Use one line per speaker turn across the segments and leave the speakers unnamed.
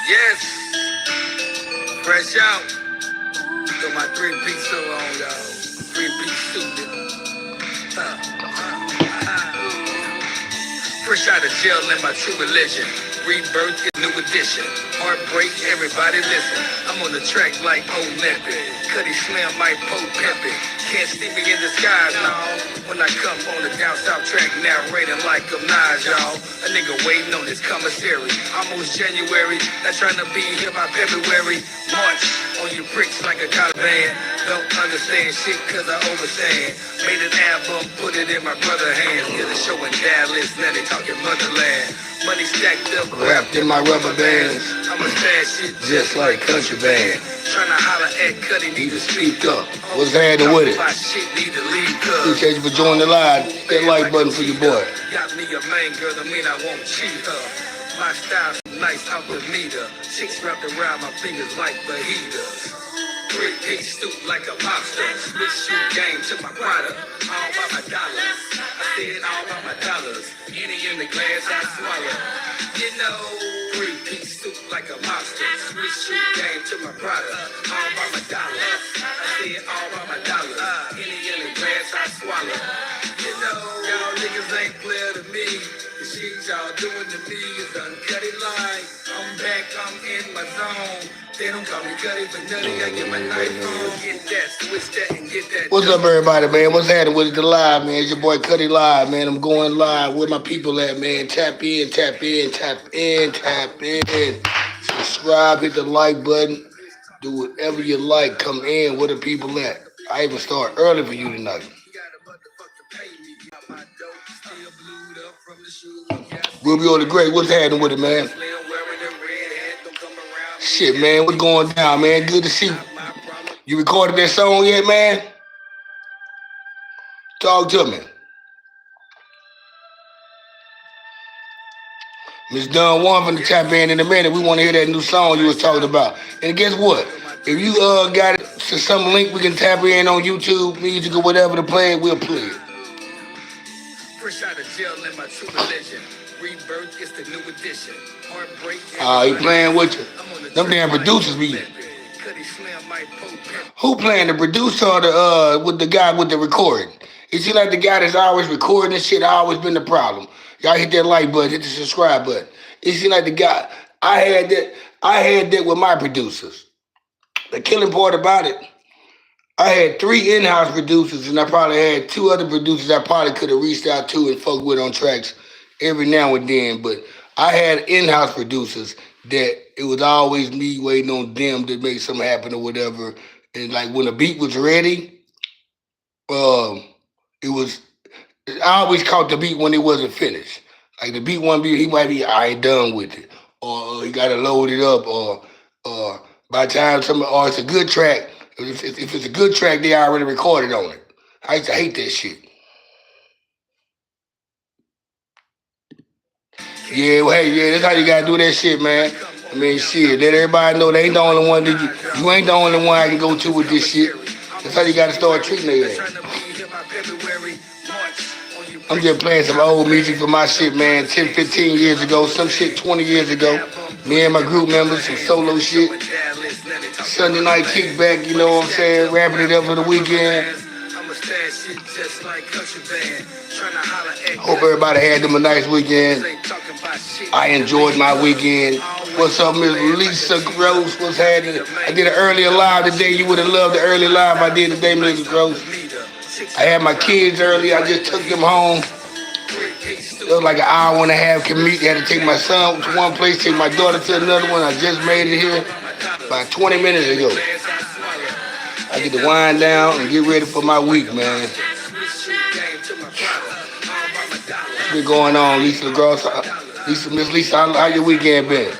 Yes, fresh out. Got my 3-piece suit on, y'all. 3-piece suit. Fresh out of jail in my true religion. Rebirth is new edition. Heartbreak, everybody listen. I'm on the track like Olympic. Cutty Slim, my Pope pimpin'. Can't see me in the skies, no. When I come on the down south track, narrating like I'm Nas, y'all. A nigga waiting on his commissary. Almost January, not trying to be here by February. March on you bricks like a Taliban. Don't understand shit cause I overstand. Made an album, put it in my brother's hands. Did a show in Dallas, now they talking motherland. Money stacked up, wrapped in my rubber bands. I'ma stash shit just like country band. Tryna holler at Cutty, need to speak up.
What's happening with it?
My shit need to leave
Appreciate you for joining the live. Hit that like button for your boy.
Got me a main girl, I mean I won't cheat her. My style's nice out the meter. Chicks wrapped around my fingers like fajitas. 3-piece suit like a mobster. Switch shoe game to my product. All by my dollars. I said all by my dollars. Any in the glass I swallow. You know, 3-piece suit like a mobster. Switch shoe game to my product. All by my dollars. I said all by my dollars. Any in the glass I swallow. You know, y'all niggas ain't clear to me. The shit y'all doing to me is uncut line. I'm back, I'm in my zone. They don't call me Cutty for nothing. I get my knife on. Get that, switch that, and get that.
What's up, everybody, man? What's happening with the live, man? It's your boy Cutty Live, man. I'm going live. Where my people at, man? Tap in, tap in, tap in, tap in. Subscribe, hit the like button. Do whatever you like. Come in. Where the people at? I even start early for you tonight. Rubio the Great, what's happening with it, man? Shit, man, what's going down, man? Good to see you. You recorded that song yet, man? Talk to me. Miss Dunn One from the tap in a minute. We want to hear that new song you was talking about. And guess what? If you got it to some link we can tap in on YouTube, music or whatever to play it, we'll play it.
Fresh out of jail in my true religion. Rebirth is the new edition. Heartbreak.
He playing with you. Them damn producers be. Who playing, the producer or the with the guy with the recording? It seems like the guy that's always recording this shit always been the problem. Y'all hit that like button, hit the subscribe button. It seems like the guy I had that with my producers. The killing part about it, I had 3 in-house producers, and I probably had 2 other producers I probably could have reached out to and fucked with on tracks every now and then. But I had in-house producers that it was always me waiting on them to make something happen or whatever. And like when the beat was ready, it was. I always caught the beat when it wasn't finished. Like the beat one beat, he might be I ain't done with it, or he got to load it up, or by the time or it's a good track. If it's a good track, they already recorded on it. I used to hate that shit. Yeah, well, hey, yeah, that's how you gotta do that shit, man. I mean, shit, let everybody know they ain't the only one that you ain't the only one I can go to with this shit. That's how you gotta start treating it. I'm just playing some old music for my shit, man, 10, 15 years ago, some shit 20 years ago. Me and my group members, some solo shit. Sunday night kickback, you know what I'm saying, wrapping it up for the weekend. Hope everybody had them a nice weekend. I enjoyed my weekend. What's up, Miss Lisa Gross? What's happening? I did an earlier live today. You would have loved the early live I did today, Mrs. Gross. I had my kids early. I just took them home. It was like an hour and a half commute. I had to take my son to one place, take my daughter to another one. I just made it here about 20 minutes ago. I get to wind down and get ready for my week, man. What's been going on, Lisa Gross? Miss Lisa, how your weekend been?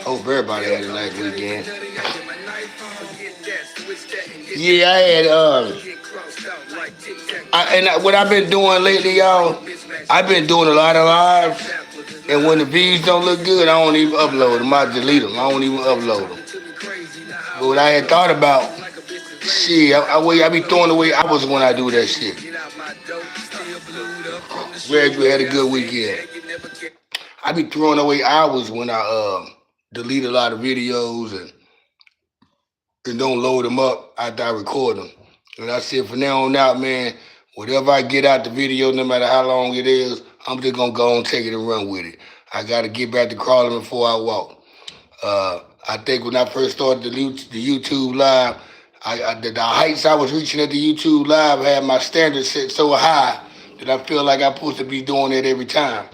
Hope everybody had a nice weekend. Yeah, I had what I've been doing lately, y'all, I've been doing a lot of lives, and when the views don't look good, I don't even upload them. I delete them. I don't even upload them. But what I had thought about, shit, I be throwing away hours when I do that shit.
my dope still blued up from the
Glad you had a
shooter.
good weekend. I be throwing away hours when I delete a lot of videos and don't load them up after I record them. And I said from now on out, man, whatever I get out the video, no matter how long it is, I'm just gonna go and take it and run with it. I gotta get back to crawling before I walk. I think when I first started the YouTube live, the heights I was reaching at the YouTube live had my standards set so high that I feel like I'm supposed to be doing it every time.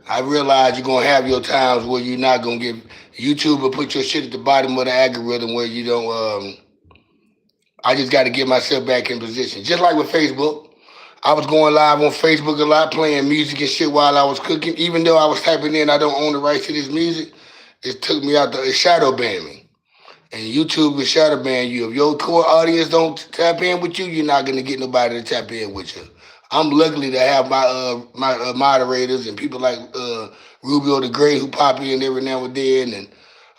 I realize you're gonna have your times where you're not gonna get YouTube will put your shit at the bottom of the algorithm where you don't. I just got to get myself back in position. Just like with Facebook, I was going live on Facebook a lot, playing music and shit while I was cooking. Even though I was typing in, I don't own the rights to this music. It took me out. It shadow banned me. And YouTube will shadow ban you. If your core audience don't tap in with you, you're not gonna get nobody to tap in with you. I'm lucky to have my moderators and people like Rubio the Great who pop in every now and then, and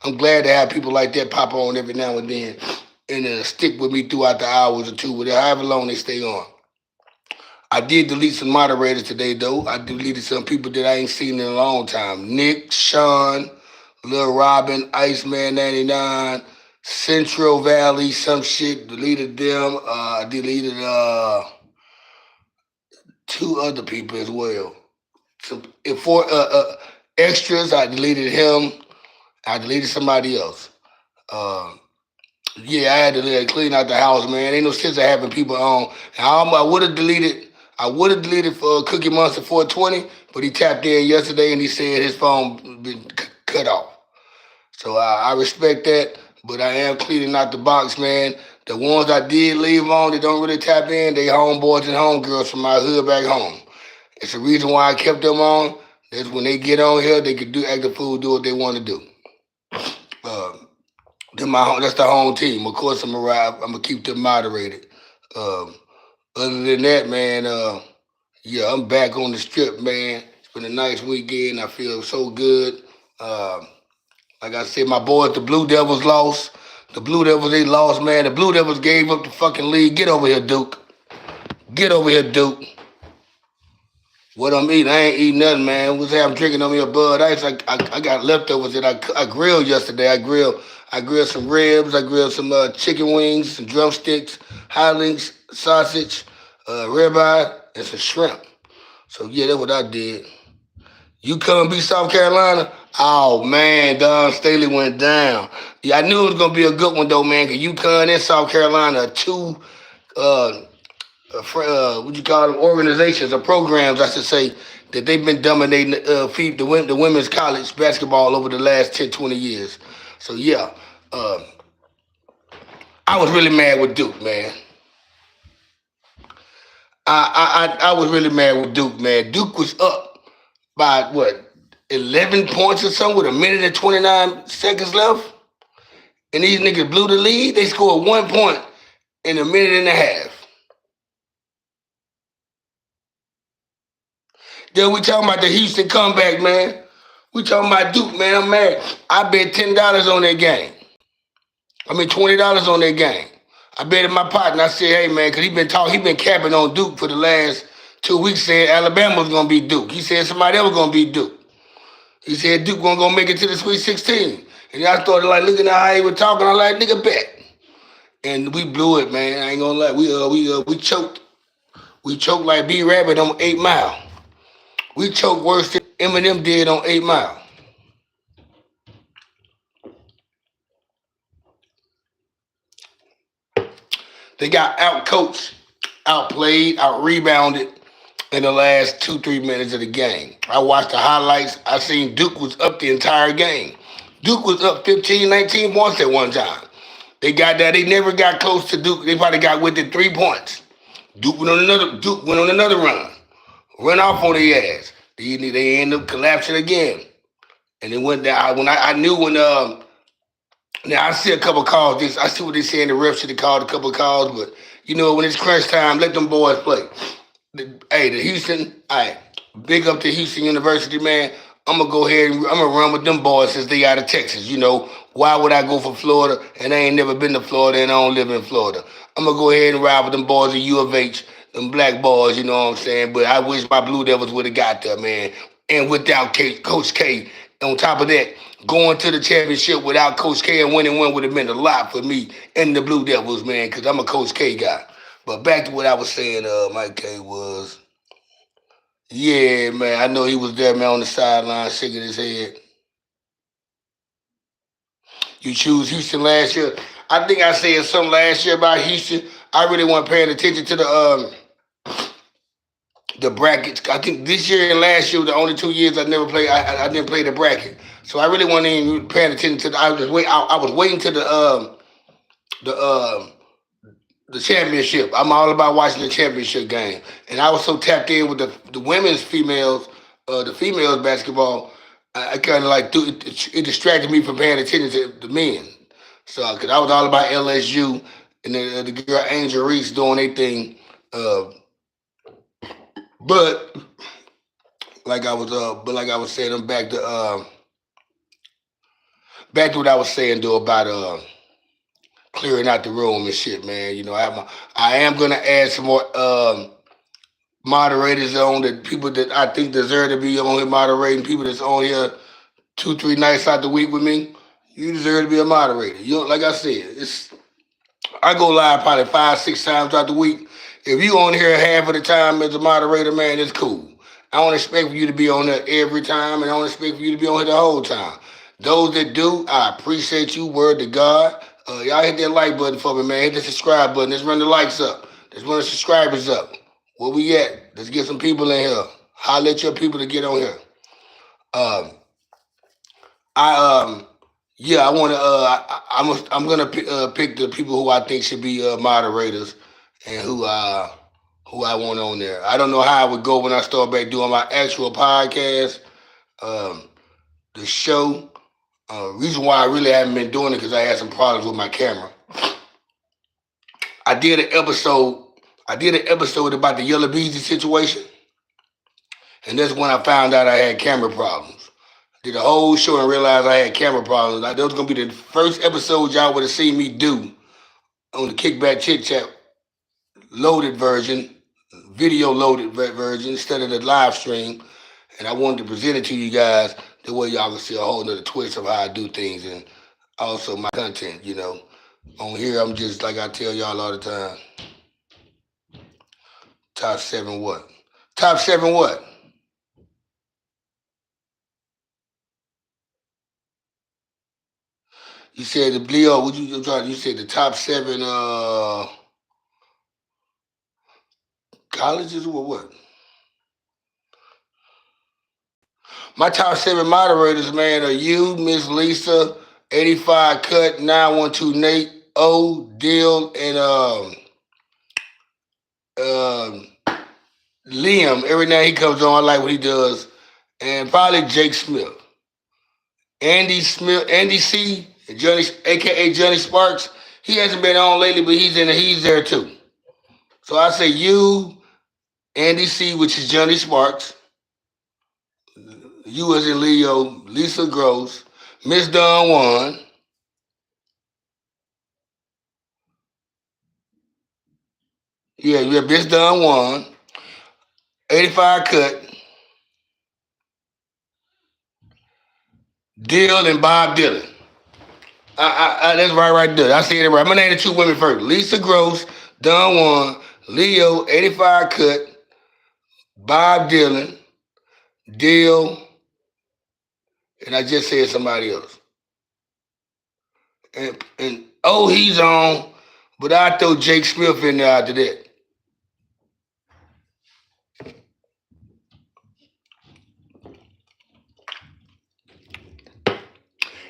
I'm glad to have people like that pop on every now and then and stick with me throughout the hours or two, whatever, however long they stay on. I did delete some moderators today, though. I deleted some people that I ain't seen in a long time. Nick, Sean, Lil Robin, Iceman 99, Central Valley, some shit. Deleted them. I deleted two other people as well. Some four extras. I deleted him. I deleted somebody else. Yeah, I had to clean out the house, man. Ain't no sense of having people on. I would have deleted. I would have deleted for Cookie Monster 420, but he tapped in yesterday and he said his phone been cut off. So I respect that, but I am cleaning out the box, man. The ones I did leave on that don't really tap in, they homeboys and homegirls from my hood back home. It's the reason why I kept them on. That's when they get on here, they can act the fool, do what they want to do. That's the home team. Of course, I'm gonna keep them moderated. Other than that, man, yeah, I'm back on the strip, man. It's been a nice weekend. I feel so good. Like I said, my boys, the Blue Devils lost. The Blue Devils, they lost, man. The Blue Devils gave up the fucking league. Get over here, Duke. Get over here, Duke. What I'm eating, I ain't eating nothing, man. I'm drinking on me a Bud Ice. I got leftovers that I grilled yesterday. I grilled some ribs. I grilled some chicken wings, some drumsticks, Highlinks, sausage, ribeye, and some shrimp. So yeah, that's what I did. You come beat South Carolina? Oh man, Don Staley went down. Yeah, I knew it was gonna be a good one though, man. Cause UConn and South Carolina are two what you call them, organizations or programs, I should say, that they've been dominating the women's college basketball over the last 10, 20 years. So yeah, I was really mad with Duke, man. I was really mad with Duke, man. Duke was up by what, 11 points or something with a minute and 29 seconds left, and these niggas blew the lead. They scored 1 point in a minute and a half. Then we talking about the Houston comeback, man. We talking about Duke, man. I'm mad. I bet $10 on that game. I mean $20 on that game. I bet in my partner. I said, hey man, cause he been capping on Duke for the last 2 weeks, saying Alabama was gonna beat Duke. He said somebody else was gonna beat Duke. He said Duke wasn't gonna make it to the Sweet 16. And I started like looking at how he was talking. I like, nigga, bet. And we blew it, man. I ain't gonna lie. We choked. We choked like B Rabbit on 8 Mile. We choked worse than Eminem did on 8 Mile. They got out-coached, outplayed, out-rebounded in the last 2-3 minutes of the game. I watched the highlights. I seen Duke was up the entire game. Duke was up 15, 19 points at one time. They got that. They never got close to Duke. They probably got within 3 points. Duke went on another run. Run off on their ass. They end up collapsing again. And it went down. When I knew when now I see a couple calls. I see what they saying. The refs should have called a couple calls, but you know when it's crunch time, let them boys play. The Houston, big up to Houston University, man. I'm gonna go ahead and I'm gonna run with them boys since they out of Texas. You know, why would I go for Florida and I ain't never been to Florida and I don't live in Florida? I'm gonna go ahead and ride with them boys at U of H. them black boys, you know what I'm saying? But I wish my Blue Devils would have got there, man. And without Coach K, on top of that, going to the championship without Coach K and winning one would have meant a lot for me and the Blue Devils, man, because I'm a Coach K guy. But back to what I was saying, Mike K was, yeah, man, I know he was there, man, on the sideline shaking his head. You choose Houston last year. I think I said something last year about Houston. I really wasn't paying attention to the brackets. I think this year and last year were the only 2 years I never played. I didn't play the bracket, so I really wasn't even paying attention to. I was waiting to the the championship. I'm all about watching the championship game, and I was so tapped in with the women's the females basketball. I kind of like it distracted me from paying attention to the men. So, because I was all about LSU and the girl Angel Reese doing their thing. Uh, but like I was saying, I'm back to what I was saying though about clearing out the room and shit, man. You know, I am gonna add some more moderators on the people that I think deserve to be on here moderating. People that's on here 2-3 nights out the week with me. You deserve to be a moderator. You know, like I said, I go live probably 5-6 times out the week. If you on here half of the time as a moderator, man, it's cool. I don't expect for you to be on there every time, and I don't expect for you to be on here the whole time. Those that do, I appreciate you. Word to God. Y'all hit that like button for me, man. Hit the subscribe button. Let's run the likes up. Let's run the subscribers up. Where we at? Let's get some people in here. Holler at your people to get on here. Um, I yeah, I want to. I'm gonna pick the people who I think should be moderators and who I want on there. I don't know how it would go when I start back doing my actual podcast. Um, the show. Reason why I really haven't been doing it because I had some problems with my camera. I did an episode. I did an episode about the Yellow Beezy situation, and that's when I found out I had camera problems. Did a whole show and realized I had camera problems. That was gonna be the first episode y'all would have seen me do on the Kickback Chit Chat loaded version, video loaded version instead of the live stream. And I wanted to present it to you guys the way y'all can see a whole nother twist of how I do things and also my content, you know. On here, I'm just like I tell y'all all the time. Top 7 what? Top 7 what? You said the Leo, you said the top 7 colleges or what? My top 7 moderators, man, are you, Miss Lisa, 85 Cut, 912 Nate, O, Dill, and um, Liam. Every now he comes on, I like what he does. And probably Jake Smith. Andy Smith, Andy C, Johnny, aka Johnny Sparks. He hasn't been on lately, but he's there too. So I say you, Andy C, which is Johnny Sparks. You as in Leo, Lisa Gross, Miss Don Juan. Yeah, you have Miss Don Juan, 85 Cut, Dill and Bob Dylan. That's right there. I see it right. I'm gonna name the 2 women first. Lisa Gross, Don Juan, Leo, 85 Cut, Bob Dylan, Dill, and I just said somebody else. And oh, he's on, but I throw Jake Smith in there after that.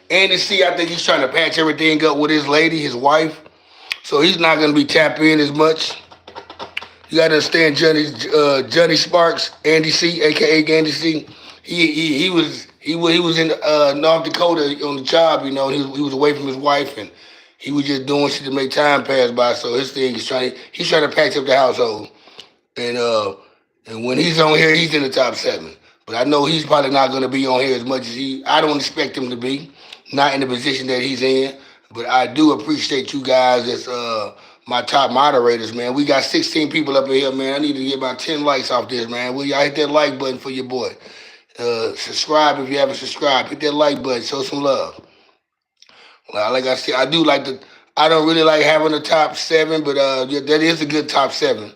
Andy C, I think he's trying to patch everything up with his lady, his wife, so he's not gonna be tapped in as much. You gotta understand Johnny Sparks, Andy C, aka Andy C. He was in North Dakota on the job, you know. He was away from his wife, and he was just doing shit to make time pass by. So his thing is he's trying to patch up the household, and when he's on here, he's in the top 7. But I know he's probably not gonna be on here as much as I don't expect him to be, not in the position that he's in. But I do appreciate you guys that's my top moderators, man. We got 16 people up in here, man. I need to get about 10 likes off this, man. Will y'all hit that like button for your boy? Subscribe if you haven't subscribed. Hit that like button. Show some love. Like I said, I do like the. I don't really like having a top seven, but yeah, that is a good top seven.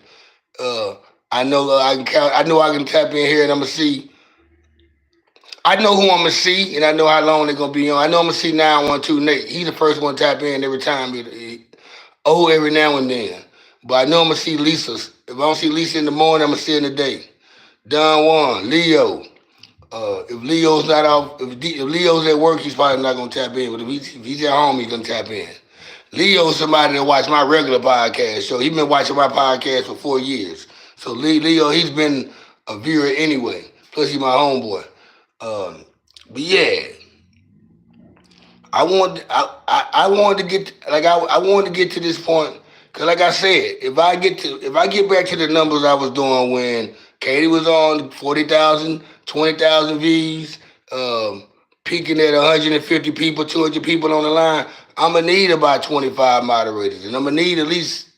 Uh, I know I can count. I know I can tap in here and I'm gonna see. I know who I'm gonna see, and I know how long they're gonna be on. I know I'm gonna see 912 Nate. He's the first one to tap in every time. Every now and then. But I know I'm gonna see Lisa's. If I don't see Lisa in the morning, I'm gonna see her in the day. Don Juan, Leo. If Leo's not out, if Leo's at work, he's probably not gonna tap in. But if he's at home, he's gonna tap in. Leo's somebody that watch my regular podcast show. He's been watching my podcast for 4 years. So Leo, he's been a viewer anyway. Plus, he's my homeboy. But yeah, I wanted to get I wanted to get to this point because like I said, if I get back to the numbers I was doing when Katie was on 40,000, 20,000 V's, peaking at 150 people, 200 people on the line, I'm gonna need about 25 moderators, and I'm gonna need at least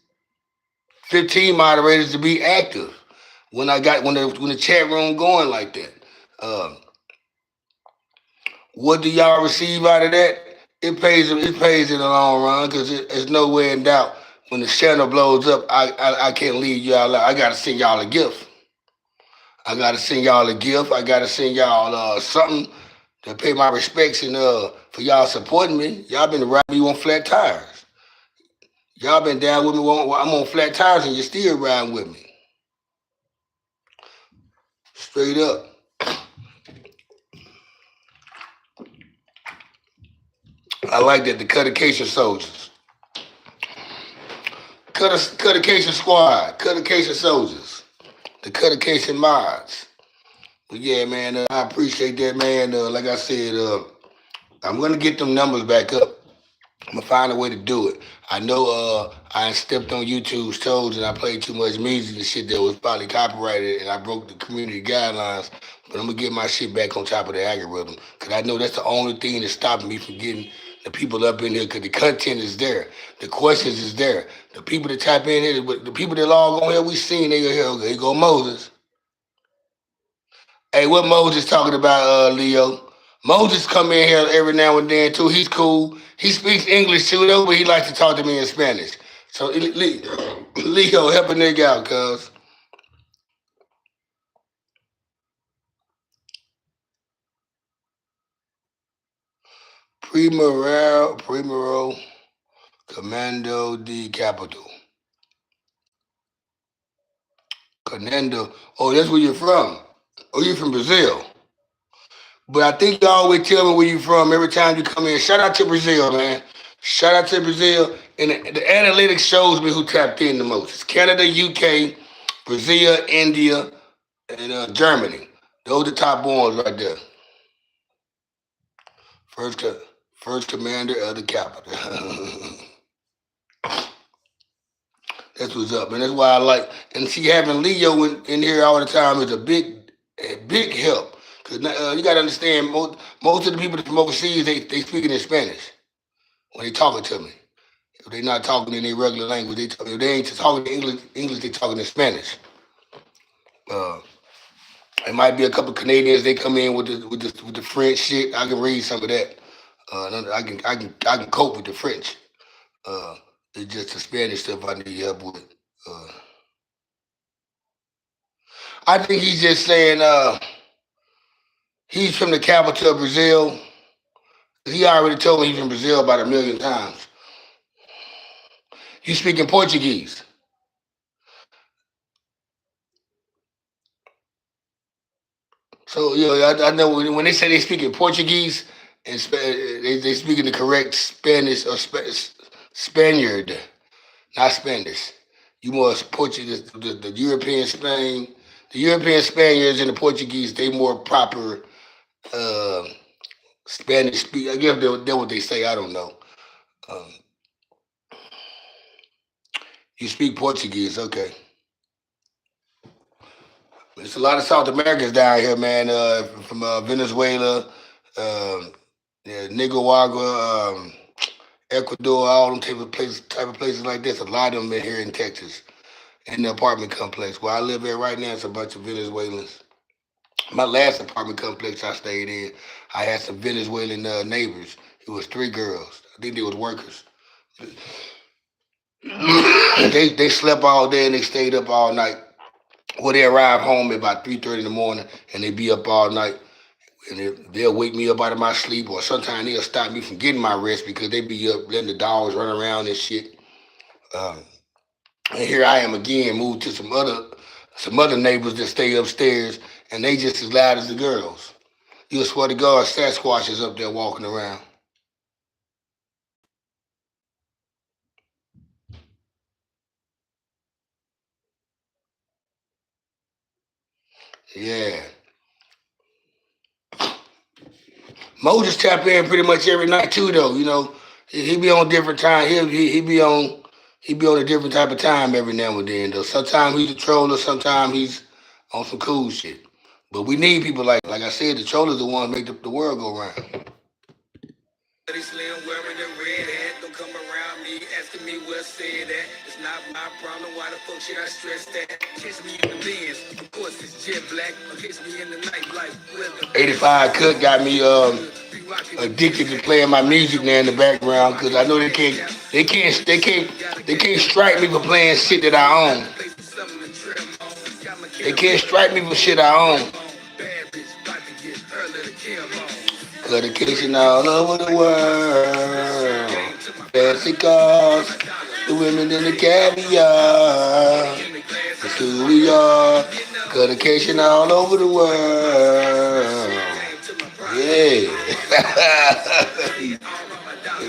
15 moderators to be active when the chat room going like that. Um, What do y'all receive out of that? It pays in the long run because it's nowhere in doubt. When the channel blows up, I can't leave y'all out. I gotta send y'all a gift. I gotta send y'all a gift. I gotta send y'all something to pay my respects and for y'all supporting me. Y'all been riding me on flat tires. Y'all been down with me. I'm on flat tires and you're still riding with me. Straight up. I like that the Cuttication soldiers. Cuttication squad. Cuttication soldiers. The Cuttication mods. But yeah, man, I appreciate that, man. Like I said, I'm gonna get them numbers back up. I'm gonna find a way to do it. I know I stepped on YouTube's toes and I played too much music and shit that was probably copyrighted and I broke the community guidelines. But I'm gonna get my shit back on top of the algorithm because I know that's the only thing that's stopping me from getting the people up in here because the content is there, the questions is there, the people that tap in here, the people that log on here, we seen they go here. Okay, here go Moses. Hey, what Moses talking about, Leo? Moses come in here every now and then too. He's cool. He speaks English too, though, but he likes to talk to me in Spanish. So Leo, help a nigga out, cuz. Primero, Commando de Capital. Canando. Oh, that's where you're from. Oh, you're from Brazil. But I think you always tell me where you from every time you come in. Shout out to Brazil, man. Shout out to Brazil. And the analytics shows me who tapped in the most. It's Canada, UK, Brazil, India, and Germany. Those are the top ones right there. First commander of the capital. That's what's up, and that's why I like. And see, having Leo in here all the time is a big help. Cause you gotta understand, most of the people from overseas they speaking in Spanish when they talking to me. If they not talking in their regular language, if they ain't talking English, they talking in Spanish. Uh, it might be a couple Canadians. They come in with the French shit. I can read some of that. I can cope with the French. Uh, it's just the Spanish stuff I need help with. Uh, I think he's just saying he's from the capital of Brazil. He already told me he's from Brazil about a million times. You speaking Portuguese. So, I know when they say they speak in Portuguese, and they speaking the correct Spanish or Spaniard, not Spanish. You more Portuguese, the European Spain, the European Spaniards and the Portuguese, they more proper uh, Spanish speak. I guess they're what they say. I don't know. Um, you speak Portuguese, okay? There's a lot of South Americans down here, man. From Venezuela, yeah, Nicaragua, Ecuador, all them type of places like this. A lot of them in here in Texas, in the apartment complex where I live at right now. It's a bunch of Venezuelans. My last apartment complex I stayed in, I had some Venezuelan neighbors. It was three girls. I think they was workers. They slept all day and they stayed up all night. Well, they arrive home at about 3:30 in the morning and they be up all night. And they'll wake me up out of my sleep, or sometimes they'll stop me from getting my rest because they be up letting the dogs run around and shit. Um, and here I am again, moved to some other neighbors that stay upstairs, and they just as loud as the girls. You swear to God, Sasquatch is up there walking around. Yeah. Mo just tap in pretty much every night too, though. He be on different time. He be on a different type of time every now and then. Though sometimes he's a troller, sometimes he's on some cool shit. But we need people like I said, the trollers the ones make the world go round.
Slim wearing the red hat, don't come around me asking me what's said at. It's not my problem, why the fuck should I stress that? Kiss me in the Benz, of course it's jet black. Or kiss me in the nightlife,
85 Cut got me addicted to playing my music now in the background because I know they can't strike me for playing shit that I own. They can't strike me for shit I own. Dedication all over the world. Fancy cars, the women in the caviar. That's who we are. Dedication all over the world. Yeah.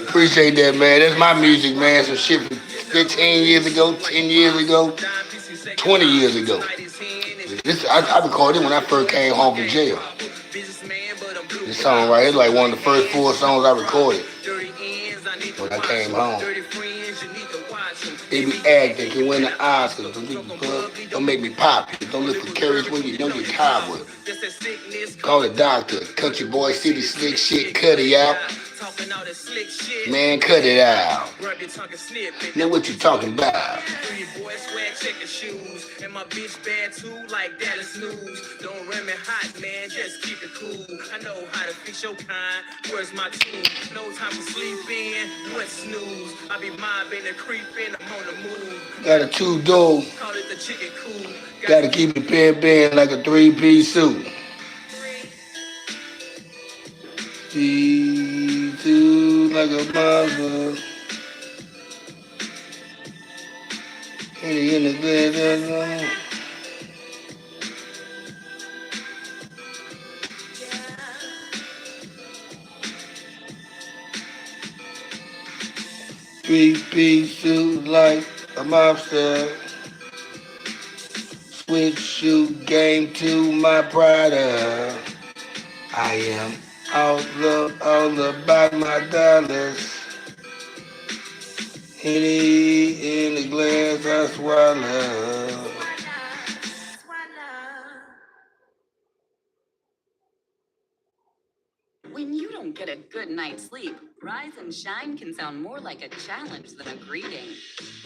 Appreciate that, man. That's my music, man. Some shit from 15 years ago, 10 years ago, 20 years ago. I recorded it when I first came home from jail. This song right here is like one of the first 4 songs I recorded when I came home. They be acting, can win the Oscars. Don't make me pop. Don't look for courage when you don't get tired with. Call the doctor. Country boy, city slick shit, Cutty out. Man, cut it out. Now what you talking about? And my bitch bad too, like Dallas News. Don't run me hot, man, just keep it cool. I know how to fix your kind. Where's my tune? No time to sleep in. What snooze? I be mobbing and creeping. I'm on the move. Got a two-door. Call it the chicken cool. Gotta keep it bend like a 3-piece suit. Two like a mother. In the bed. 3-piece suit like a mobster. Switch shoot game to my Prada. I am all about my dollars. Henny in the glass I swallow.
When you don't get a good night's sleep, rise and shine can sound more like a challenge than a greeting.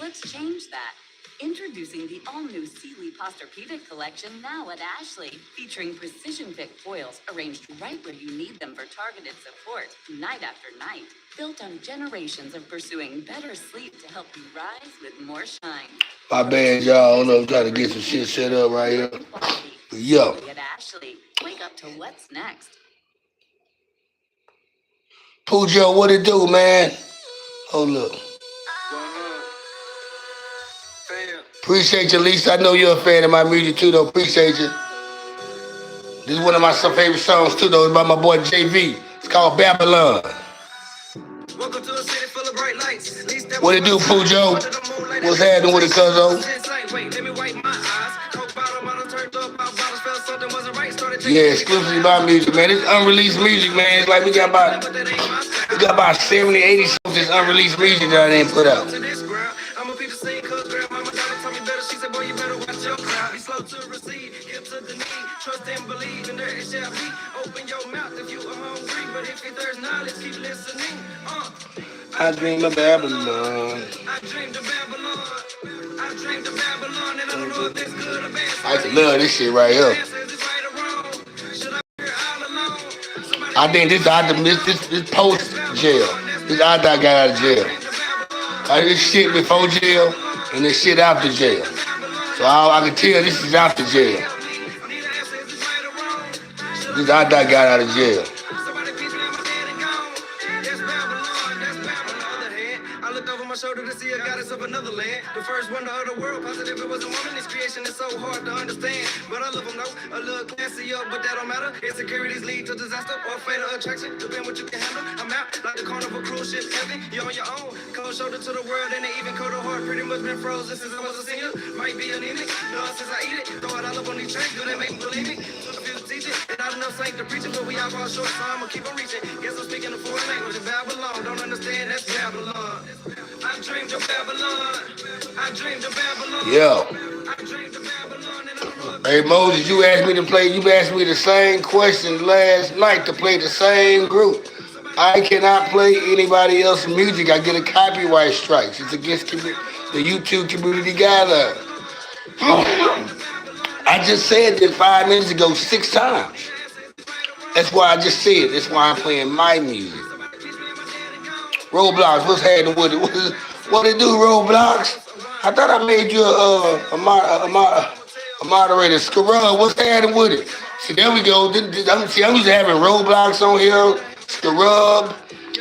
Let's change that. Introducing the all-new Sealy Posturepedic collection now at Ashley, featuring precision-fit foils arranged right where you need them for targeted support, night after night. Built on generations of pursuing better sleep to help you rise with more shine.
My bad, y'all. I don't know. I'm trying to get some shit set up right here. But yo.
At Ashley, wake up to what's next.
Poojo, what it do, man? Hold up. Appreciate you, Lisa. I know you're a fan of my music too, though. Appreciate you. This is one of my favorite songs too, though. It's by my boy JV. It's called Babylon.
Welcome to a city full of bright lights.
What it do, Poojo? What's happening with it, cuzzo? Yeah, exclusively my music, man. It's unreleased music, man. It's like we got about 70, 80 songs that's unreleased music that I didn't put out. Trust and believe, and there shall be. Open your mouth if you are hungry, but if there's knowledge, keep listening. I dream of Babylon.
I dream of Babylon. I dream of Babylon, and I don't know if that's good or bad.
I used to love this shit right here.
Is it right or wrong? Should I be here all alone? Somebody
I think this after this post jail. This after I got out of jail. This shit before jail and this shit after jail. So I can tell this is after jail. This after I got out of jail.
Somebody piece me on my head and gone. That's Babylon, that's Babylon. On the other hand, I looked over my shoulder to see a goddess of another land. The first wonder of the world, positive it was a woman. This creation is so hard to understand. But I love them, no, a little classy up, but that don't matter. Insecurities lead to disaster or fatal attraction. Depend what you can handle. I'm out like the carnival cruise ship heaven. You're on your own. Cold shoulder to the world and it even colder heart. Pretty much been frozen since I was a senior. Might be anemic. No, since I eat it. Throw it all up on these tracks. Do they make me believe me? To the future teaching. And not enough saint to preach it, but we all fall short, so I'ma keep on reaching. Guess I'm speaking a foreign language in Babylon. Don't understand, that's Babylon. I dreamed of Babylon. I dreamed of Babylon.
Yeah.
I dreamed of Babylon and I don't know.
Hey Moses, you asked me the same question last night to play the same group. I cannot play anybody else's music. I get a copyright strike. It's against the YouTube community guidelines. I just said that 5 minutes ago 6 times. That's why I just said. That's why I'm playing my music. Roblox, what's happening with it? What it do, Roblox? I thought I made you a moderator. Scrub, what's happening with it? See, there we go. I'm used to having Roblox on here. Scrub.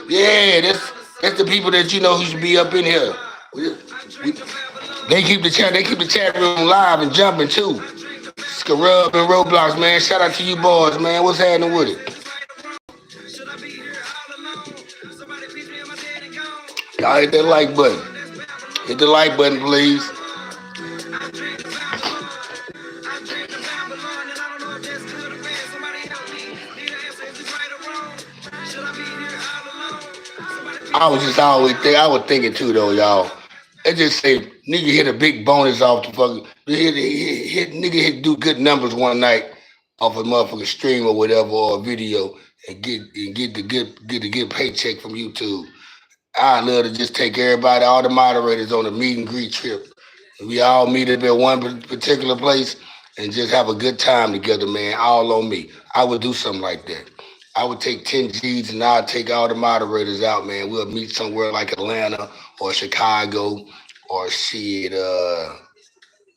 Yeah, that's the people that you know who should be up in here. We, they keep the chat room live and jumping too. Scrub and Roblox, man. Shout out to you boys, man. What's happening with it? Y'all hit that like button. Hit the like button, please. I was thinking too though, y'all. It just say nigga hit a big bonus off the fucking nigga hit do good numbers one night off a motherfucking stream or whatever or a video and get the good paycheck from YouTube. I love to just take everybody, all the moderators on a meet and greet trip. We all meet up at one particular place and just have a good time together, man. All on me. I would do something like that. I would take 10 G's and I'd take all the moderators out, man. We'll meet somewhere like Atlanta or Chicago or shit,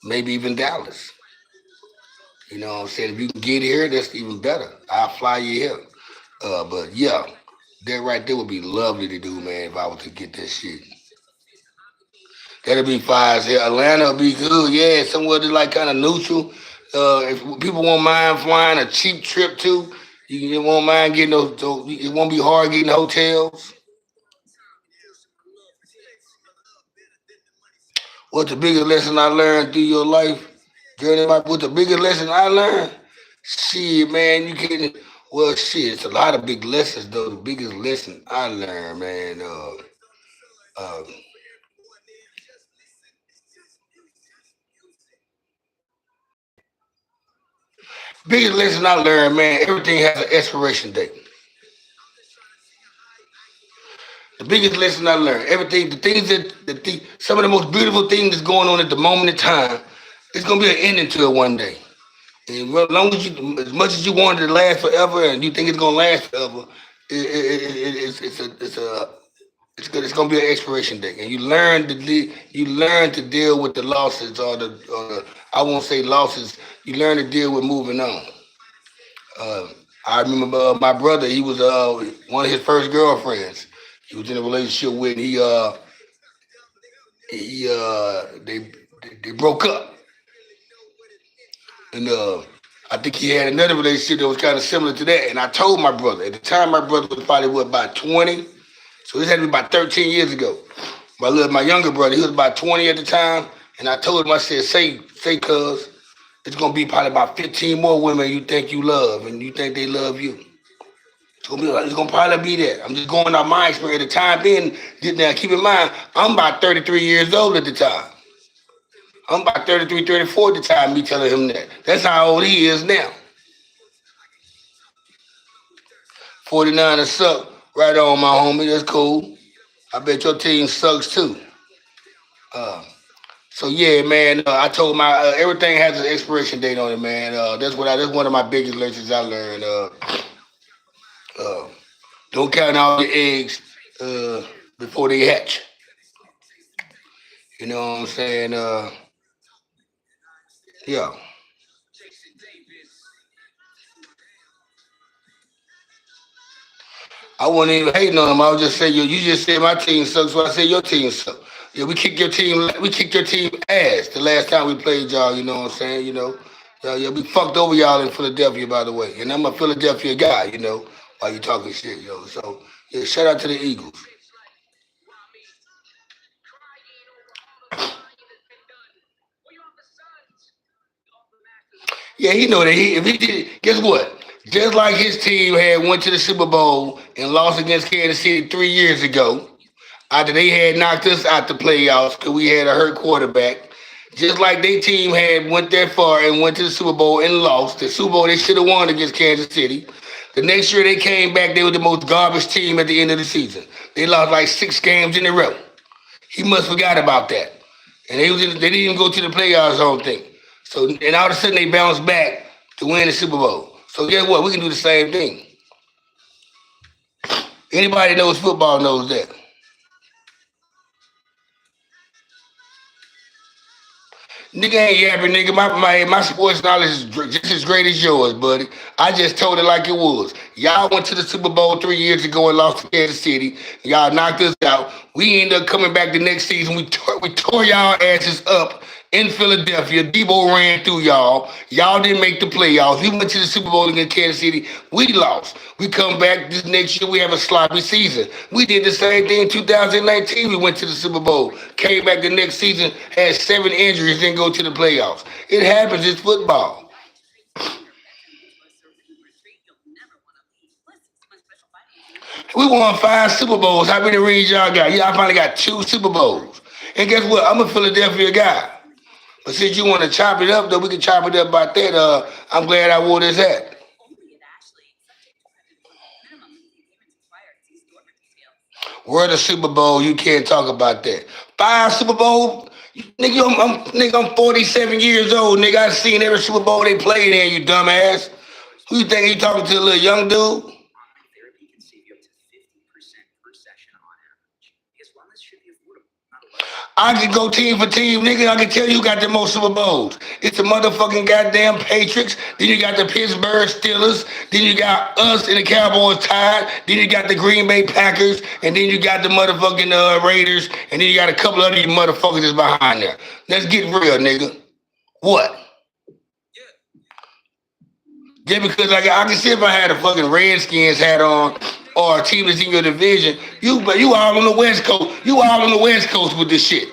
maybe even Dallas. You know what I'm saying? If you can get here, that's even better. I'll fly you here. But yeah, that right there would be lovely to do, man, if I was to get that shit. That'd be fire as hell. Atlanta would be good, yeah. Somewhere that's like kind of neutral. If people won't mind flying a cheap trip too, you won't mind getting those. It won't be hard getting hotels. What's the biggest lesson I learned through your life journey? What's the biggest lesson I learned? Shit, man, you can't. Well, shit, it's a lot of big lessons though. The biggest lesson I learned, man. Uh, biggest lesson I learned, man. Everything has an expiration date. The biggest lesson I learned, everything, the things some of the most beautiful things that's going on at the moment in time, it's gonna be an ending to it one day. And as long as as much as you want it to last forever, and you think it's gonna last forever, it's gonna be an expiration date, and you learn to deal with the losses or the I won't say losses. You learn to deal with moving on. Uh, I remember my brother. He was one of his first girlfriends. He was in a relationship with. They broke up, and I think he had another relationship that was kind of similar to that. And I told my brother at the time. My brother was probably about 20, so this had to be about 13 years ago. My younger brother, he was about 20 at the time, and I told him, I said, say, cuz, it's gonna be probably about 15 more women you think you love, and you think they love you. It's gonna probably be that. I'm just going off my experience. At the time being, now keep in mind, I'm about 33 years old at the time. I'm about 33, 34 at the time, me telling him that. That's how old he is now. 49 and suck. Right on, my homie. That's cool. I bet your team sucks too. Uh, so yeah, man. I told my everything has an expiration date on it, man. That's one of my biggest lessons I learned. Uh, don't count all your eggs uh, before they hatch. You know what I'm saying? Yeah. I wasn't even hating on them. I was just saying you just said my team sucks, so I said your team sucks. Yeah, we kicked your team ass the last time we played y'all. You know what I'm saying? Yeah, we fucked over y'all in Philadelphia, by the way. And I'm a Philadelphia guy. While you talking shit, yo. So yeah, shout out to the Eagles. Yeah, he know that if he did, guess what? Just like his team had went to the Super Bowl and lost against Kansas City 3 years ago, after they had knocked us out the playoffs because we had a hurt quarterback. Just like their team had went that far and went to the Super Bowl and lost. The Super Bowl they should have won against Kansas City. The next year they came back, they were the most garbage team at the end of the season. They lost like 6 games in a row. He must forgot about that. And they didn't even go to the playoffs, I don't think. So and all of a sudden they bounced back to win the Super Bowl. So guess what? We can do the same thing. Anybody that knows football knows that. Nigga ain't yapping, nigga. My sports knowledge is just as great as yours, buddy. I just told it like it was. Y'all went to the Super Bowl 3 years ago and lost to Kansas City. Y'all knocked us out. We ended up coming back the next season. We tore y'all asses up in Philadelphia. Debo ran through y'all. Y'all didn't make the playoffs. We went to the Super Bowl against Kansas City. We lost. We come back this next year. We have a sloppy season. We did the same thing in 2019. We went to the Super Bowl. Came back the next season, had 7 injuries, didn't go to the playoffs. It happens. It's football. We won 5 Super Bowls. How many rings y'all got? Yeah, I finally got 2 Super Bowls. And guess what? I'm a Philadelphia guy. But since you want to chop it up, though, we can chop it up about that. I'm glad I wore this hat. We're the Super Bowl. You can't talk about that. 5 Super Bowl, nigga. I'm 47 years old, nigga. I seen every Super Bowl they played in. You dumbass. Who you think you talking to, a little young dude? I can go team for team, nigga. I can tell you who got the most Super Bowls. It's the motherfucking goddamn Patriots. Then you got the Pittsburgh Steelers. Then you got us and the Cowboys tied. Then you got the Green Bay Packers. And then you got the motherfucking Raiders. And then you got a couple other you motherfuckers that's behind there. Let's get real, nigga. What? Just because I can see if I had a fucking Redskins hat on or a team that's in your division, you all on the West Coast. You all on the West Coast with this shit.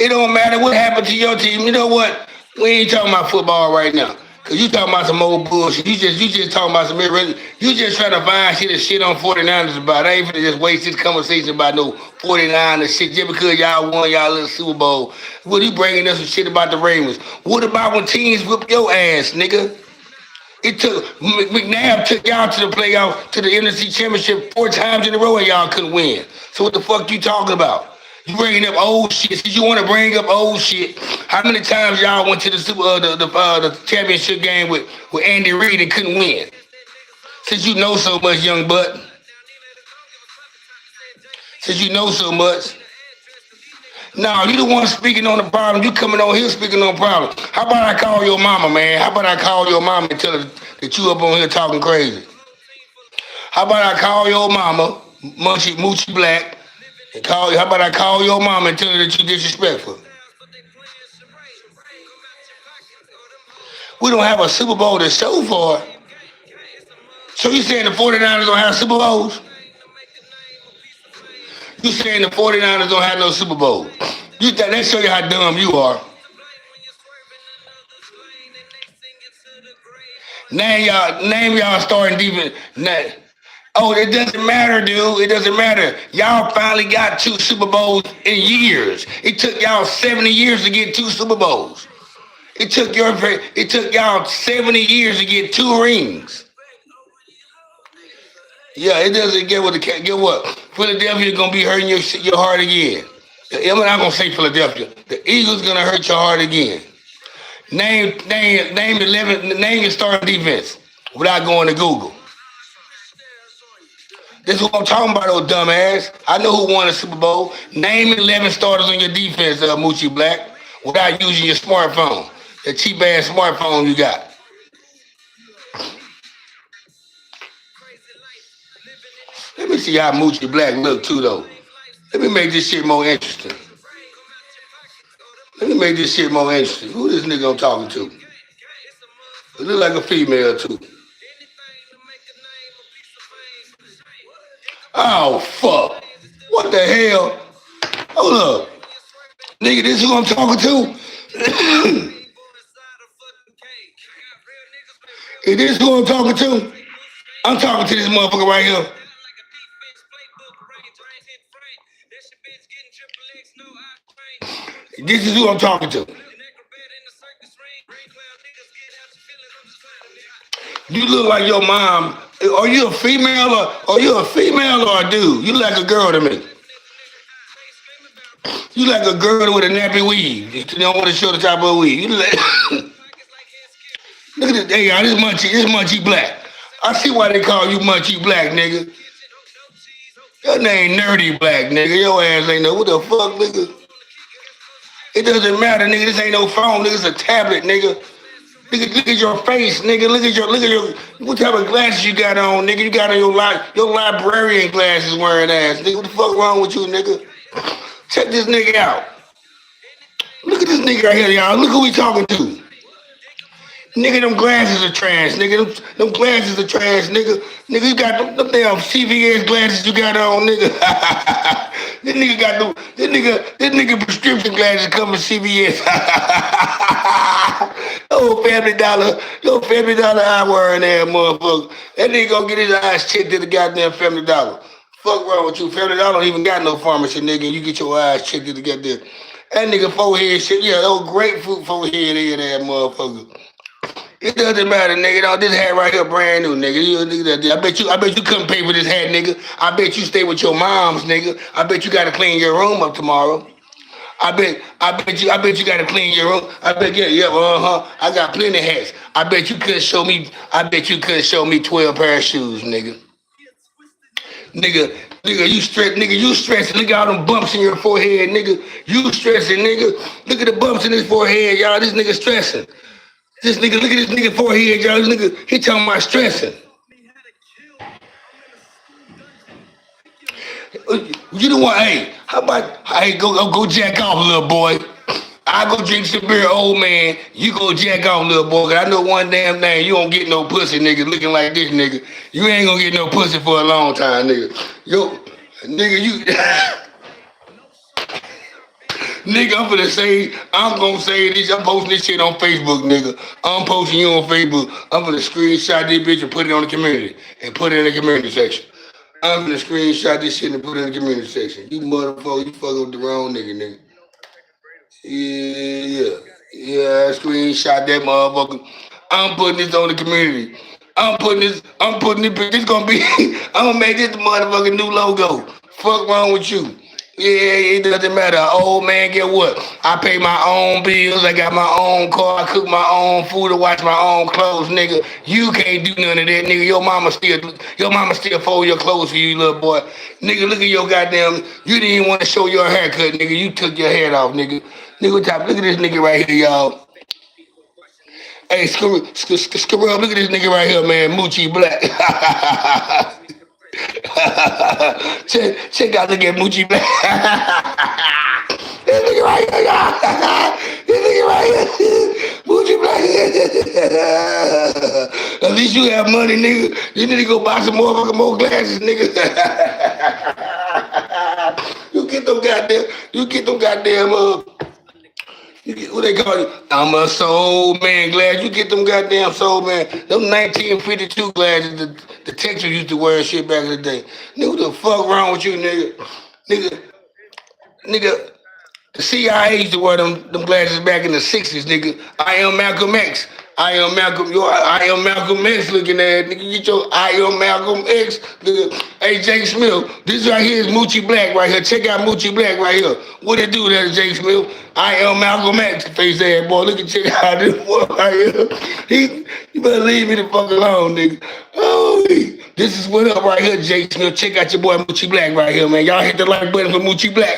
It don't matter what happened to your team. You know what? We ain't talking about football right now. Cause you talking about some old bullshit. You just talking about some you just trying to find shit on 49ers about. I ain't finna just waste this conversation about no 49ers shit just because y'all won y'all little Super Bowl. What you bringing us some shit about the Ravens? What about when teams whip your ass, nigga? It took McNabb took y'all to the playoff to the NFC Championship 4 times in a row and y'all couldn't win. So what the fuck you talking about? You bringing up old shit? Since you want to bring up old shit, how many times y'all went to the the championship game with Andy Reid and couldn't win? Since you know so much, young butt. Since you know so much. No, you the one speaking on the problem. You coming on here speaking on the problem. How about I call your mama, man? How about I call your mama and tell her that you up on here talking crazy? How about I call your mama, Moochie Black, and how about I call your mama and tell her that you disrespectful? We don't have a Super Bowl to show for it. So you saying the 49ers don't have Super Bowls? You saying the 49ers don't have no Super Bowl? That show you how dumb you are. Name y'all starting defense. Oh, it doesn't matter, dude. It doesn't matter. Y'all finally got 2 Super Bowls in years. It took y'all 70 years to get 2 Super Bowls. It took y'all 70 years to get 2 rings. Yeah, it doesn't get what the cat. Get what? Philadelphia gonna be hurting your heart again. I'm not gonna say Philadelphia. The Eagles gonna hurt your heart again. Name 11. Name your starting defense without going to Google. This is what I'm talking about, old dumbass. I know who won the Super Bowl. Name 11 starters on your defense, Moochie Black, without using your smartphone. The cheap ass smartphone you got. Let me see how Moochie Black look too, though. Let me make this shit more interesting. Let me make this shit more interesting. Who this nigga I'm talking to? It look like a female too. Oh fuck! What the hell? Hold up, nigga. This who I'm talking to? Is this who I'm talking to? I'm talking to this motherfucker right here. This is who I'm talking to. You look like your mom. Are you a female or a dude? You look like a girl to me. You like a girl with a nappy weave. You don't want to show the top of a weave. You look, look at this. Hey, y'all, this Munchie Black. I see why they call you Munchie Black, nigga. Your name Nerdy Black, nigga. Your ass ain't no. What the fuck, nigga? It doesn't matter, nigga. This ain't no phone, nigga. It's a tablet, nigga. Look at your face, nigga. Look at your. What type of glasses you got on, nigga? You got on your librarian glasses wearing ass, nigga. What the fuck wrong with you, nigga? Check this nigga out. Look at this nigga right here, y'all. Look who we talking to. Nigga, them glasses are trash, nigga. Them glasses are trash, nigga. Nigga, you got them damn CVS glasses you got on, nigga. This nigga got them. This nigga prescription glasses come from CVS. Oh, Family Dollar eye wearing that motherfucker. That nigga gonna get his eyes checked at the goddamn Family Dollar. Fuck wrong with you? Family Dollar don't even got no pharmacy, nigga. And you get your eyes checked at the goddamn. That nigga forehead shit, yeah, old grapefruit forehead in that motherfucker. It doesn't matter, nigga. No, this hat right here brand new, nigga. I bet you couldn't pay for this hat, nigga. I bet you stay with your moms, nigga. I bet you gotta clean your room up tomorrow. I bet you gotta clean your room. I got plenty of hats. I bet you couldn't show me 12 pair of shoes, nigga. Nigga, you stressing. Look at all them bumps in your forehead, nigga. You stressing, nigga. Look at the bumps in his forehead, y'all. This nigga stressing. Look at this nigga forehead, y'all. This nigga, he talking about stressing. You know what? Hey, how about, hey, go jack off, little boy. I go drink some beer, old man. You go jack off, little boy. Cause I know one damn thing. You don't get no pussy, nigga, looking like this, nigga. You ain't gonna get no pussy for a long time, nigga. Yo, nigga, you... Nigga, I'm gonna say this. I'm posting this shit on Facebook, nigga. I'm posting you on Facebook. I'm gonna screenshot this bitch and put it on the community. And put it in the community section. I'm gonna screenshot this shit and put it in the community section. You motherfucker, you fuck with the wrong nigga. Yeah, screenshot that motherfucker. I'm putting this on the community. This gonna be, I'm gonna make this the motherfucking new logo. Fuck wrong with you? Yeah, it doesn't matter. Old man, get what? I pay my own bills. I got my own car. I cook my own food. I wash my own clothes, nigga. You can't do none of that, nigga. Your mama still fold your clothes for you, little boy. Nigga, look at your goddamn. You didn't even want to show your haircut, nigga. You took your head off, nigga. Look at this nigga right here, y'all. Hey, screw up. Look at this nigga right here, man. Moochie Black. check out, look at Moochie Black. This nigga right here, y'all. This nigga right here. Moochie Black. At least you have money, nigga. You need to go buy some more glasses, nigga. You get them goddamn, what they call you? I'm a soul man glass. You get them goddamn soul man. Them 1952 glasses the Texas used to wear and shit back in the day. Nigga, what the fuck wrong with you, nigga? Nigga, the CIA used to wear them glasses back in the 60s, nigga. I am Malcolm X. I am Malcolm X looking at nigga. Get your I am Malcolm X. Nigga. Hey, Jake Smith, this right here is Moochie Black right here. Check out Moochie Black right here. What it do there, Jake Smith? I am Malcolm X face ass boy. Look at check out this boy right here. You better leave me the fuck alone, nigga. Oh, this is what up right here, Jake Smith. Check out your boy Moochie Black right here, man. Y'all hit the like button for Moochie Black.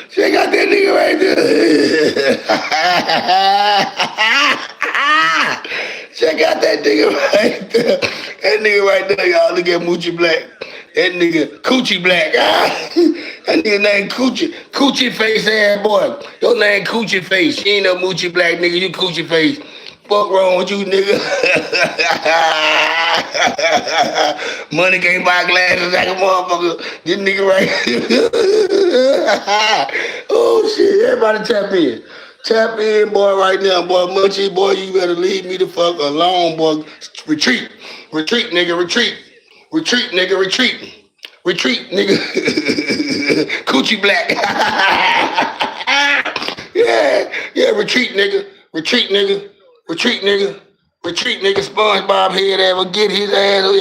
Check out that nigga right there. Check out that nigga right there. That nigga right there, y'all. Look at Moochie Black. That nigga Coochie Black. That nigga named Coochie. Coochie face ass boy. Your name Coochie face. You ain't no Moochie Black nigga. You Coochie face. Fuck wrong with you, nigga? Money can't buy glasses like a motherfucker. This nigga right here. Oh shit, everybody tap in. Tap in, boy, right now, boy. Munchie, boy, you better leave me the fuck alone, boy. Retreat. Retreat, nigga, retreat. Retreat, nigga, retreat. Retreat, nigga. Coochie Black. Yeah, retreat, nigga. Retreat, nigga. Retreat, nigga. Retreat, nigga. SpongeBob head ass will get his ass. Oh,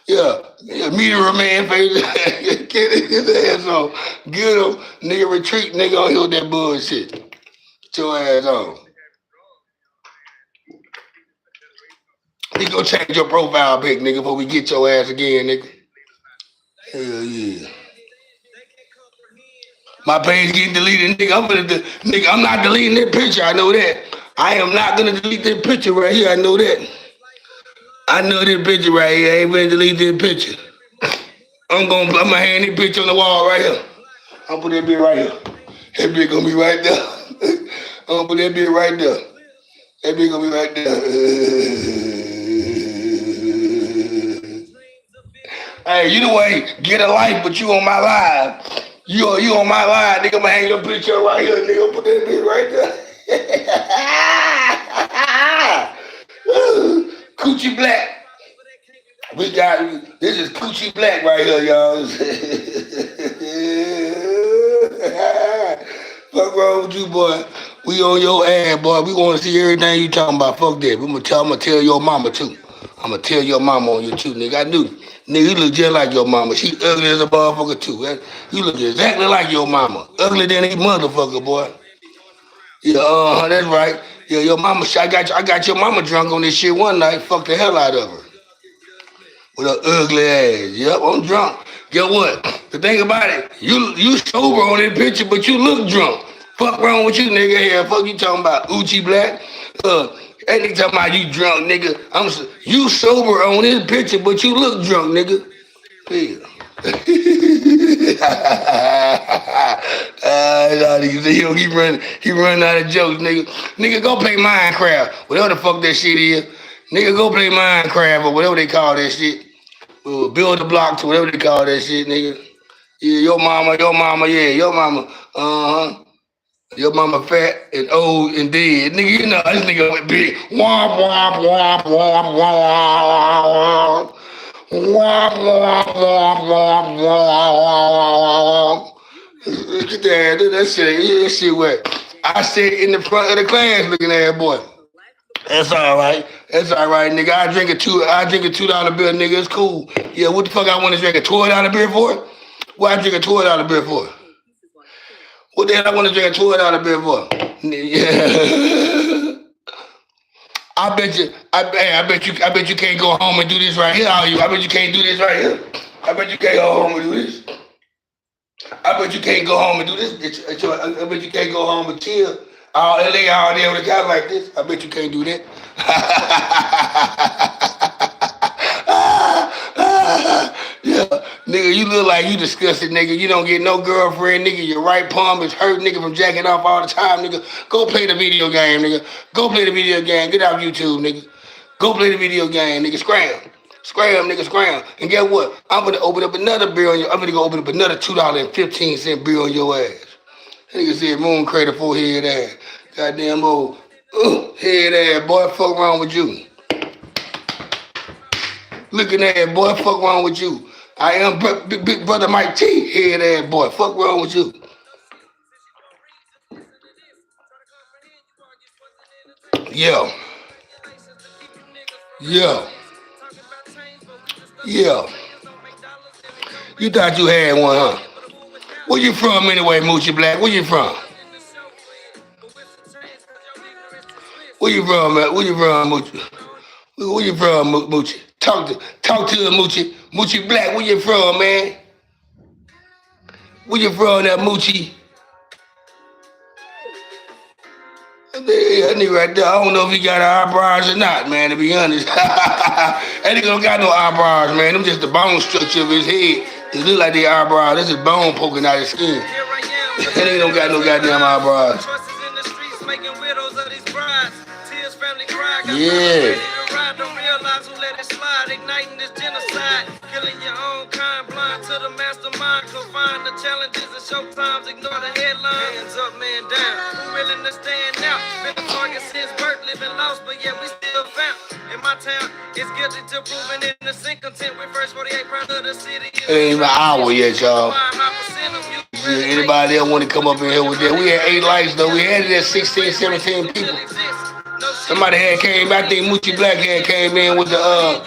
yeah. Meteor man face. Get his ass on. Get him, nigga. Retreat, nigga. On here with that bullshit. Get your ass on. Nigga, go change your profile pic, nigga, before we get your ass again, nigga. Hell yeah. My page getting deleted, nigga. I'm not deleting that picture. I know that. I am not gonna delete that picture right here. I know that. I know this picture right here. I ain't gonna delete this picture. I'm gonna hang this picture on the wall right here. I'm gonna put that bitch right here. That bitch gonna be right there. I'm gonna put that bitch right there. That bitch gonna be right there. Hey, you the way get a life, but you on my live. You on my live, nigga. I'ma hang your picture right here, nigga. Put that bitch right there. Coochie Black. We got this is Coochie Black right here, y'all. Fuck wrong with you, boy? We on your ass, boy. We want to see everything you talking about. Fuck that. I'm gonna tell your mama too. I'm gonna tell your mama on you too, nigga. I knew. Nigga, you look just like your mama. She ugly as a motherfucker too. You look exactly like your mama. Ugly than a motherfucker, boy. Yeah, that's right. Yeah, your mama. I got your mama drunk on this shit one night. Fucked the hell out of her. With her ugly ass. Yep, I'm drunk. Guess what? The thing about it, you sober on that picture, but you look drunk. Fuck wrong with you, nigga? Here, fuck you talking about Uchi Black? That nigga talking about you drunk, nigga. You sober on this picture, but you look drunk, nigga. Yeah. He running out of jokes, nigga. Nigga, go play Minecraft, whatever the fuck that shit is. Nigga, go play Minecraft or whatever they call that shit. Build the blocks or whatever they call that shit, nigga. Yeah, your mama, yeah, your mama. Your mama fat and old and dead. Nigga, you know this nigga went big. Womp, womp, womp, womp, womp. Womp, womp, womp, womp, womp. Look at that. That shit wet. I sit in the front of the class looking at that boy. That's all right. That's all right, nigga. I drink a $2 beer, nigga. It's cool. Yeah, what the fuck I want to drink a $12 beer for? What I drink a $12 beer for? What the hell I want to drink a $12 beer for? Yeah. I bet you can't go home and do this right here, are you? I bet you can't do this right here. I bet you can't go home and do this. I bet you can't go home and do this. I bet you can't go home and chill. And lay all day with a guy like this. I bet you can't do that. Yeah, nigga, you look like you disgusted, nigga. You don't get no girlfriend, nigga. Your right palm is hurt, nigga, from jacking off all the time, nigga. Go play the video game, nigga. Go play the video game. Get off YouTube, nigga. Go play the video game, nigga. Scram. Scram, nigga, scram. And guess what? I'm gonna open up another beer on your. I'm gonna go open up another $2.15 beer on your ass. Nigga said moon crater forehead ass. Goddamn old head ass, boy. Fuck wrong with you. Looking at that, boy. Fuck wrong with you. I am big brother Mike T. Head ass, boy. Fuck wrong with you. Yeah. Yeah. Yeah. You thought you had one, huh? Where you from anyway, Moochie Black? Where you from? Where you from, man? Where you from, Moochie? Where you from, Moochie? Talk to the Moochie. Moochie Black, where you from, man? Where you from, that Moochie? That nigga right there, I don't know if he got eyebrows or not, man, to be honest. That nigga don't got no eyebrows, man. Them just the bone structure of his head. It look like the eyebrows. That's his bone poking out his skin. That nigga don't got no goddamn eyebrows. Yeah. Igniting this genocide, killing your own kind, blind to the mastermind, confine the challenges and showtimes, ignore the headlines. Hands up, man down. Who willing to stand out? Been a target since birth, living lost, but yet we still found. In my town, it's guilty to proving innocent, content with first 48 proud of the city. It ain't even an hour yet, y'all. Anybody else want to come up in here with that? We had 8 likes though. We had it at 16, 17 people. Somebody had came. I think Moochie Black had came in with the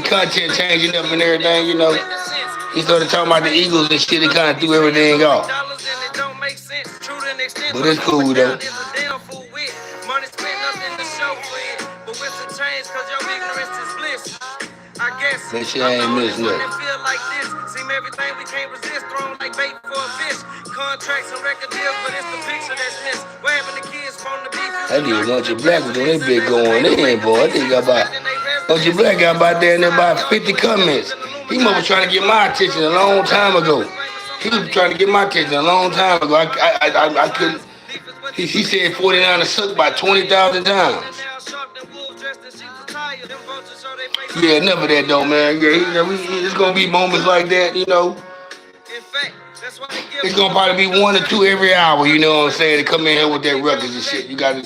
content changing up and everything. You know, he started talking about the Eagles and shit. It kind of threw everything off. But it's cool though. That shit ain't missed nothing. Everything we can't resist, thrown like bait for a fish. Contracts and record deals, but it's the picture that's missed. What happened to kids from the beef? That nigga Moochie Black was doing that bit going in, boy. I think Moochie Black got about there and there about 50 comments. He must be trying to get my attention a long time ago. He was trying to get my attention a long time ago. I couldn't. He said 49 to suck about 20,000 times. Yeah, enough of that though, man. Yeah, it's gonna be moments like that, you know. It's gonna probably be 1 or 2 every hour, you know what I'm saying, to come in here with that records and shit. You gotta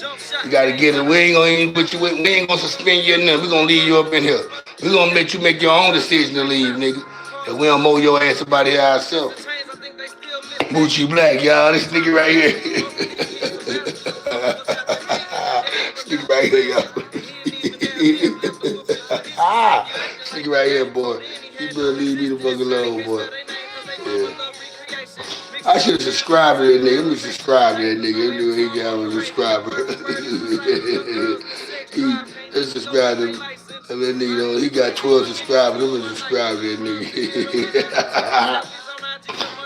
get it. We ain't gonna suspend you or nothing. We gonna leave you up in here. We gonna let you make your own decision to leave, nigga. Cause we don't mow your ass about here ourselves. Moochie Black, y'all. This nigga right here. This nigga right here, y'all. This nigga right here, boy. You better leave me the fuck alone, boy. Yeah. I should have subscribed to that nigga. Let me subscribe to that nigga. He got a subscriber. Let's subscribe to him. That nigga, he got 12 subscribers. Let me subscribe to that nigga.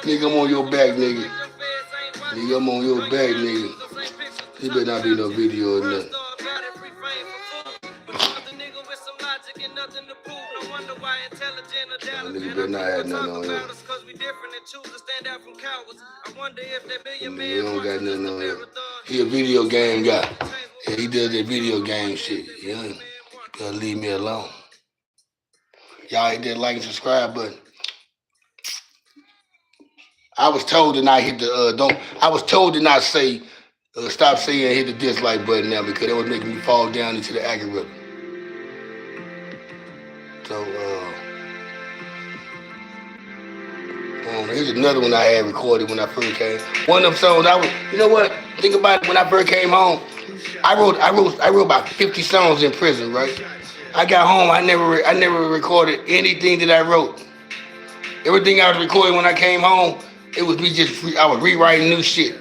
Nigga, I'm on your back, nigga. Nigga, I'm on your back, nigga. He better not be no video or nothing. Nigga better not have nothing on here. He don't got nothing on here. He a video game guy. Yeah, he does that video game shit. You know? Better leave me alone. Y'all hit that like and subscribe button. I was told to not hit the I was told to not say stop saying hit the dislike button now because that was making me fall down into the algorithm. So here's another one I had recorded when I first came. One of them songs you know what? Think about it. When I first came home, I wrote about 50 songs in prison. Right? I got home. I never recorded anything that I wrote. Everything I was recording when I came home, it was me I was rewriting new shit.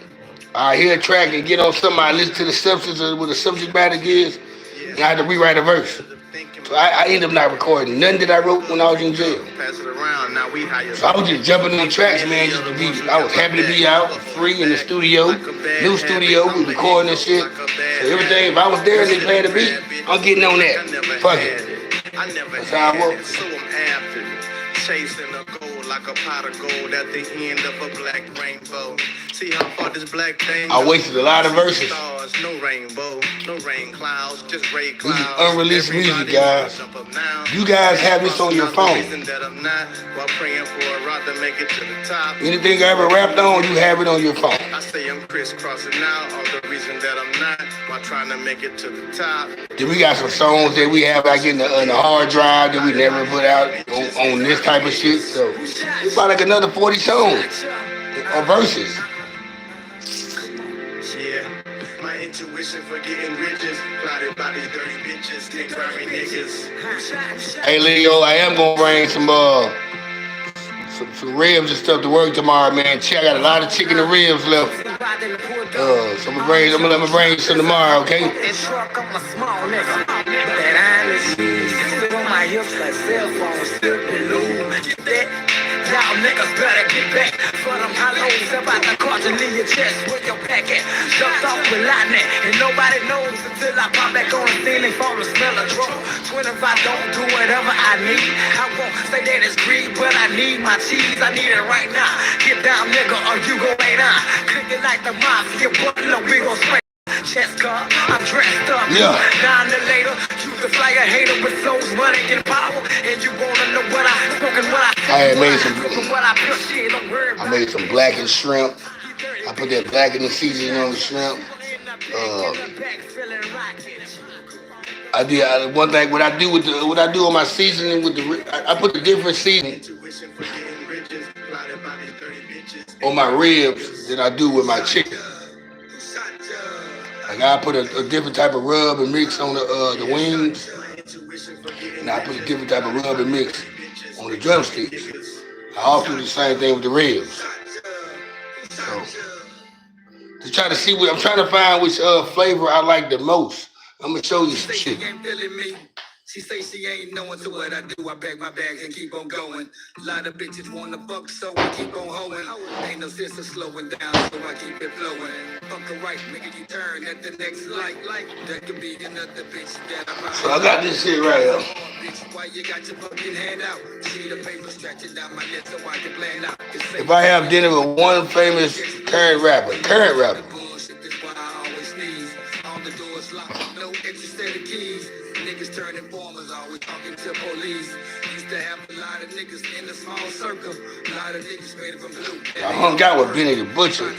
I hear a track and get on something. I listen to the substance of what the subject matter is, and I had to rewrite a verse. So I ended up not recording none that I wrote when I was in jail. So I was just jumping on tracks, man. I was happy to be out, free in the studio, new studio, we recording and shit. So everything, if I was there and they playing the beat, I'm getting on that. Fuck it. That's how I work. Chasing a goal like a pot of gold at the end of a black rainbow. See how far this black thing I wasted a lot of verses. Stars, no rainbow, no rain clouds, just gray clouds. This is unreleased music, guys. You guys have this on your phone. Anything I ever rapped on, you have it on your phone. I say I'm crisscrossing now, all the reason that I'm not while trying to make it to the top. Then we got some songs that we have back in the hard drive that we never put out on this type of shit. So it's about like another 40 songs or verses. Yeah, my intuition.
Intuition for getting riches, plotted by these dirty bitches, temporary niggas.
Hey Leo, I am gonna bring some ribs and stuff to work tomorrow, man. I got a lot of chicken and ribs left. So I'm gonna let me bring you some tomorrow, okay?
Y'all niggas better get back for them hollows about the carton in your chest with your packet. Jumped off with lightning and nobody knows until I pop back on the scene and fall to smell of trouble. Twin if I don't do whatever I need, I won't say that it's greed, but I need my cheese. I need it right now. Get down, nigga, or you gon' lay down. Clicking like the mafia, but no, we gon' spray. Chest car, I'm dressed up.
Yeah.
Down the later, you can fly a hater with flows, money and power, and you wanna know what I spoken, what I
made some blackened shrimp. I put that blackened seasoning on the shrimp. One thing. What I do on my seasoning with I put the different seasoning on my ribs than I do with my chicken. Like I put a different type of rub and mix on the wings, and I put a different type of rub and mix on the drumsticks. I also do the same thing with the ribs. So to try to see I'm trying to find which flavor I like the most. I'm gonna show you some shit.
She say she ain't knowing, so what I do, I pack my bags and keep on going. A lot of bitches wanna fuck, so I keep on hoeing. Ain't no sense of slowing down, so I keep it flowing. Fuck her right, make you turn at the next light. That could be another bitch that I'm.
So I got this shit right here.
Why you got your fucking hand out? See the paper stretching down my neck so I can plan out.
If I have dinner with one famous current rapper.
All the doors locked, no extra set of keys. Niggas turning farmers, always talking to police. Used to have a lot of niggas in a small circle. A lot of niggas made it from blue.
I hung out with Benny the Butcher.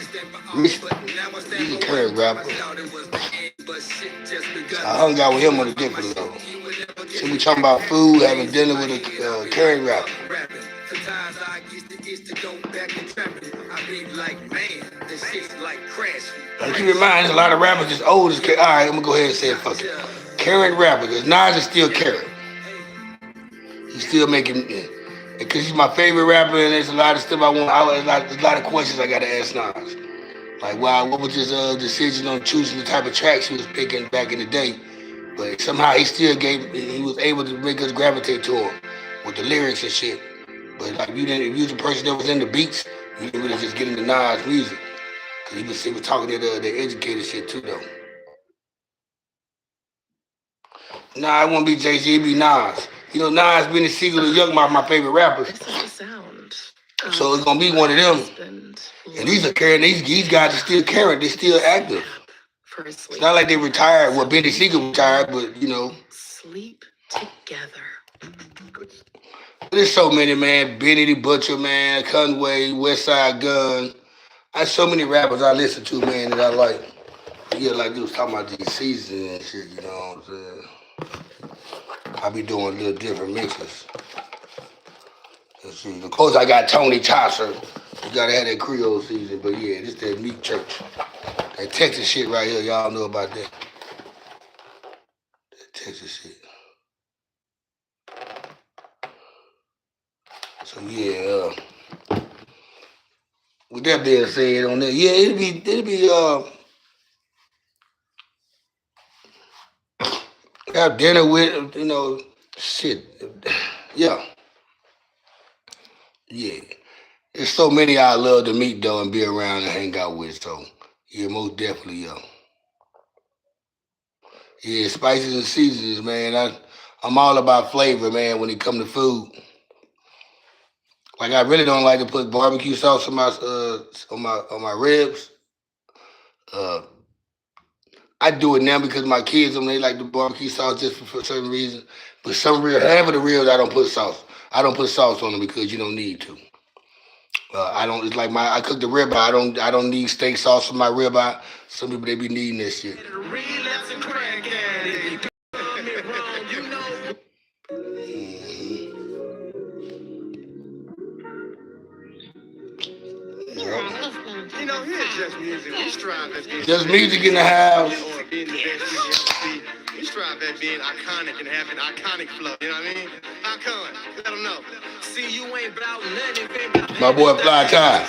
He's a current rapper. I hung out with him on a different level. So we talking about food, having dinner with a current rapper.
Sometimes I used to go back to trapping. I be like, man, this shit's like crashing.
Keep in mind, there's a lot of rappers as old as. All right, I'm gonna go ahead and say it. Fuck it. Current rapper, because Nas is still current. He's still making, because he's my favorite rapper, and there's a lot of stuff there's a lot of questions I gotta ask Nas. Like, wow, what was his decision on choosing the type of tracks he was picking back in the day? But somehow he was able to make us gravitate to him with the lyrics and shit. But like, if you was a person that was into beats, you didn't really just get into Nas music. Because he was talking that educated shit too, though. Nah, it won't be Jay-Z, it'd be Nas. You know, Nas, Benny Siegel, and Young my favorite rappers. So it's gonna be one of them. And these are current. These guys are still current. They're still active. It's not like they retired. Well, Benny Siegel retired, but you know. Sleep together. There's so many, man. Benny the Butcher, man. Conway, Westside Gun. There's so many rappers I listen to, man, that I like. Yeah, like dudes talking about these seasons and shit. You know what I'm saying? I be doing little different mixes. Let's see. Of course, I got Tony Tosser. You gotta have that Creole season, but yeah, this that meat church. That Texas shit right here, y'all know about that. That Texas shit. So yeah, with that being said on there, yeah, it'll be have dinner with, you know, shit. Yeah. Yeah. There's so many I love to meet though and be around and hang out with. So yeah, most definitely, yo. Yeah, spices and seasonings, man. I'm all about flavor, man, when it comes to food. Like I really don't like to put barbecue sauce on my ribs. I do it now because my kids, they like the barbecue sauce just for certain reasons. But half of the ribs, I don't put sauce. I don't put sauce on them because you don't need to. I don't. It's like I cook the ribeye. I don't need steak sauce for my ribeye. Some people they be needing this shit.
You know, here's Just Music. We strive as
Just Music in the house.
being the best you ever be. We strive at being iconic and having iconic flow. You know what I mean? Icon. Let them know. See, you ain't about nothing.
My boy Fly Tie.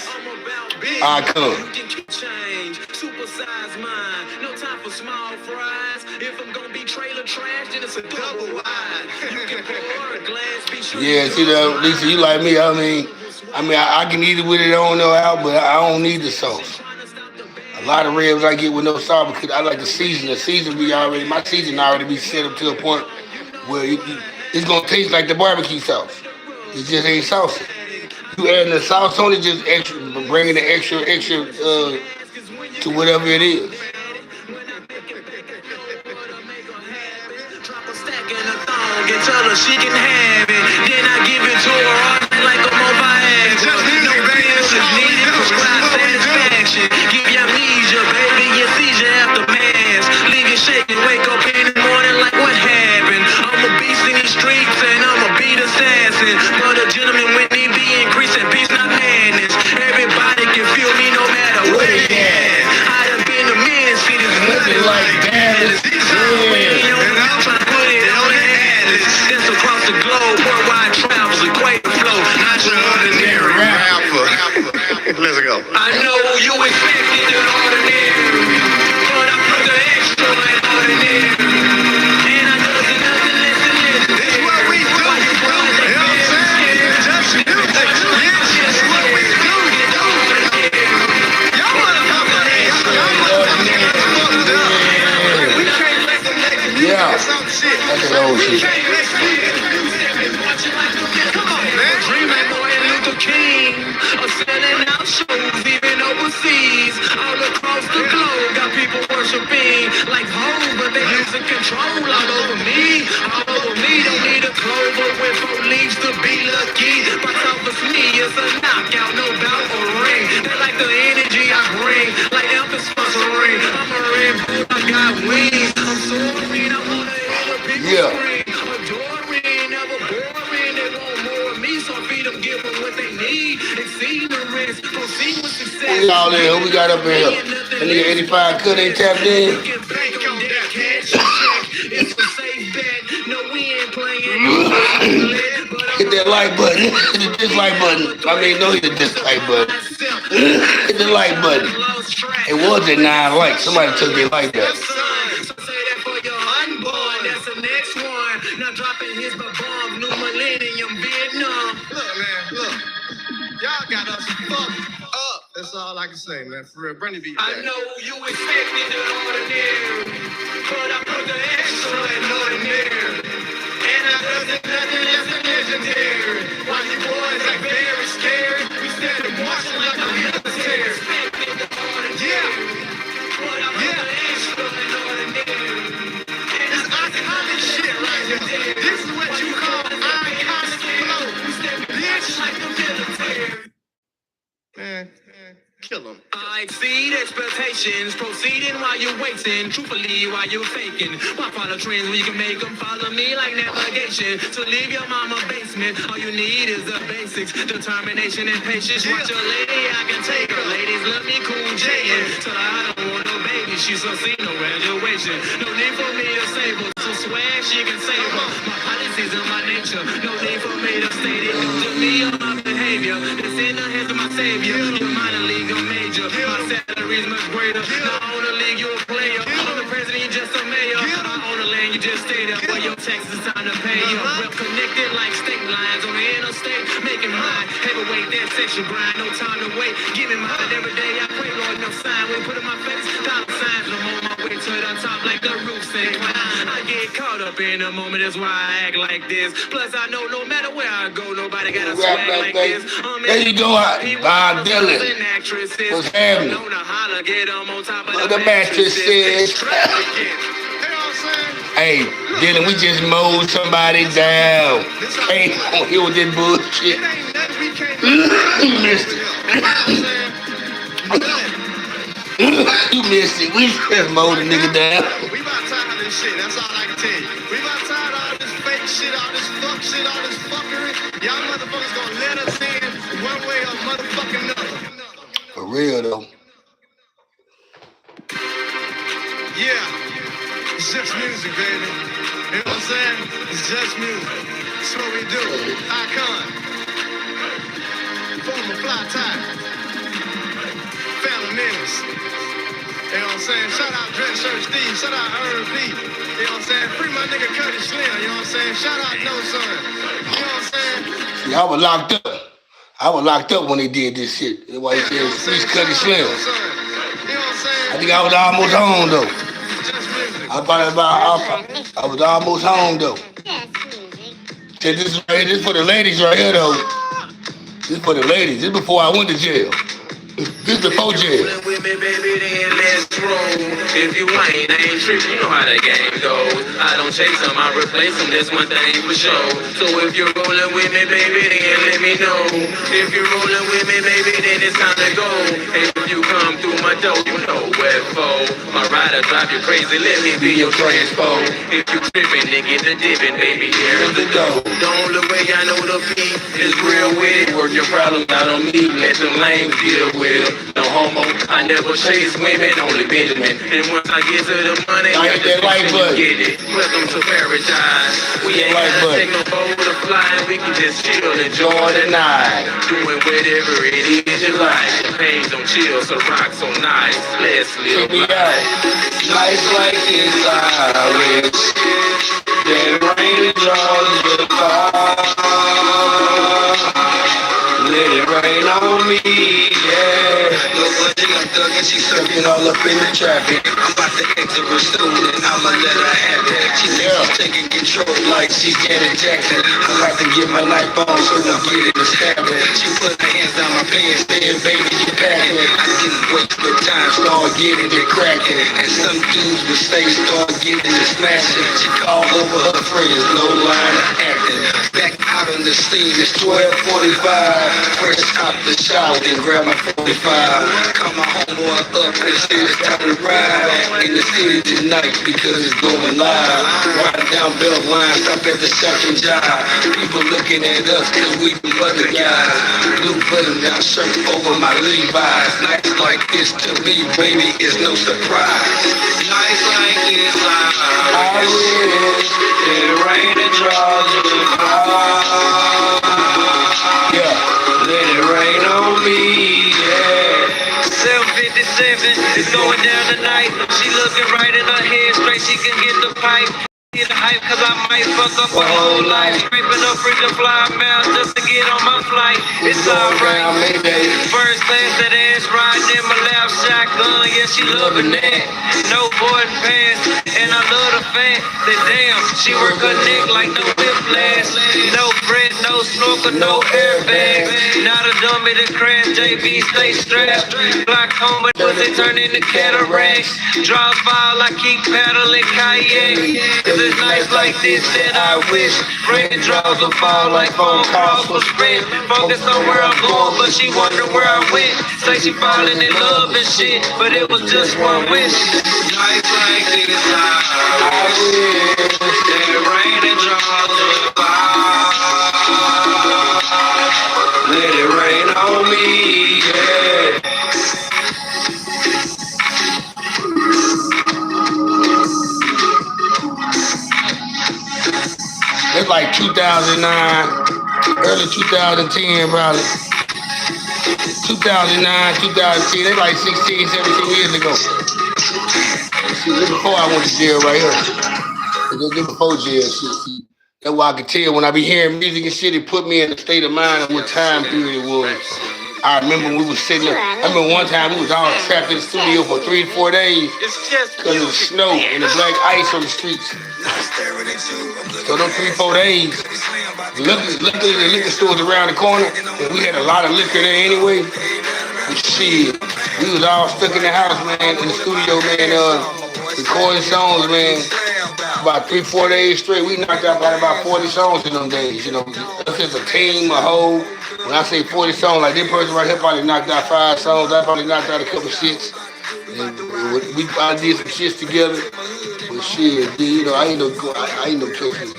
Icon.
You can keep change. Supersize mine. No time for small fries. If I'm gonna be trailer trash, then it's a double wide. You can pour a glass, be sure.
Yeah, see that, Lisa, you like me. I can eat it with it on no out, but I don't need the sauce. A lot of ribs I get with no sauce because I like the season. The season be already, my season already be set up to a point where it's gonna taste like the barbecue sauce. It just ain't saucy. You adding the sauce on it, just extra, bringing the extra to whatever it is.
And tell her she can have it. Then I give it to her like a mobile ass. No answers needed, prescribed satisfaction. Give you amnesia, baby, your seizure after mass. Leave you shaking, wake up in the morning like what happened? I'm a beast in these streets and I'm a beat assassin. But a gentleman with me be increasing peace, not madness. Everybody can feel me no matter where they at. I done been to many cities, nothing like Dallas. And I'm trying to put it on the atlas. That's across the globe, worldwide travels, equate the flow. Not your ordinary rapper. Let's go. I know you expected the ordinary, but I put the extra in ordinary. And I doesn't nothing less than this. This is what we do. You know what I'm saying? Just music. It's just what we do. Y'all motherfuckers ain't fucked up. We can't let them make the music or some shit.
That's an old shit.
Come on, man. Dream like Martin Luther King of selling out shows, even overseas, all across the globe. Got people worshiping like hoes, but they losing control all over me. All over me, don't need a clover with 4 leaves to be lucky. Box office me, it's a knockout, no doubt or ring. They like the energy I bring, like Elvis sponsoring. I'm a Red Bull, I got wings. I'm soaring, I wanna hear the people scream. Adoring, never boring. They want more of me, so I feed them, give them what they need. Exceed the risk, proceed with success.
Who y'all in? Who we got up in here? That nigga 85 Cutty ain't tapped in.
You can bank on that cash check. It's a safe bet. No, we ain't playing.
Hit that like button. Hit the dislike button. No, hit the dislike button. Hit the like button. It was at 9 likes. Somebody took their like back.
So say that for your unborn. That's the next one. Now dropping his bomb. New millennium, Vietnam. Look, man, look. Y'all got us fucked up. That's all I can say, man. For real, Brandy beat that. I know you expected the ordinary, but I put the extra in ordinary. And I doesn't nothing less than legendary. Why you boys like very scared? We stand and marching like a military. Yeah. But I put the extra in ordinary. It's iconic shit right here. This is what you call iconic flow. Bitch, like the military. Man, kill him. I exceed expectations, proceeding while you're waiting, truthfully while you're faking. Why follow trends when you can make them follow me like navigation? To leave your mama basement, all you need is the basics, determination and patience. Watch your lady, I can take her. Ladies love me, cool J-in. Tell her I don't want no baby, she's so seen no graduation. No need for me to save her, so swag she can save her. My policies and my nature, no need for me to state it. To me or my behavior, it's in the hands of my savior. You're minor league or major, my salary's much greater. Not on the league, you're a player. I'm the president, you just a mayor. I own the land, you just stay there. Where your taxes time to pay. You're well connected like state lines on the interstate. Making mine, heavyweight, that section grind. No time to wait, give me mine every day. I pray, Lord, no sign. We put in my face, dollar signs. I'm on my way to the top like the roof say climb. I get caught up in the moment, that's why I act like this. Plus, I know no matter where I go, nobody got a swag like this.
There you go, Bob Dylan. What's happening? The mattresses. Hey, Dylan, we just mowed somebody down. Hey, don't hear with this bullshit. You missed it. You missed it. We just mowed the nigga down. We about tired of this shit. That's all I can tell you. We about tired of all this fake shit, all this fuck shit, all this fuckery. Y'all motherfuckers gonna let us in one way or motherfucking another. For real though. Yeah.
just music, baby. You know what I'm saying? It's just music. That's what we do. Icon. Former fly tie. Family Menace. You know what I'm saying? Shout out Dress Shirt Steve. Shout out Herb P. You know what I'm saying? Free my nigga Cutty Slim. You know what I'm saying? Shout out No Son. You know what I'm saying?
See, I was locked up. I was locked up when they did this shit. That's why he said Streets Cutty Slim.
You know what I'm saying?
I think I was almost home though. I was almost home though. This is for the ladies right here though. This for the ladies. This before I went to jail. This before jail.
With me, baby, then let's roll. If you ain't tripping, you know how the game goes. I don't chase them, I replace them, that's one thing for sure. So if you're rolling with me, baby, then let me know. If you're rolling with me, baby, then it's time to go. And if you come through my door, you know where for. My rider drive you crazy, let me be your transpo. If you tripping, then get the dipping, baby, here's the dough. The only way I know the beat is real with it. Work your problems out on me, let them lames deal with it. No homo, I never chase women, only Benjamin. And once I get to the money,
I hit that like button.
Get it. Welcome to paradise. We ain't gotta take no boat to fly, we can just chill, enjoy the night. Doing whatever it is you like. The pain don't chill, so rock so nice. Let's live life.
Life like this, I wish that rain and draws the fire. Let it rain on me, yeah. Look what she like thuggin', she sucking all up in the traffic. I'm about to enter her soon and I'ma let her have it. She said she's taking control like she's Janet Jackson. I like to get my knife on so I get it and stab it. She put her hands down my pants, saying, baby, you packing. I didn't waste no time, start getting it cracking. And some dudes would say, start getting it smashing. She called over her friends, no line of acting. Back out on the scene, it's 12:45. Fresh out the shower, then grab my 45. Call my homeboy up and say it's time to ride. In the city tonight because it's going live. Riding down Beltline, stop at the second job. People looking at us cause we the other guys. Blue button down shirt over my Levi's. Nights like this to me, baby, is no surprise. Nights like this, I wish it rain and draws the fire. Yeah, let it rain on me, yeah.
757 is going down tonight. She looking right in her head, straight she can get the pipe. Get the hype cause I might fuck up her whole life. Scraping up freaking fly miles just to get on my flight. It's alright. First class, that ass riding in my lap shotgun. Yeah, she loving that. No boarding pass, and I love the fact that damn, she work her neck like no whiplash. No bread, no snorkel, no airbag. Not a dummy to crash, JB stay strapped. Black home, but pussy turn into cataracts. Draws fall, I keep paddling kayak. It's nights like this that I wish rain draws will fall like phone calls for sprint. Focus on where I'm going, but she wonder where I went. Say she falling in love and shit, but it was just one wish. Nights like this I wish that rain and draws will fall. Let it rain on me, yeah.
It's like 2009, early 2010 probably. 2009, 2010, it's like 16, 17 years ago. See, this before I went to jail right here. This before jail shit. See, that's why I can tell when I be hearing music and shit, it put me in a state of mind of what time period it was. I remember we was sitting there. I remember one time we was all trapped in the studio for 3 to 4 days because of the snow and the black ice on the streets. So those 3, 4 days, luckily the liquor stores around the corner, and we had a lot of liquor there anyway. But shit, we was all stuck in the house, man, in the studio, man, recording songs, man. About 3, 4 days straight, we knocked out probably about 40 songs in them days, you know. That's just a team, a whole. When I say 40 songs, like this person right here probably knocked out 5 songs, I probably knocked out a couple shits. And I did some shits together. But shit, you know, I ain't no catching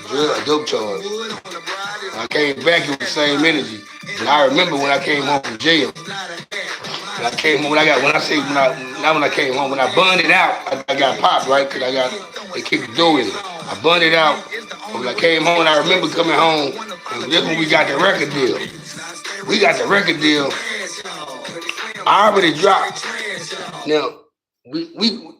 dope charge. When I came back, it was the same energy. And I remember when I came home from jail. When I came home, when I bonded out, I got popped, right? Cause I got They kicked the door in. I burned it out. When I came home, I remember coming home, and this when we got the record deal. We got the record deal. I already dropped. Now, me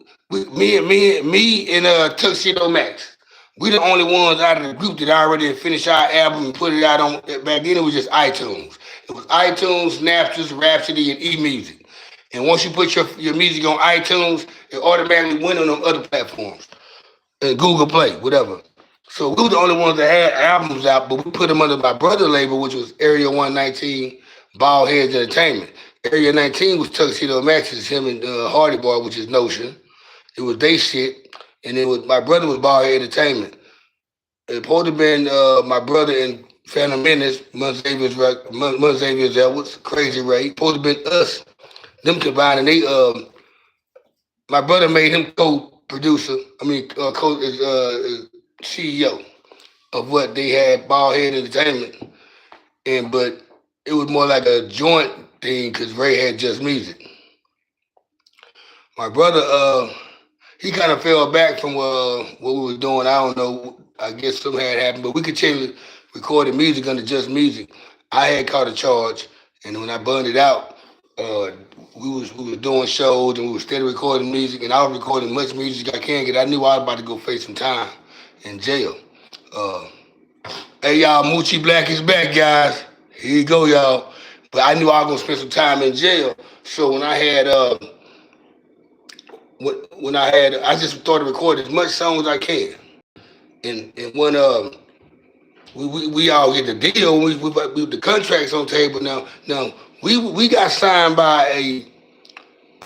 and Tuxedo Max. We the only ones out of the group that already finished our album and put it out on. Back then, it was just iTunes. It was iTunes, Napster, Rhapsody, and eMusic. And once you put your music on iTunes, it automatically went on them other platforms, Google Play, whatever. So we were the only ones that had albums out, but we put them under my brother label, which was Area 119, Bald Heads Entertainment. Area 19 was Tuxedo Max's, him and Hardy Boy, which is Notion. It was they shit, and it was my brother was Bald Head Entertainment. It supposed to have been my brother and Phantom Menace, Xavier's Edwards, Crazy Ray. Supposed to have been us, them combined, and my brother made him co-producer. CEO of what they had, Bald Head Entertainment, but it was more like a joint thing because Ray had just music. My brother, he kind of fell back from what we was doing. I don't know. I guess something had happened, but we continued recording music under just music. I had caught a charge, and when I burned it out, we was doing shows and we was steady recording music, and I was recording much music I can get. I knew I was about to go face some time in jail. Hey y'all, Moochie Black is back, guys. Here you go, y'all. But I knew I was gonna spend some time in jail. So when I just started recording as much songs as I can. And when we all get the deal, we the contracts on the table now. Now we got signed by a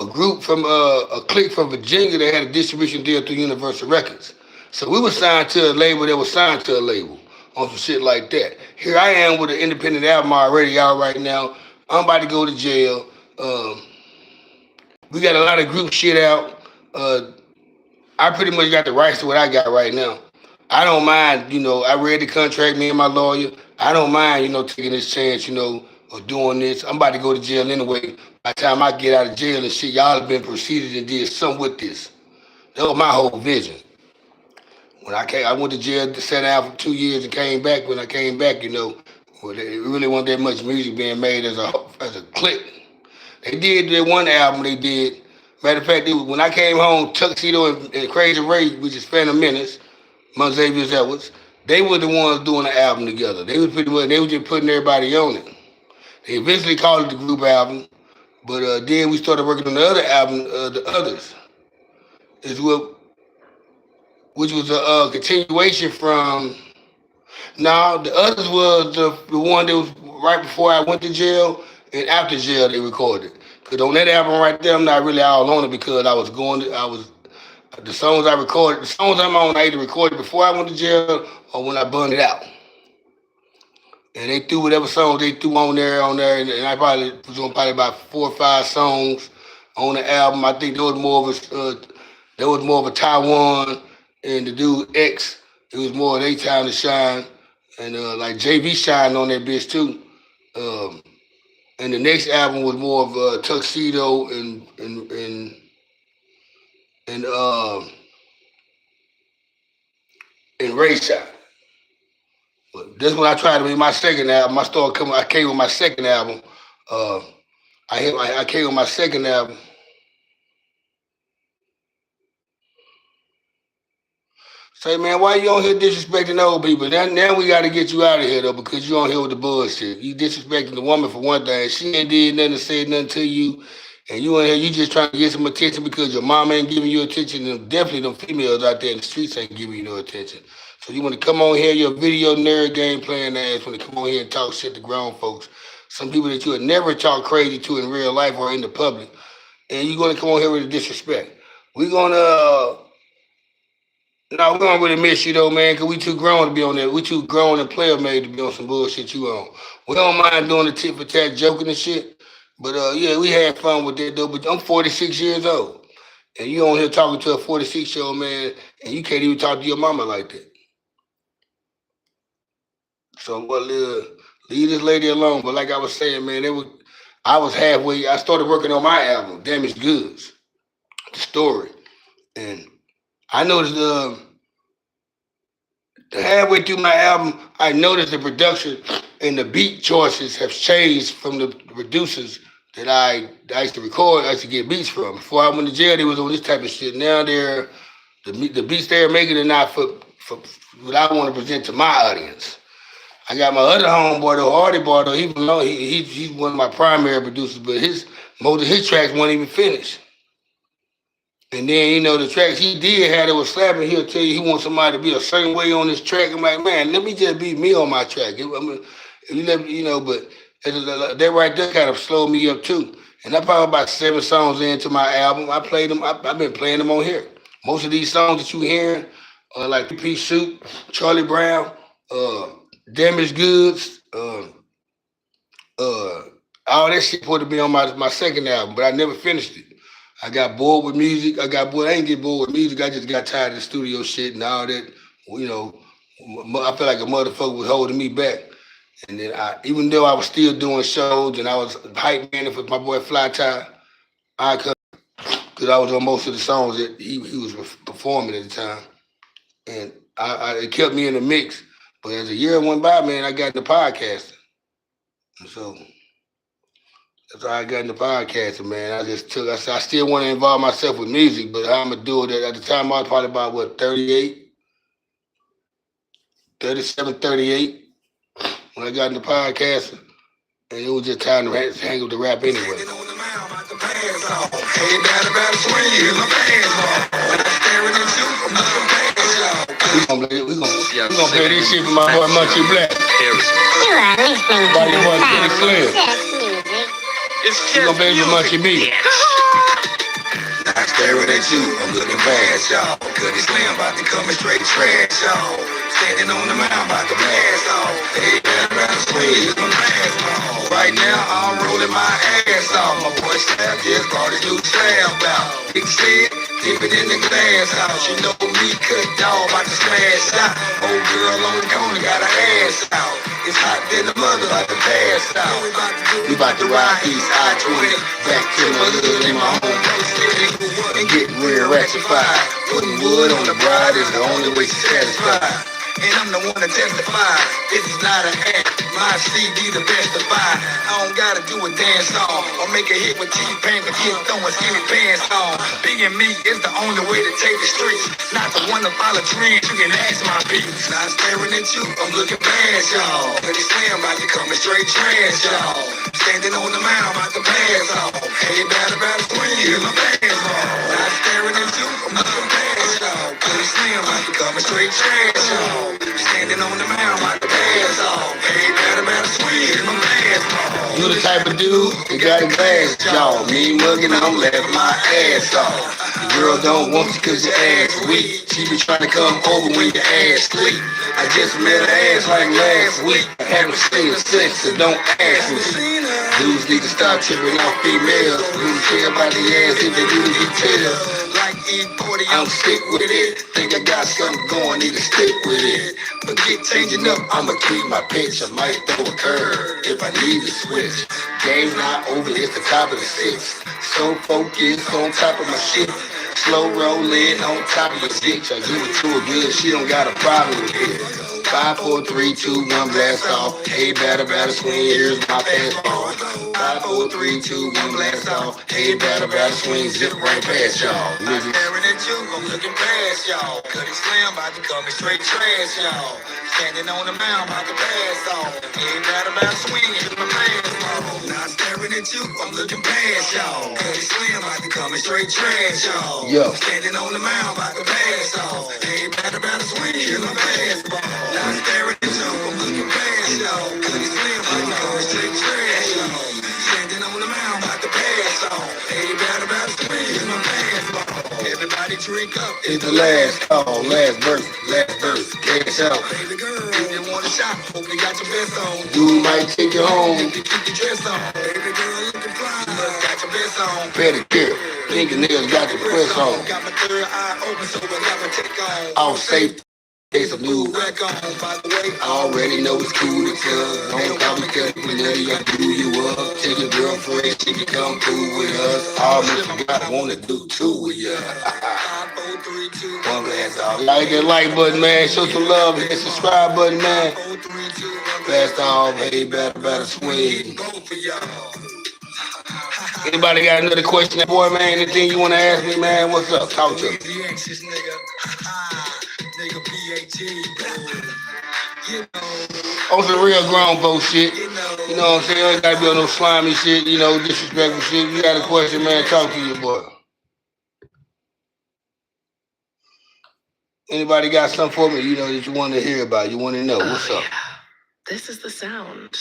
group from a clique from Virginia that had a distribution deal through Universal Records. So we were signed to a label that was signed to a label on some shit like that. Here I am with an independent album already out right now. I'm about to go to jail. We got a lot of group shit out. I pretty much got the rights to what I got right now. I don't mind, I read the contract, me and my lawyer. I don't mind, taking this chance, or doing this. I'm about to go to jail anyway. By the time I get out of jail and shit, y'all have been proceeded and did something with this. That was my whole vision. When I went to jail, sat down for 2 years and came back. When I came back, it really wasn't that much music being made as a clique. They did that one album they did. Matter of fact, when I came home, Tuxedo and Crazy Ray, which is Phantom Menace, Xavier's Edwards, they were the ones doing the album together. They was just putting everybody on it. They eventually called it the group album, but then we started working on the other album, the others, which was a continuation from. Now the others was the one that was right before I went to jail and after jail they recorded. Cause on that album right there, I'm not really all on it because the songs I recorded, the songs I'm on, I either recorded before I went to jail or when I burned it out. And they threw whatever songs they threw on there, and I probably was on probably about 4 or 5 songs on the album. I think there was more of a Taiwan, and the dude X, it was more of their time to shine, and like JV shined on that bitch too. And the next album was more of Tuxedo and Ray shine. But this when I tried to make my second album. I came with my second album. I came with my second album. Say, man, why you on here disrespecting old people? Now we got to get you out of here, though, because you on here with the bullshit. You disrespecting the woman for one thing. She ain't did nothing to say nothing to you. And you in here, you just trying to get some attention because your mama ain't giving you attention. And definitely them females out there in the streets ain't giving you no attention. So you want to come on here, your video nerd game playing ass, want to come on here and talk shit to grown folks. Some people that you would never talk crazy to in real life or in the public. And you going to come on here with the disrespect. We going to... No, we don't really miss you though, man, because we too grown to be on there. We too grown and player made to be on some bullshit you on. We don't mind doing the tit for tat joking and shit. But yeah, we had fun with that though. But I'm 46 years old. And you on here talking to a 46-year-old man and you can't even talk to your mama like that. So leave this lady alone. But like I was saying, man, I started working on my album, Damaged Goods, the story. And I noticed the halfway through my album, I noticed the production and the beat choices have changed from the producers that I used to record. I used to get beats from. Before I went to jail, they was on this type of shit. Now they're the beats they're making are not for what I want to present to my audience. I got my other homeboy though, Hardy Boy though. He's one of my primary producers, but most of his tracks weren't even finished. And then, the tracks he did have that was slapping, he'll tell you he wants somebody to be a certain way on this track. I'm like, man, let me just be me on my track. If you let me, but that right there kind of slowed me up too. And I probably about 7 songs into my album. I played them, I've been playing them on here. Most of these songs that you hearing are like P Soup, Charlie Brown, uh, Damaged Goods, uh, all that shit supposed to be on my second album, but I never finished it. I got bored with music. I ain't get bored with music. I just got tired of the studio shit and all that. You know, I feel like a motherfucker was holding me back. And then even though I was still doing shows and I was hype man for my boy Fly Tie, because I was on most of the songs that he was performing at the time. And it kept me in the mix. But as the year went by, man, I got into podcasting. And so that's how I got into podcasting, man. I still want to involve myself with music, but how I'm going to do it. At the time, I was probably about, 38, 37, 38 when I got into podcasting. And it was just time to hang with the rap anyway. We gonna play this shit for my boy Munchie Black.
You are listening
By
to
your boy Cutty
the
Slim.
music.
We gonna play this for Munchie B.
Not staring at you, I'm looking past y'all. Cutty Slim about to come and straight trash y'all. Standing on the mound about to blast off. Hey, man, squeeze my mask off. Right now I'm rolling my ass off. My boy Slap just brought his new slab out. Big shit, dip it in the glass house. You know me, cut dog, about to smash out. Old girl on the corner got her ass out. It's hot than the mother, about to pass out. We about to ride East I-20 back to my hood in my home city and get real rectified. Putting wood on the bride is the only way she's satisfied. And I'm the one to testify. This is not an act. My CD the best to buy. I don't gotta do a dance song or make a hit with T-Pain but keep throwing skinny pants on. Being me is the only way to take the streets. Not the one to follow trends. You can ask my peeps. Not staring at you, I'm looking past y'all. Cutty Slim about to come and straight trash y'all. Standing on the mound about to pass off. Hey, about to swing, here's my pants off. Not staring at you, I'm looking past y'all. Cutty Slim about to come and straight trash y'all. Standing on the mound about to pass off. Hey, about to swing, here's my pants off.
You the type of dude that got a glass jaw. Me mugging, I'm laughing my ass off. The girl don't want you cause your ass weak. She be trying to come over when your ass sleep. I just met her ass like last week. I haven't seen her since, so don't ask me. Dudes need to stop tripping off females. Dudes care about the ass if they do the details.
Like E40, I'm sick with it. Think I got something going, need to stick with it. Forget changing up,
I'ma keep my pitch. I might throw a curve if I need to switch. Game not over, it's the top of the six. So focused on top of my shit. Slow rolling on top of your bitch. I give it to her good, she don't got a problem with it. 5, 4, 3, 2, 1, blast off. Hey, batter, swing, here's my fastball. 5, 4, 3, 2, 1, blast off. Hey, batter, swing, zip right past y'all.
I'm staring at you, I'm looking past y'all. Cutty Slim about to come and straight trash y'all. Standing on the mound about to pass off. Hey, about swing, here's my fastball. Not staring at you, I'm looking past y'all. Cutty Slim about to come and straight trash y'all.
Yo.
Standing on the mound about to pass off. Hey, about swing, here's my fastball. Not staring at you, I'm looking past y'all. Cutty Slim about to come and straight trash y'all. Standing on the mound about to pass off. Hey, about swing, here's my fastball. Everybody drink up.
It's the last call, last verse, cash out.
Baby girl, if you want a shot, hope you got your best on.
Dude might take you home.
Keep your dress on. Baby girl looking fly. You must got your best on.
Pedicure, fingernails got the press on.
Got my third eye open, so I got my take on.
Off safe. It's a new record on, by the way. I already know it's cool to tell. Don't call me cutty, nutty, I do you up. Tell your girlfriend she can come cool with us. All this forgot I wanna do too with ya. One glass off. Y'all hit that like button, man. Show some love. Hit that subscribe button, man. Blast off. Hey, better swing. Anybody got another question, boy, man? Anything you want to ask me, man? What's up? Talk to me. On some real grown folks shit. You know what I'm saying? You ain't gotta be on no slimy shit, you know, disrespectful shit. You got a question, man, talk to your boy. Anybody got something for me, you know, that you want to hear about, you want to know? What's up?
Yeah. This is the sound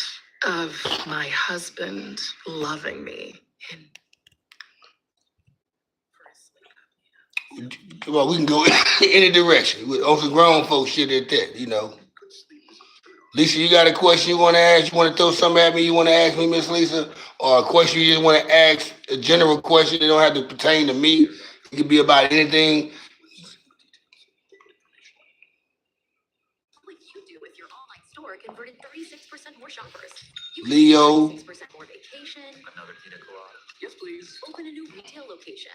of my husband loving me.
Well, we can go any direction. On some grown folks shit at that, you know. Lisa, you got a question you want to ask? You want to throw something at me? You want to ask me, Miss Lisa? Or a question you just want to ask, a general question that don't have to pertain to me? It could be about anything.
What would you do if your online store converted 36% more shoppers?
Leo.
36% more vacation. Another pina colada. Yes, please. Open a new retail location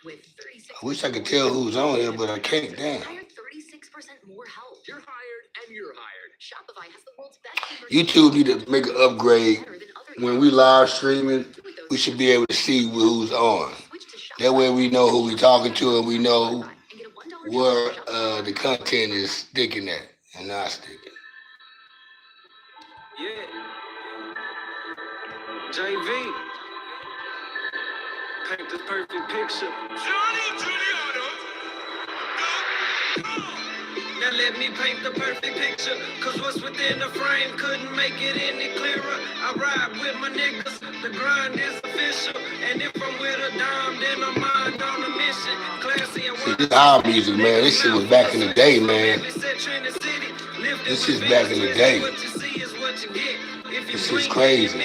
with 36%.
I wish I could tell who's on here, but I can't. Damn.
Hire 36% more help. You're hired and you're hired. Shopify has the world's best.
YouTube need to make an upgrade. When we live streaming, we should be able to see who's on. That way we know who we talking to and we know where the content is sticking at and not sticking.
Yeah. JV. Paint the perfect picture. Now let me paint the perfect picture, cause what's within the frame couldn't make it any clearer. I ride with my niggas, the grind is official, and if I'm with a dime, then I'm mind on a mission. Classy and
see, this our music, man. This shit was back in the day, man. This shit's back in the day. This shit's crazy.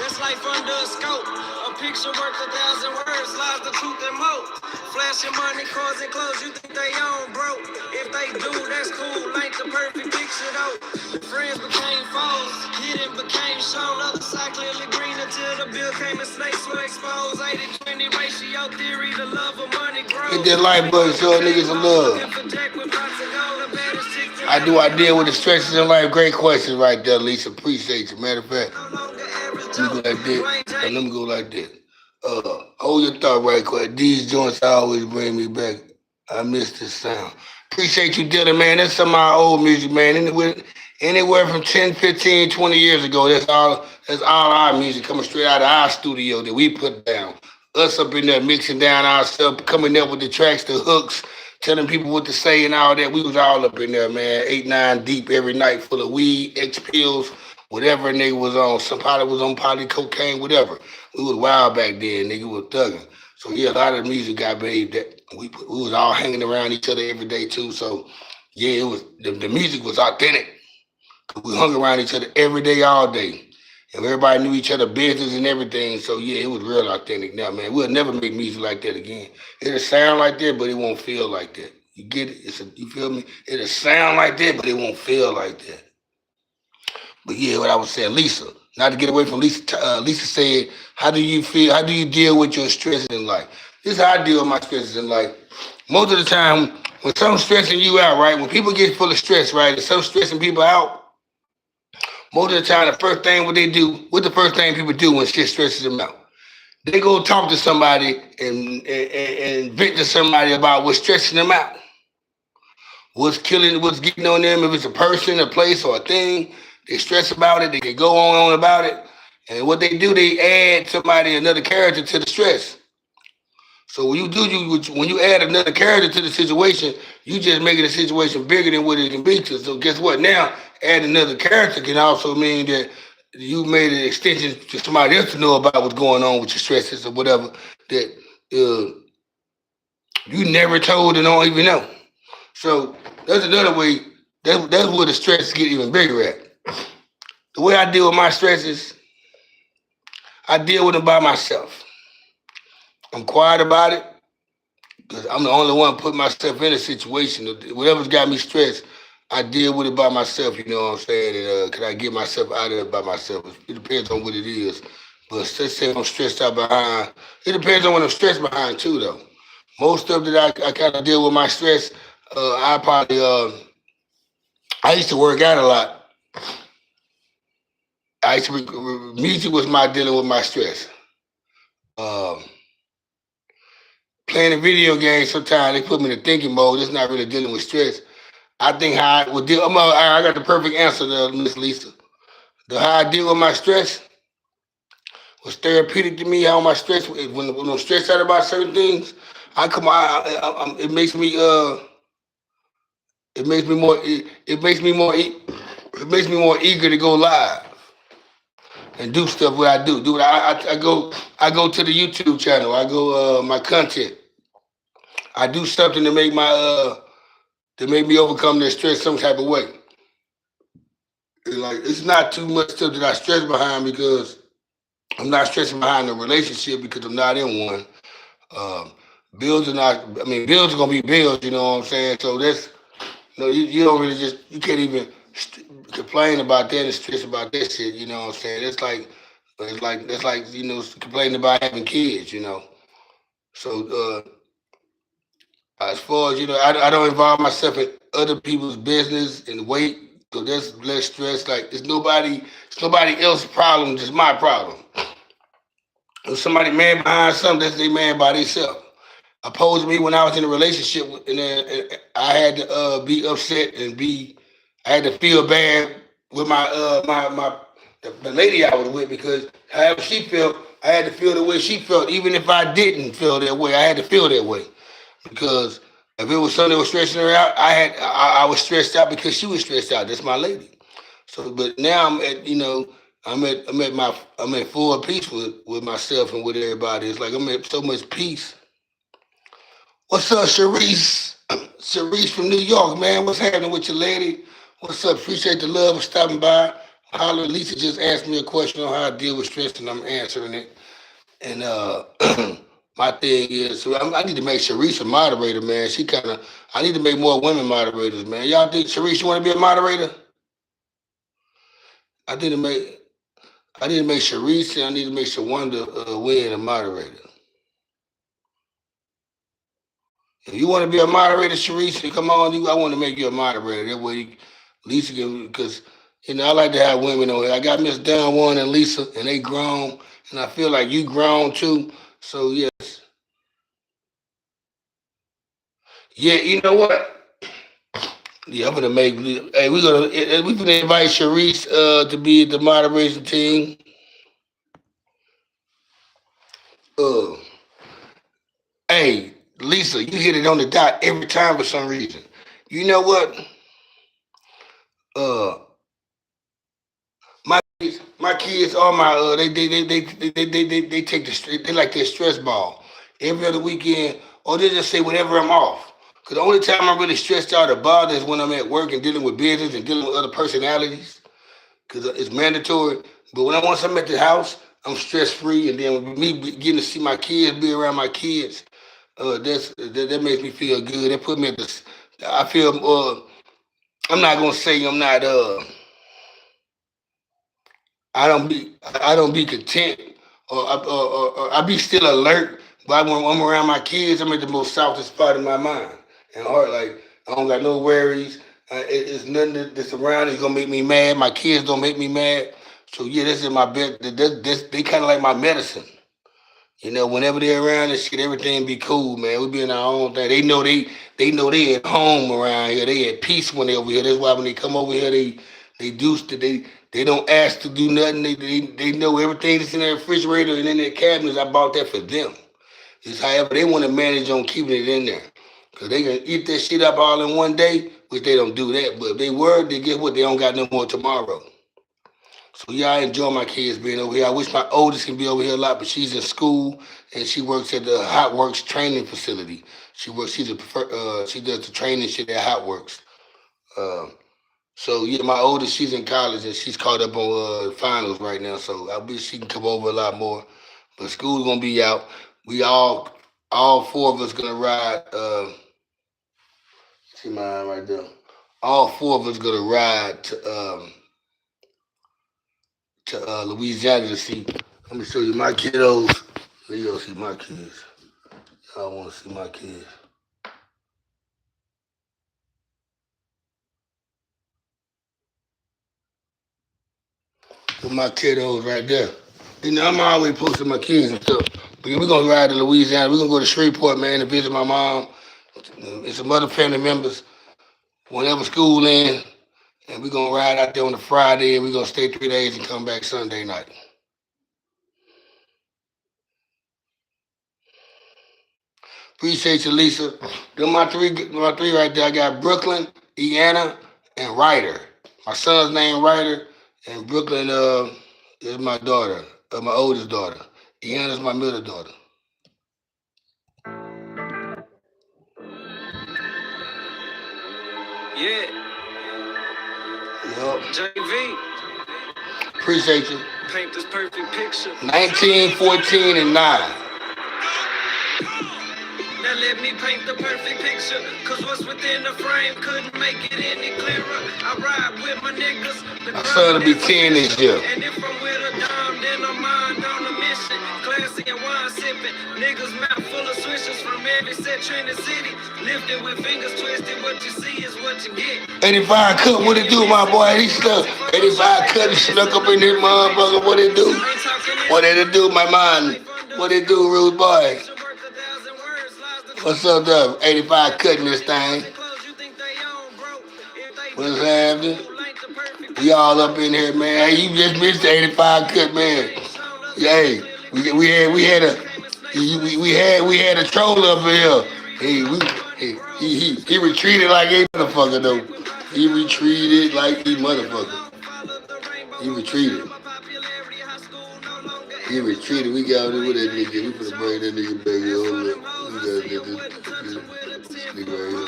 That's life under a scope. A picture worth 1,000 words, lies the truth and more. Flashing money, cars and clothes, you think they own, bro. If they do, that's cool. Ain't the perfect picture though. Friends became foes, hidden became shown. Other side clearly green until the bill came and snakes were exposed. 80-20 ratio theory, the love of money grows. Hit that like button, show niggas some love. I deal with the stresses in life. Great questions right there, Lisa. Appreciate you. Matter of fact, let me go like this. Hold your thought right quick. These joints always bring me back. I miss this sound. Appreciate you, Dylan, man. That's some of my old music, man. Anywhere from 10, 15, 20 years ago, that's all our music coming straight out of our studio that we put down. Us up in there mixing down our stuff, coming up with the tracks, the hooks, telling people what to say and all that. We was all up in there, man. 8, 9 deep every night, full of weed, X pills, whatever a nigga was on. Somebody was on poly, cocaine, whatever. We was wild back then, nigga. We was thugging. So yeah, a lot of the music got made that we was all hanging around each other every day too. So yeah, it was the music was authentic. We hung around each other every day, all day. And everybody knew each other business and everything. So yeah, it was real authentic now, man. We'll never make music like that again. It'll sound like that, but it won't feel like that. You get it? You feel me? It'll sound like that, but it won't feel like that. But yeah, what I was saying, Lisa, not to get away from Lisa, Lisa said, how do you feel? How do you deal with your stresses in life? This is how I deal with my stresses in life. Most of the time, when something's stressing you out, right? When people get full of stress, right? And something's stressing people out, most of the time, the first thing people do when shit stresses them out? They go talk to somebody and vent to somebody about what's stressing them out. What's getting on them, if it's a person, a place, or a thing. They stress about it, they can go on about it. And what they do, they add another character to the stress. So when you add another character to the situation, you just making the situation bigger than what it can be to. So guess what? Now, add another character can also mean that you made an extension to somebody else to know about what's going on with your stresses or whatever that you never told and don't even know. So that's another way. That's where the stress get even bigger at. The way I deal with my stresses, I deal with them by myself. I'm quiet about it because I'm the only one putting myself in a situation. Whatever's got me stressed, I deal with it by myself. You know what I'm saying? And can I get myself out of it by myself? It depends on what it is. But let's say I'm stressed out behind. It depends on what I'm stressed behind too, though. Most of it, I kind of deal with my stress. I probably I used to work out a lot. Music was my dealing with my stress. Um, Playing a video game, sometimes they put me in a thinking mode. It's not really dealing with stress. I think how I would deal. I got the perfect answer, to Miss Lisa. How I deal with my stress was therapeutic to me. How my stress, when I'm stressed out about certain things, I come. It makes me. It makes me more. It makes me more. It makes me more eager to go live and do stuff. What I do. Do what I go. I go to the YouTube channel. I go my content. I do something to make my to make me overcome that stress some type of way. Like it's not too much stuff that I stress behind because I'm not stressing behind the relationship because I'm not in one. Um, Bills are not. I mean, bills are gonna be bills. You know what I'm saying? So that's you don't really just you can't even complain about that and stress about that shit. You know what I'm saying? That's like complaining about having kids. So as far as I don't involve myself in other people's business and wait. So that's less stress. Like it's nobody else's problem, just my problem. If somebody mad behind something, that's they mad by themselves. Opposed to me when I was in a relationship, and I had to be upset and I had to feel bad with the lady I was with because however she felt, I had to feel the way she felt, even if I didn't feel that way. I had to feel that way because if it was something that was stressing her out, I was stressed out because she was stressed out. That's my lady. So, but now I'm at full peace with myself and with everybody. It's like I'm at so much peace. What's up, Sharice? Sharice from New York, man. What's happening with your lady? What's up? Appreciate the love of stopping by. Holler, Lisa just asked me a question on how I deal with stress, and I'm answering it. And my thing is, so I need to make Sharice a moderator, man. I need to make more women moderators, man. Y'all think Sharice, you want to be a moderator? I need to make I need to make Sharice and I need to make Shawanda win a moderator. If you want to be a moderator, Sharice, come on. I want to make you a moderator. That way, Lisa can, because, I like to have women on here. I got Miss Dunn, One, and Lisa, and they grown. And I feel like you grown too. So, yes. Yeah, you know what? Yeah, I'm gonna make. Hey, we gonna invite Sharice to be the moderation team. Uh, hey, Lisa, you hit it on the dot every time for some reason. You know what? Uh, my kids are they take they like their stress ball every other weekend, or they just say whenever I'm off. Cause the only time I'm really stressed out or bothered is when I'm at work and dealing with business and dealing with other personalities. Cause it's mandatory. But once I'm at the house, I'm stress free, and then with me getting to see my kids, be around my kids, that makes me feel good. That put me at the. I feel. I'm not gonna say I'm not. I don't be content or I be still alert. But when I'm around my kids, I'm at the most softest spot in my mind and heart. Like I don't got no worries. It's nothing that's around is gonna make me mad. My kids don't make me mad. So yeah, this is my best. They kind of like my medicine. Whenever they're around and shit, everything be cool, man. We be in our own thing. They at home around here. They at peace when they over here. That's why when they come over here, they don't ask to do nothing. They know everything that's in their refrigerator and in their cabinets. I bought that for them. It's however they want to manage on keeping it in there. Cause they can eat that shit up all in one day, which they don't do that. But if they were, they get what they don't got no more tomorrow. So yeah, I enjoy my kids being over here. I wish my oldest can be over here a lot, but she's in school and she works at the Hot Works training facility. She does the training shit at Hot Works. So yeah, my oldest, she's in college and she's caught up on finals right now. So I wish she can come over a lot more. But school's gonna be out. We all four of us gonna ride. See mine right there. All four of us gonna ride to Louisiana to see. Let me show you my kiddos. Let you go see my kids. Y'all want to see my kids? With my kiddos right there. You know, I'm always posting my kids and stuff. But we're gonna ride to Louisiana. We're gonna go to Shreveport, man, to visit my mom and some other family members. Whenever school ends, and we're gonna ride out there on a Friday, and we're gonna stay 3 days and come back Sunday night. Appreciate you, Lisa. Them my three right there. I got Brooklyn, Deanna, and Ryder. My son's name Ryder, and Brooklyn is my daughter, my oldest daughter. Deanna's my middle daughter.
Yeah.
Yup.
JV.
Appreciate you.
Paint this perfect picture.
19, 14, and 9.
Now let me paint the perfect picture. Cause what's within the frame couldn't make it any clearer. I ride with my niggas.
My son will be 10 this year.
And if I'm with a dime, then I'm mind on a mission. Classy and wine sipping. Niggas mouth full of switches from every section in the city. Lifted with fingers twisted. What you see is what you get.
85 Cut, what it do, my boy? He stuck. 85 Cut, he snuck up in this motherfucker. What it do? What it do, my man? What it do, rude boy? What's up, though? 85 Cutting this thing. What's happening? We all up in here, man. Hey, you just missed the 85 Cut, man. Hey, we had a troll up in here. He retreated like a motherfucker though. He retreated like a motherfucker. He retreated. He retreated. We got with that nigga. We finna bring that nigga back here. Hold up. We got this nigga right here.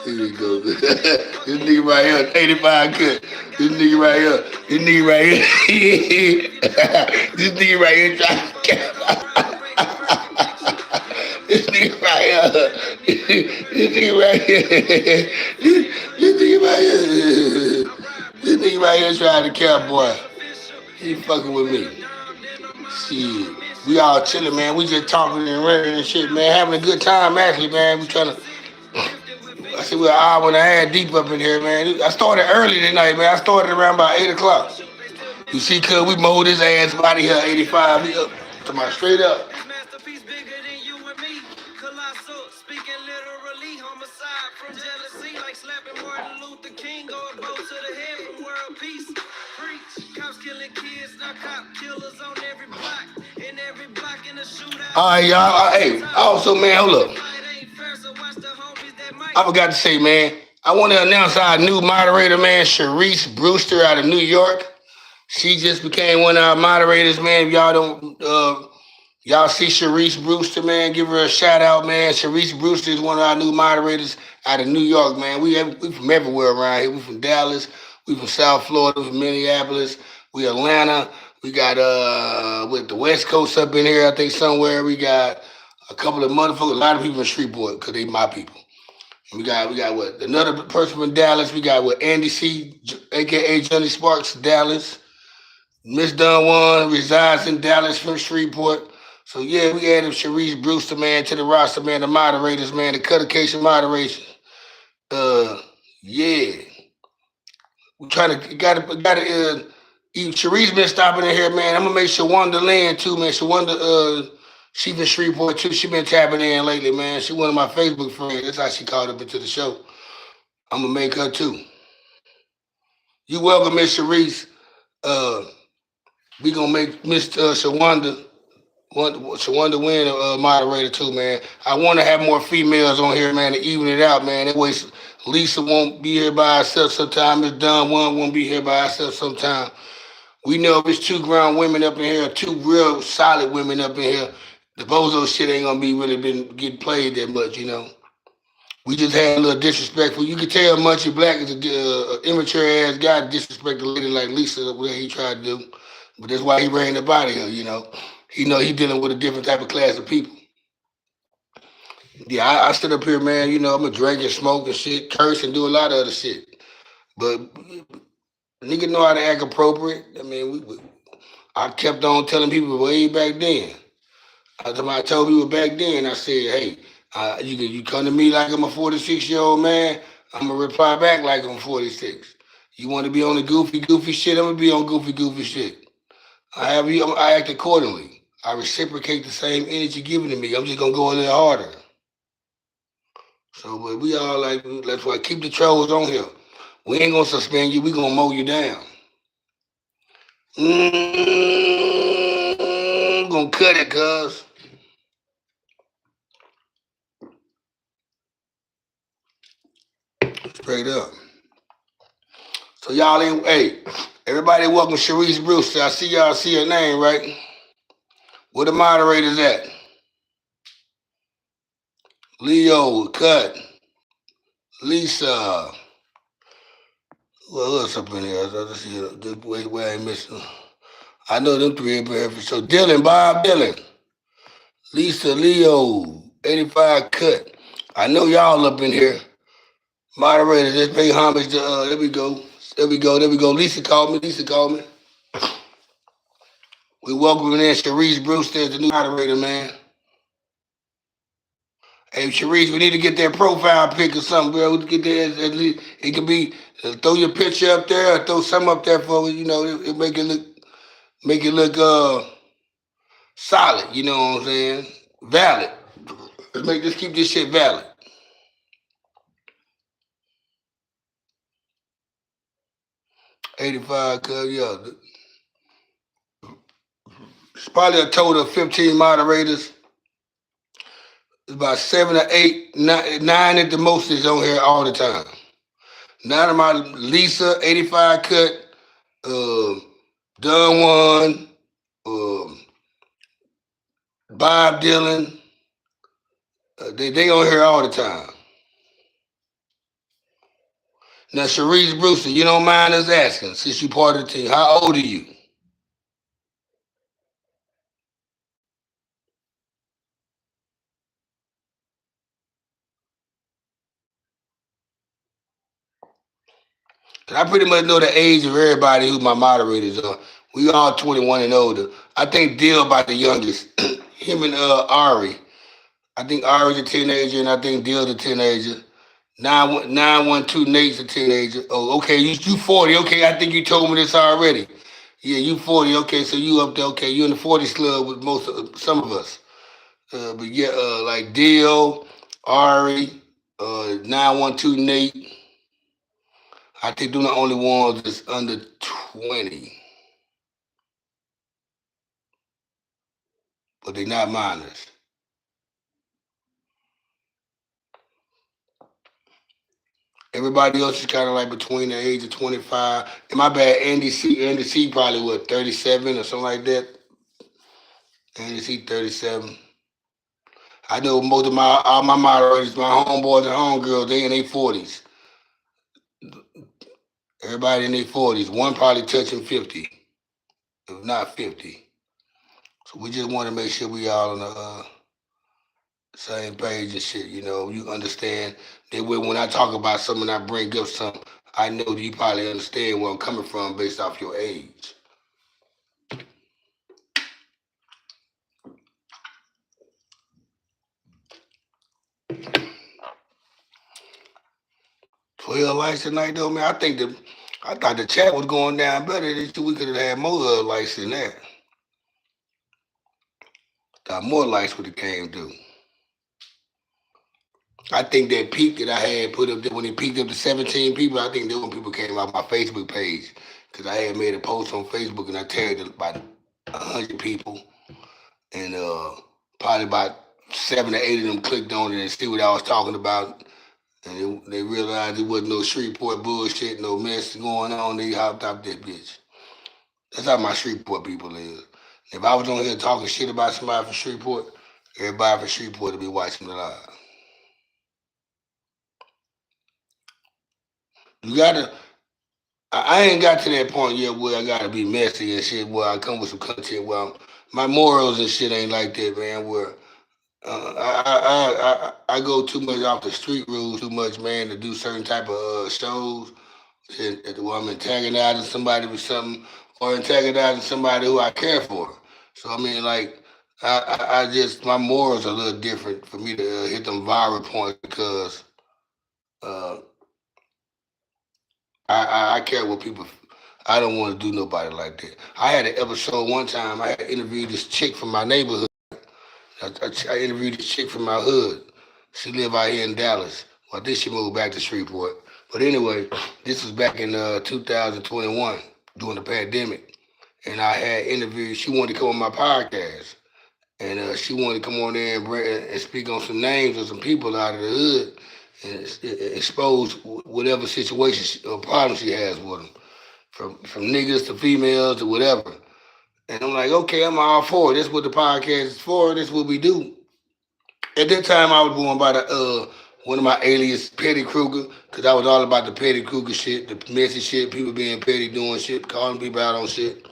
Here we go. This nigga right here, 85 Cut. This nigga right here. This nigga right here. This nigga right here trying to This nigga right here. This nigga right here. This nigga right here. This nigga right here trying to cowboy. He fucking with me. Shit. We all chilling, man. We just talking and running and shit, man. Having a good time, actually, man. We trying to. I said we're an hour and a half deep up in here, man. I started early tonight, man. I started around about 8 o'clock. You see, cuz we mowed his ass out of here, 85. He up to my straight up. All right, y'all. Hey, also, man, hold up. I forgot to say, man, I want to announce our new moderator, man, Sharice Brewster out of New York. She just became one of our moderators, man. If y'all don't, y'all see Sharice Brewster, man, give her a shout out, man. Sharice Brewster is one of our new moderators out of New York, man. We from everywhere around here. We from Dallas, we from South Florida, we from Minneapolis, we Atlanta. We got with the West Coast up in here, I think somewhere. We got a couple of motherfuckers, a lot of people in Shreveport, because they my people. We got what? Another person from Dallas. We got what? Andy C, aka Johnny Sparks, Dallas. Miss Dunn One resides in Dallas from Shreveport. So yeah, we added Sharice Brewster, man, to the roster, man, the moderators, man, the Cutty moderation. Yeah. We trying to gotta Sharice been stopping in here, man. I'm gonna make Shawanda land too, man. Shawanda she from Shreveport too. She been tapping in lately, man. She one of my Facebook friends. That's how she called up into the show. I'm gonna make her too. You welcome, Miss Sharice. We gonna make Miss Shawanda win a moderator too, man. I want to have more females on here, man, to even it out, man. That way Lisa won't be here by herself sometime. Miss Dunn One won't be here by herself sometime. We know if it's two grown women up in here, two real solid women up in here, the bozo shit ain't gonna be really been getting played that much, you know. We just had a little disrespectful. You can tell Munchie Black is a immature ass guy to disrespect a lady like Lisa, what he tried to do. But that's why he ran up out of here, you know. he know he dealing with a different type of class of people. Yeah, I sit up here, man. You know, I'm a drink and smoke and shit, curse and do a lot of other shit. But nigga know how to act appropriate. I mean, I kept on telling people way back then. I told people back then, I said, hey, you come to me like I'm a 46-year-old man, I'm going to reply back like I'm 46. You want to be on the goofy shit, I'm going to be on goofy shit. I act accordingly. I reciprocate the same energy given to me. I'm just going to go a little harder. So, but we all like, that's why keep the trolls on here. We ain't going to suspend you, we going to mow you down. Gonna cut it, cuz. Straight up. So y'all ain't, hey, everybody welcome Sharice Brewster. I see y'all see her name, right? Where the moderators at? Leo, Cut, Lisa. What else up in here? I see this where I ain't missing. I know them three up here. So Dylan, Bob Dylan, Lisa, Leo, 85 Cut. I know y'all up in here. Moderators, let's pay homage to, there we go. Lisa called me. We welcome in Sharice Brewster as the new moderator, man. Hey, Sharice, we need to get that profile pic or something, bro. We get that at least. It could be throw your picture up there, or throw something up there for you know. It make it look solid. You know what I'm saying? Valid. Let's keep this shit valid. $85, cuz yeah. It's probably a total of 15 moderators. It's about 7 or 8, 9 at the most is on here all the time. None of my Lisa, 85 Cut, Dun One, Bob Dylan, they on here all the time. Now, Sharice Brewster, you don't mind us asking, since you part of the team, how old are you? Cause I pretty much know the age of everybody who my moderators are. We all 21 and older. I think Dill about the youngest. Him and Ari. I think Ari's a teenager, and I think Dill's a teenager. 912 Nate's a teenager. Oh, okay, you 40. Okay, I think you told me this already. Yeah, you 40. Okay, so you up there. Okay, you in the 40 club with some of us. But yeah, like Dill, Ari, 912 Nate. I think they're the only ones that's under 20. But they're not minors. Everybody else is kind of like between the age of 25. And my bad, Andy C probably what, 37 or something like that. Andy C 37. I know most of all my moderators, my homeboys and homegirls, they in their 40s. Everybody in their 40s. One probably touching 50, if not 50. So we just want to make sure we all on the same page and shit. You know, you understand that when I talk about something, I bring up something, I know that you probably understand where I'm coming from based off your age. $12 likes tonight, though, man. I thought the chat was going down better. We could have had more likes than that. Thought more likes would have came through. I think that peak that I had put up there when it peaked up to 17 people, I think that when people came off my Facebook page, because I had made a post on Facebook and I tagged about 100 people, and probably about 7 or 8 of them clicked on it and see what I was talking about. And they realized there wasn't no Shreveport bullshit, no mess going on. They hopped off that bitch. That's how my Shreveport people is. If I was on here talking shit about somebody from Shreveport, everybody from Shreveport would be watching the live. You gotta. I ain't got to that point yet where I gotta be messy and shit. Where I come with some content where my morals and shit ain't like that, man. Where I go too much off the street rules too much, man, to do certain type of shows. Where I'm antagonizing somebody with something or antagonizing somebody who I care for. So I mean, like, I just my morals are a little different for me to hit them viral points because uh, I care what people. I don't want to do nobody like that. I had an episode one time. I had interviewed this chick from my neighborhood. I interviewed this chick from my hood. She live out here in Dallas. Well, then she moved back to Shreveport. But anyway, this was back in 2021 during the pandemic, and I had interviewed. She wanted to come on my podcast, and she wanted to come on there and, and speak on some names of some people out of the hood and expose whatever situation or problem she has with them, from niggas to females to whatever. And I'm like, okay, I'm all for it. That's what the podcast is for. That's what we do. At that time, I was going by the one of my alias Petty Kruger, because I was all about the Petty Kruger shit, the messy shit, people being petty, doing shit, calling people out on shit.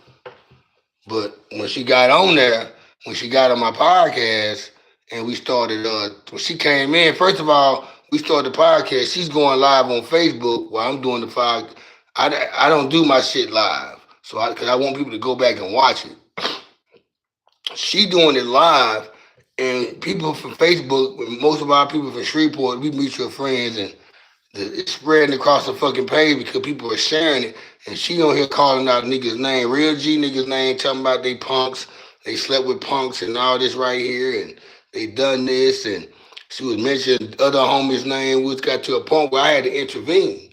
But when she got on there, when she got on my podcast, and we started, when she came in, first of all, we started the podcast. She's going live on Facebook while I'm doing the podcast. I don't do my shit live, so because I want people to go back and watch it. She doing it live, and people from Facebook, most of our people from Shreveport, we mutual friends, and it's spreading across the fucking page because people are sharing it. And she on here calling out niggas' name, real G niggas' name, talking about they punks, they slept with punks and all this right here, and they done this, and she was mentioning other homies' name, which got to a point where I had to intervene.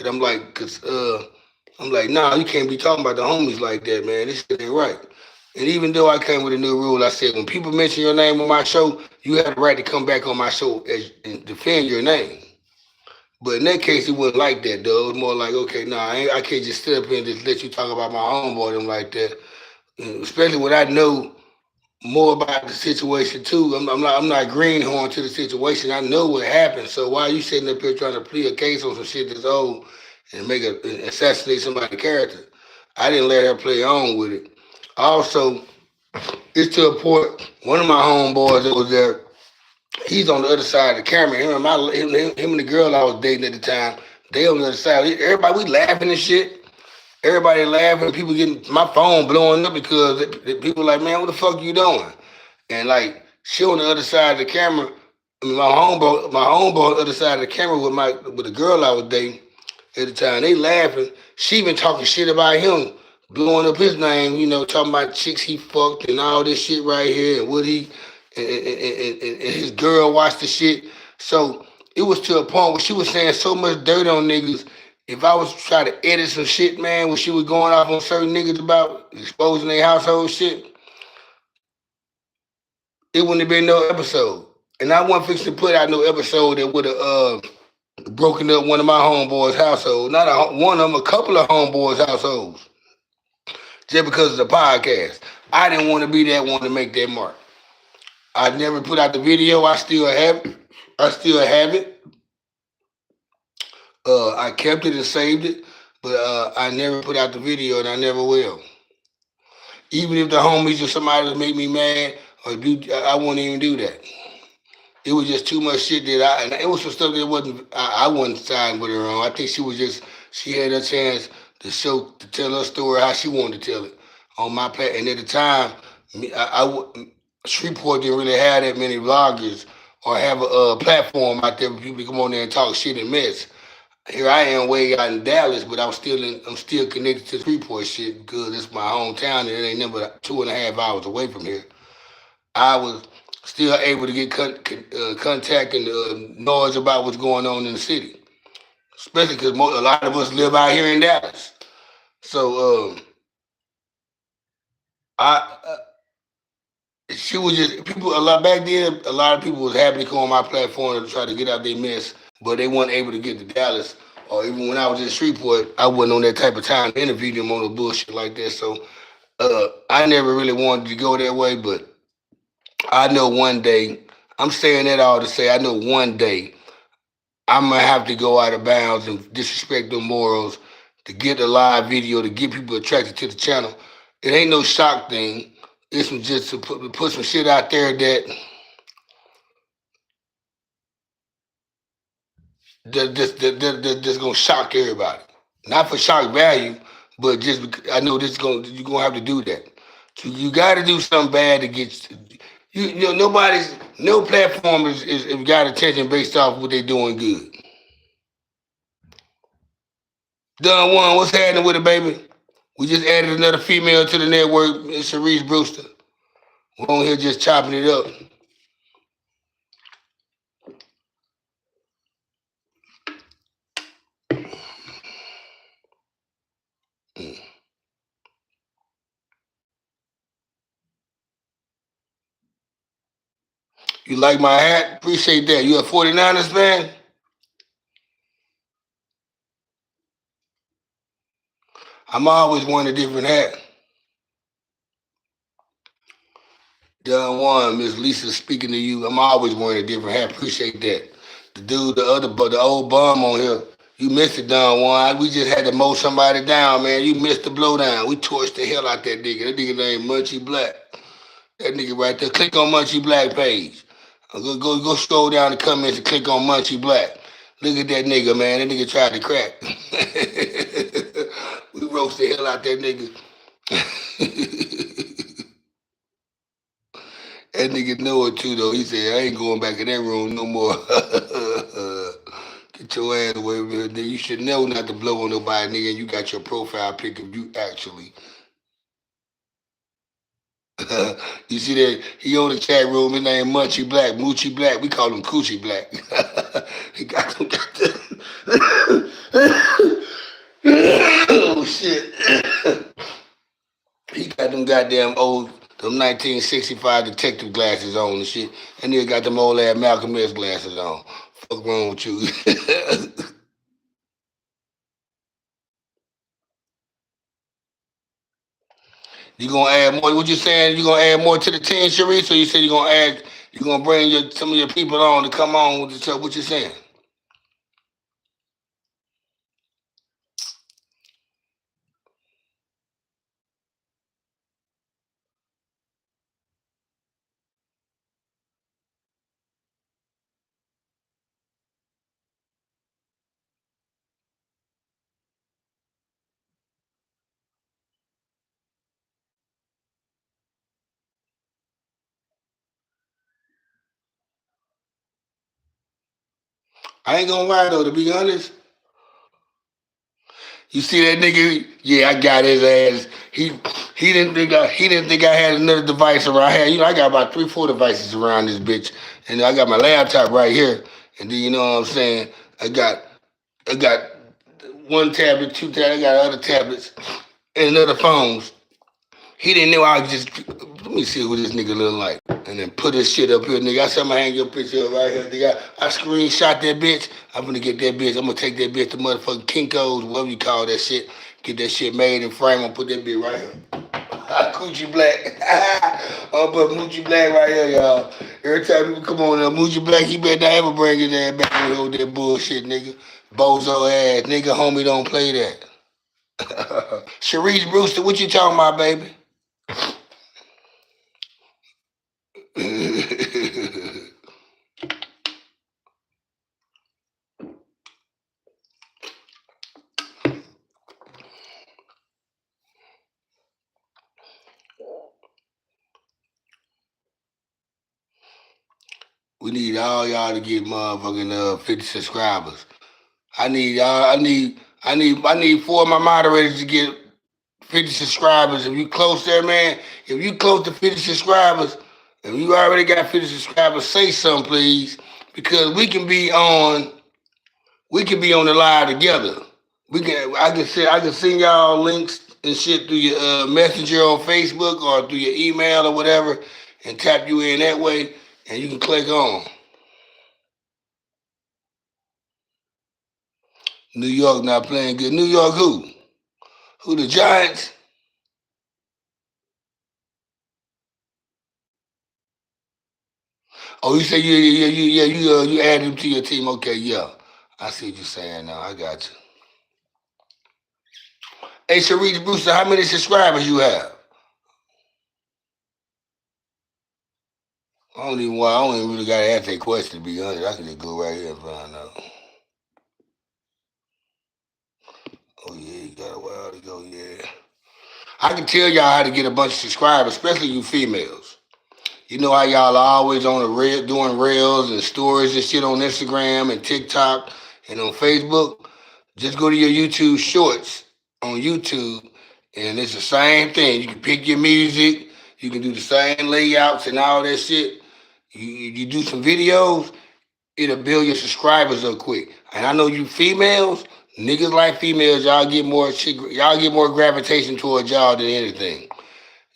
I'm like, nah, you can't be talking about the homies like that, man. This shit ain't right. And even though I came with a new rule, I said when people mention your name on my show, you have the right to come back on my show and defend your name. But in that case, it wasn't like that, though. It was more like, okay, nah, I can't just sit up here and just let you talk about my homeboy them like that. And especially when I know more about the situation too. I'm not greenhorn to the situation. I know what happened. So why are you sitting up here trying to plead a case on some shit that's old and assassinate somebody's character? I didn't let her play on with it. Also, it's to a point. One of my homeboys that was there, he's on the other side of the camera. Him and the girl I was dating at the time, they on the other side. Everybody, we laughing and shit. Everybody laughing. People getting my phone blowing up because people like, man, what the fuck you doing? And like, she on the other side of the camera. I mean, my homeboy on the other side of the camera with the girl I was dating at the time. They laughing. She been talking shit about him, blowing up his name. Talking about chicks he fucked and all this shit right here and what he and his girl watched the shit. So it was to a point where she was saying so much dirt on niggas. If I was trying to edit some shit, man, when she was going off on certain niggas about exposing their household shit, it wouldn't have been no episode. And I wasn't fixing to put out no episode that would have broken up one of my homeboys' household. One of them, a couple of homeboys' households. Just because of the podcast. I didn't want to be that one to make that mark. I never put out the video. I still have it. I kept it and saved it, but I never put out the video, and I never will. Even if the homies or somebody make me mad or do, I won't even do that. It was just too much shit and it was some stuff that I wasn't siding with her on. I think she had a chance to tell her story how she wanted to tell it on my platform. And at the time, Shreveport didn't really have that many vloggers or have a platform out there for people to come on there and talk shit and mess. Here I am way out in Dallas, but I'm still connected to Shreveport shit because it's my hometown and it ain't never 2.5 hours away from here. I was still able to get contact and noise about what's going on in the city, especially because a lot of us live out here in Dallas. So she was just people a lot back then. A lot of people was happy to come on my platform to try to get out their mess, but they weren't able to get to Dallas. Or even when I was in Shreveport, I wasn't on that type of time to interview them on the bullshit like that. So I never really wanted to go that way, but I know one day, I'm saying that all to say, I know one day I'm going to have to go out of bounds and disrespect the morals to get a live video, to get people attracted to the channel. It ain't no shock thing. This was just to put some shit out there that's gonna shock everybody. Not for shock value, but just I know you're gonna have to do that. So you got to do something bad to get you know no platform is got attention based off what they're doing good. Done one, what's happening with it, baby? We just added another female to the network, Sharice Brewster. We're on here just chopping it up. You like my hat? Appreciate that. You a 49ers fan? I'm always wearing a different hat. Done one, Miss Lisa speaking to you. I'm always wearing a different hat. Appreciate that. The dude, the old bum on here. You missed it, Don Juan. We just had to mow somebody down, man. You missed the blowdown. We torched the hell out that nigga. That nigga named Munchie Black. That nigga right there. Click on Munchie Black page. Go scroll down the comments and click on Munchie Black. Look at that nigga, man. That nigga tried to crack. We roast the hell out that nigga. That nigga know it too, though. He said, I ain't going back in that room no more. Get your ass away from here, nigga. You should know not to blow on nobody, nigga. And you got your profile pic of you actually. You see that? He on the chat room. His name Munchie Black, Moochie Black. We call him Coochie Black. He got them. Oh, shit. He got them goddamn them 1965 detective glasses on and shit. And nigga got them old ass Malcolm X glasses on. Fuck wrong with you? You gonna add more? What you saying? You gonna add more to the team, Sharice? Or you said you gonna bring some of your people on to come on with the stuff? What you saying? I ain't gonna lie though, to be honest. You see that nigga? Yeah, I got his ass. He didn't think I had another device around. I got about 3, 4 devices around this bitch, and I got my laptop right here. And then you know what I'm saying? I got one tablet, 2 tablets. I got other tablets and other phones. He didn't know I just let me see who this nigga look like. And then put his shit up here, nigga. I said I'm gonna hang your picture up right here, nigga. I screenshot that bitch. I'm gonna get that bitch. I'm gonna take that bitch to motherfucking Kinko's, whatever you call that shit. Get that shit made and frame and put that bitch right here. Coochie Black. I'll put Moochie Black right here, y'all. Every time people come on there, Moochie Black, he better not ever bring his ass back and hold that bullshit, nigga. Bozo ass. Nigga, homie, don't play that. Sharice Brewster, what you talking about, baby? We need all y'all to get motherfucking 50 subscribers. I need y'all. I need 4 of my moderators to get 50 subscribers. If you close there, man. If you close to 50 subscribers, if you already got 50 subscribers, say something, please, because we can be on the live together. I can send y'all links and shit through your messenger on Facebook or through your email or whatever, and tap you in that way, and you can click on. New York not playing good. New York who? Who, the Giants? Oh, you say you added him to your team. Okay, yeah. I see what you're saying now. I got you. Hey, Sharice Brewster, how many subscribers you have? I don't even really gotta ask that question to be honest. I can just go right here and find out. Oh yeah, you got a while to go, yeah. I can tell y'all how to get a bunch of subscribers, especially you females. You know how y'all are always on the rail, doing reels and stories and shit on Instagram and TikTok and on Facebook. Just go to your YouTube shorts on YouTube, and it's the same thing. You can pick your music, you can do the same layouts and all that shit. You do some videos, it'll build your subscribers up quick. And I know you females, niggas like females, y'all get more gravitation towards y'all than anything.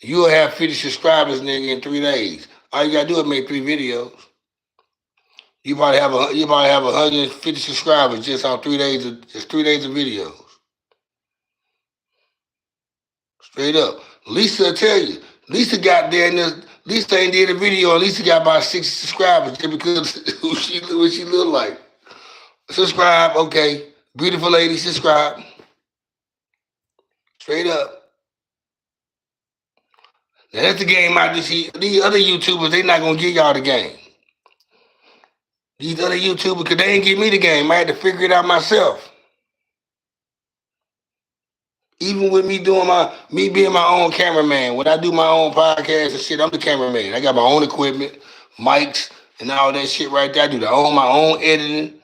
You'll have 50 subscribers, nigga, in 3 days. All you gotta do is make 3 videos. You probably have 150 subscribers just on 3 days of just 3 days of videos. Straight up. Lisa will tell you. Lisa got there and Lisa ain't did a video and Lisa got about 60 subscribers just because what she look like. Subscribe, okay. Beautiful lady, subscribe. Straight up. Now that's the game out this. These other YouTubers, they not gonna give y'all the game. These other YouTubers, because they ain't give me the game. I had to figure it out myself. Even with me being my own cameraman, when I do my own podcast and shit, I'm the cameraman. I got my own equipment, mics, and all that shit right there. I do my own editing.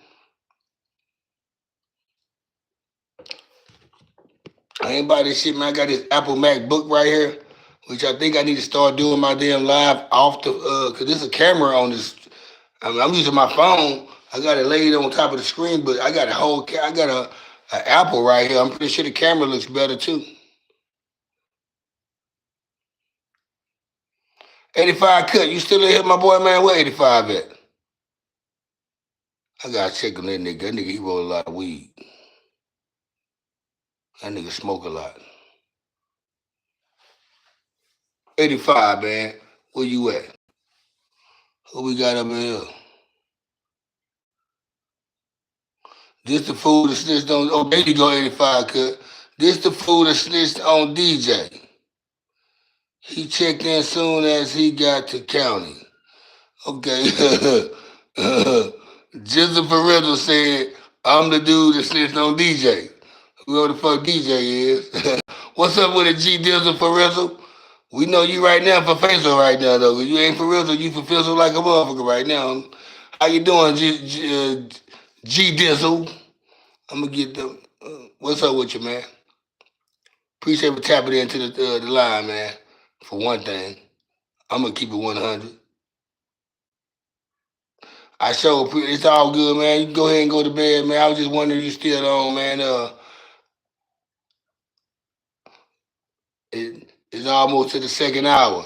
I ain't buy this shit, man. I got this Apple MacBook right here, which I think I need to start doing my damn live off the cause there's a camera on this. I'm using my phone. I got it laid on top of the screen, but I got a Apple right here. I'm pretty sure the camera looks better too. 85 cut. You still in here, my boy, man? Where 85 at? I gotta check on that nigga. That nigga, he roll a lot of weed. That nigga smoke a lot. 85, man. Where you at? Who we got up in here? This the fool that snitched on. Oh, there you go, 85 cut. This the fool that snitched on DJ. He checked in soon as he got to county. Okay. Jizzle Parental said, I'm the dude that snitched on DJ. Whoever the fuck DJ is. What's up with it, G Dizzle Parental? We know you right now for Faisal right now, though. You ain't for real, so you for Fizzle like a motherfucker right now. How you doing, G Dizzle? I'm gonna get them. What's up with you, man? Appreciate for tapping into the line, man. For one thing, I'm gonna keep it 100. It's all good, man. You can go ahead and go to bed, man. I was just wondering if you still on, man. It's almost to the second hour.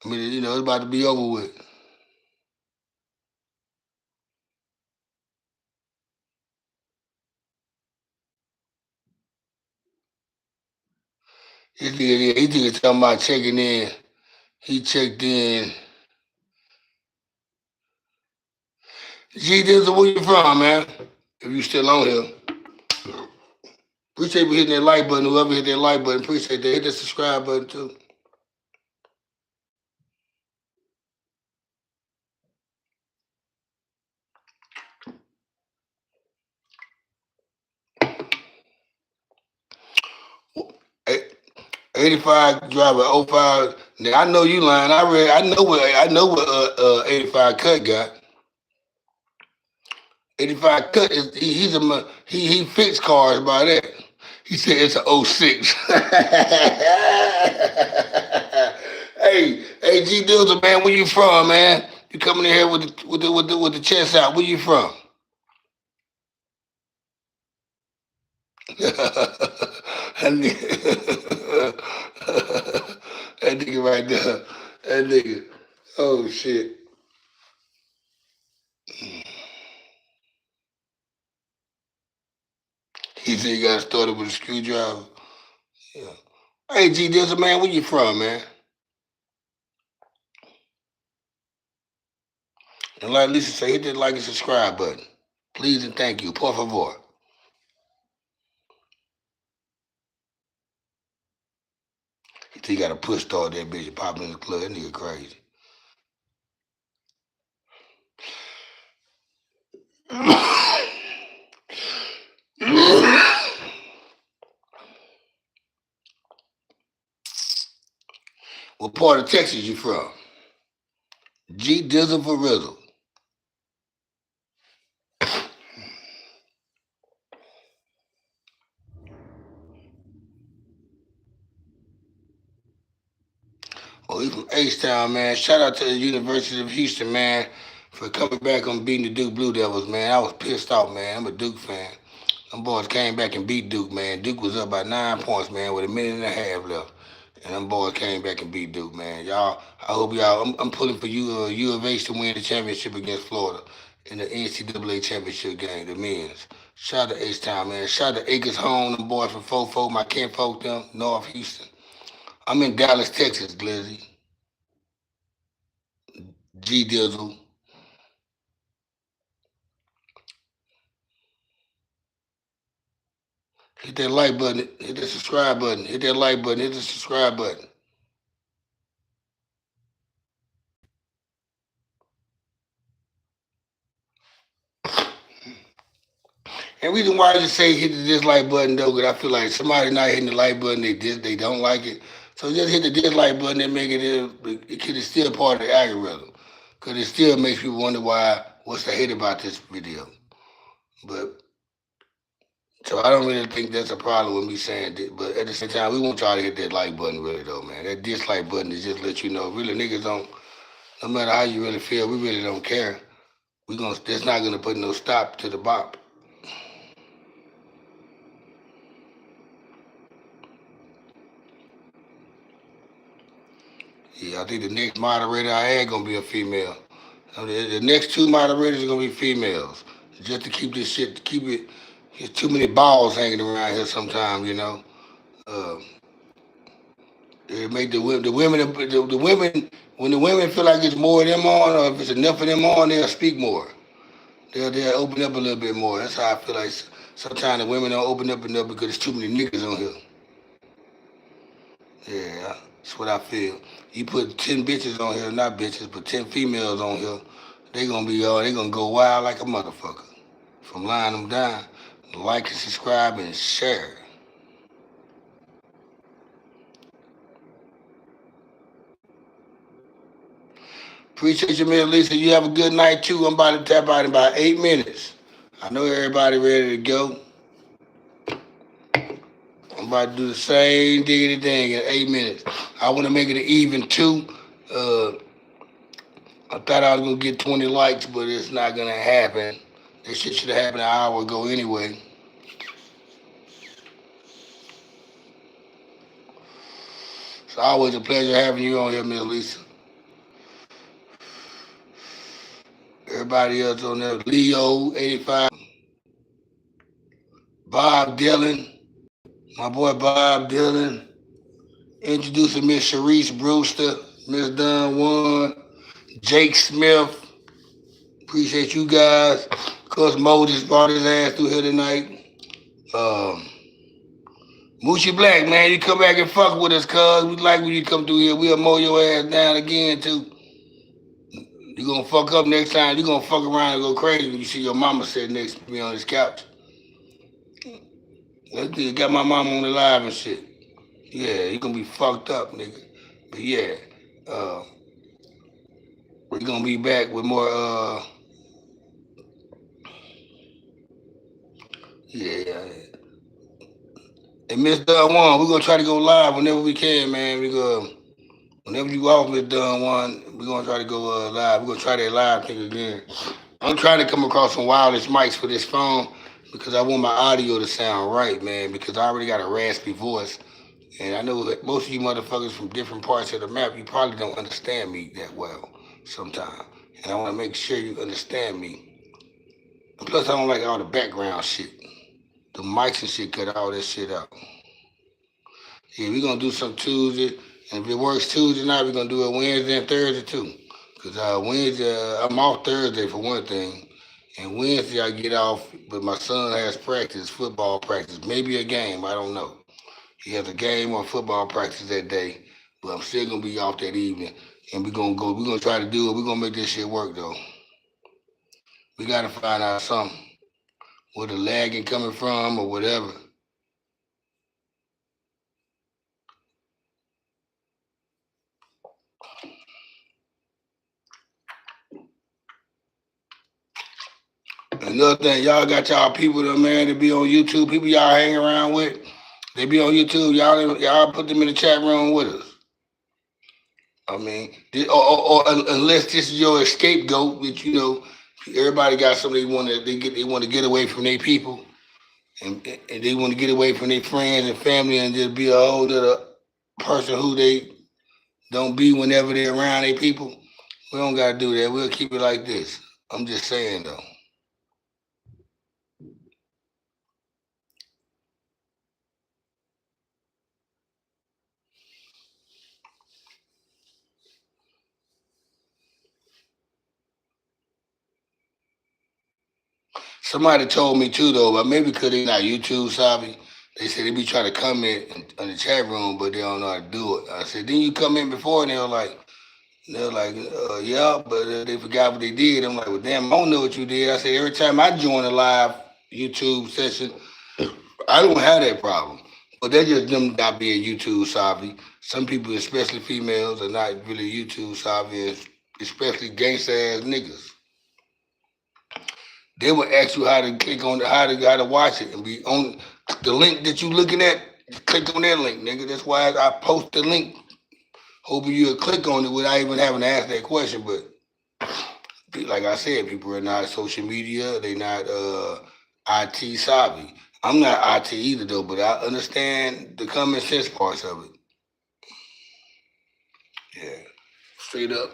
I mean, it's about to be over with. He nigga talking about checking in. He checked in. G, this is where you from, man. If you still on here. Appreciate you hitting that like button. Whoever hit that like button, appreciate that. Hit the subscribe button, too. Hey, 85 driver 05. Now I know you lying. I know what 85 cut got. 85 cut is he fixed cars by that. He said it's a '06. Hey, G Dizzle, man, where you from, man? You coming in here with the chest out? Where you from? that nigga, that nigga right there. That nigga. Oh shit. He said you got started with a screwdriver. Yeah. Hey, G Dizzle, man, where you from, man? And like Lisa say, hit that like and subscribe button. Please and thank you. Por favor. He said you got to push start that bitch and pop in the club. That nigga crazy. What part of Texas you from? G Dizzle for Rizzle. Oh, he from H-Town, man. Shout out to the University of Houston, man, for coming back on beating the Duke Blue Devils, man. I was pissed off, man. I'm a Duke fan. Them boys came back and beat Duke, man. Duke was up by 9 points, man, with a minute and a half left. And them boys came back and beat Duke, man. Y'all, I hope y'all, I'm pulling for you, U of H to win the championship against Florida in the NCAA championship game, the men's. Shout out to H-Town, man. Shout out to Acres Home, them boys from Fofo, my kinfolk, them, North Houston. I'm in Dallas, Texas, Glizzy. G Dizzle. Hit that like button, hit that subscribe button, hit that like button, hit the subscribe button. And reason why I just say hit the dislike button though, because I feel like somebody not hitting the like button, they don't like it. So just hit the dislike button and make it's still part of the algorithm. Because it still makes people wonder what's the hate about this video. But, so I don't really think that's a problem with me saying that. But at the same time, we want y'all to hit that like button really though, man. That dislike button is just let you know, really niggas don't, no matter how you really feel, we really don't care. That's not gonna put no stop to the bop. Yeah, I think the next moderator I had gonna be a female. The next two moderators are gonna be females, just to keep this shit, keep it. There's too many balls hanging around here sometimes, you know. Uh, it make the women when the women feel like it's more of them on, or if it's enough of them on, they'll speak more. They'll open up a little bit more. That's how I feel like sometimes the women don't open up enough because there's too many niggas on here. Yeah, that's what I feel. You put 10 bitches on here, not bitches, but 10 females on here, they gonna go wild like a motherfucker. From line them down, like and subscribe and share. Appreciate you, Miss Lisa. You have a good night too. I'm about to tap out in about 8 minutes. I know everybody ready to go. I'm about to do the same diggity thing in 8 minutes. I want to make it an even two. Uh, I thought I was gonna get 20 likes, but it's not gonna happen. This shit should have happened an hour ago anyway. It's always a pleasure having you on here, Miss Lisa. Everybody else on there, Leo, 85, Bob Dylan, my boy Bob Dylan, introducing Miss Sharice Brewster, Miss Dunn One, Jake Smith. Appreciate you guys. Cuz Moses brought his ass through here tonight. Moochie Black, man, you come back and fuck with us, cuz. We like when you come through here. We'll mow your ass down again, too. You gonna fuck up next time. You gonna fuck around and go crazy when you see your mama sitting next to me on this couch. That nigga got my mama on the live and shit. Yeah, you gonna be fucked up, nigga. But yeah, we're gonna be back with more, yeah. And Miss Dunn One, we're gonna try to go live whenever we can, man. Whenever you off Miss Dunn One, we're gonna try to go live. We're gonna try that live thing again. I'm trying to come across some wireless mics for this phone because I want my audio to sound right, man, because I already got a raspy voice. And I know that most of you motherfuckers from different parts of the map, you probably don't understand me that well sometimes. And I want to make sure you understand me. And plus, I don't like all the background shit. The mics and shit cut all that shit out. Yeah, we're going to do some Tuesday. And if it works Tuesday night, we're going to do it Wednesday and Thursday too. Because Wednesday, I'm off Thursday for one thing. And Wednesday I get off, but my son has practice, football practice, maybe a game, I don't know. He has a game or football practice that day, but I'm still gonna be off that evening. And we're gonna try to do it. We're gonna make this shit work though. We gotta find out something. Where the lagging coming from or whatever. Another thing, y'all got y'all people that man to be on YouTube. People y'all hang around with, they be on YouTube. Y'all put them in the chat room with us. I mean, or unless this is your scapegoat, which everybody got something they want to get away from their people, and they want to get away from their friends and family and just be a whole other person who they don't be whenever they're around their people. We don't gotta do that. We'll keep it like this. I'm just saying though. Somebody told me too though, but maybe because they not YouTube savvy, they said they be trying to comment in the chat room, but they don't know how to do it. I said, didn't you come in before? And they're like, yeah, but they forgot what they did. I'm like, well, damn, I don't know what you did. I said, every time I join a live YouTube session, I don't have that problem. But that's just them not being YouTube savvy. Some people, especially females, are not really YouTube savvy, especially gangsta ass niggas. They will ask you how to click on how to watch it and be on the link that you looking at. Click on that link, nigga. That's why I post the link, hoping you'll click on it without even having to ask that question. But like I said, people are not social media. They not IT savvy. I'm not IT either though, but I understand the common sense parts of it. Yeah, straight up.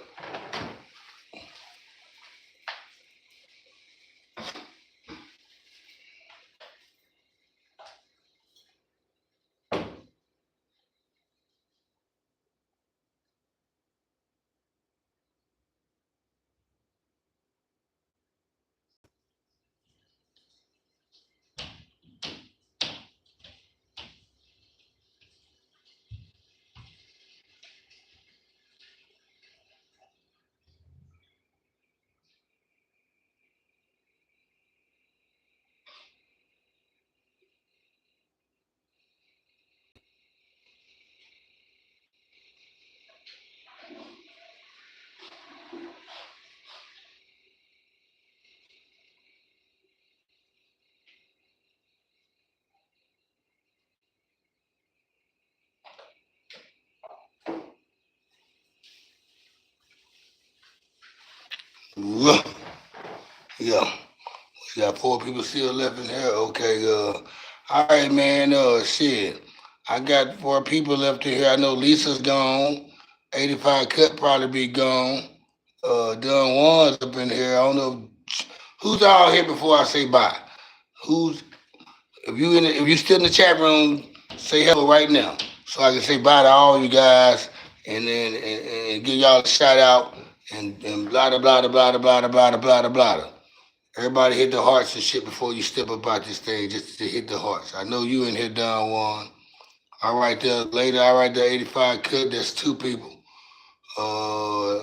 Yeah. We got 4 people still left in here. Okay, all right, man. Shit. I got 4 people left in here. I know Lisa's gone. 85 Cut probably be gone. Done One's up in here. I don't know who's all here before I say bye. Who's if you still in the chat room, say hello right now so I can say bye to all you guys and then and give y'all a shout out and blah blah blah blah blah blah blah blah blah blah. Everybody hit the hearts and shit before you step up out this thing, just to hit the hearts. I know you in here, Don Juan. All right there, later. All right there, 85 Cut. That's 2 people.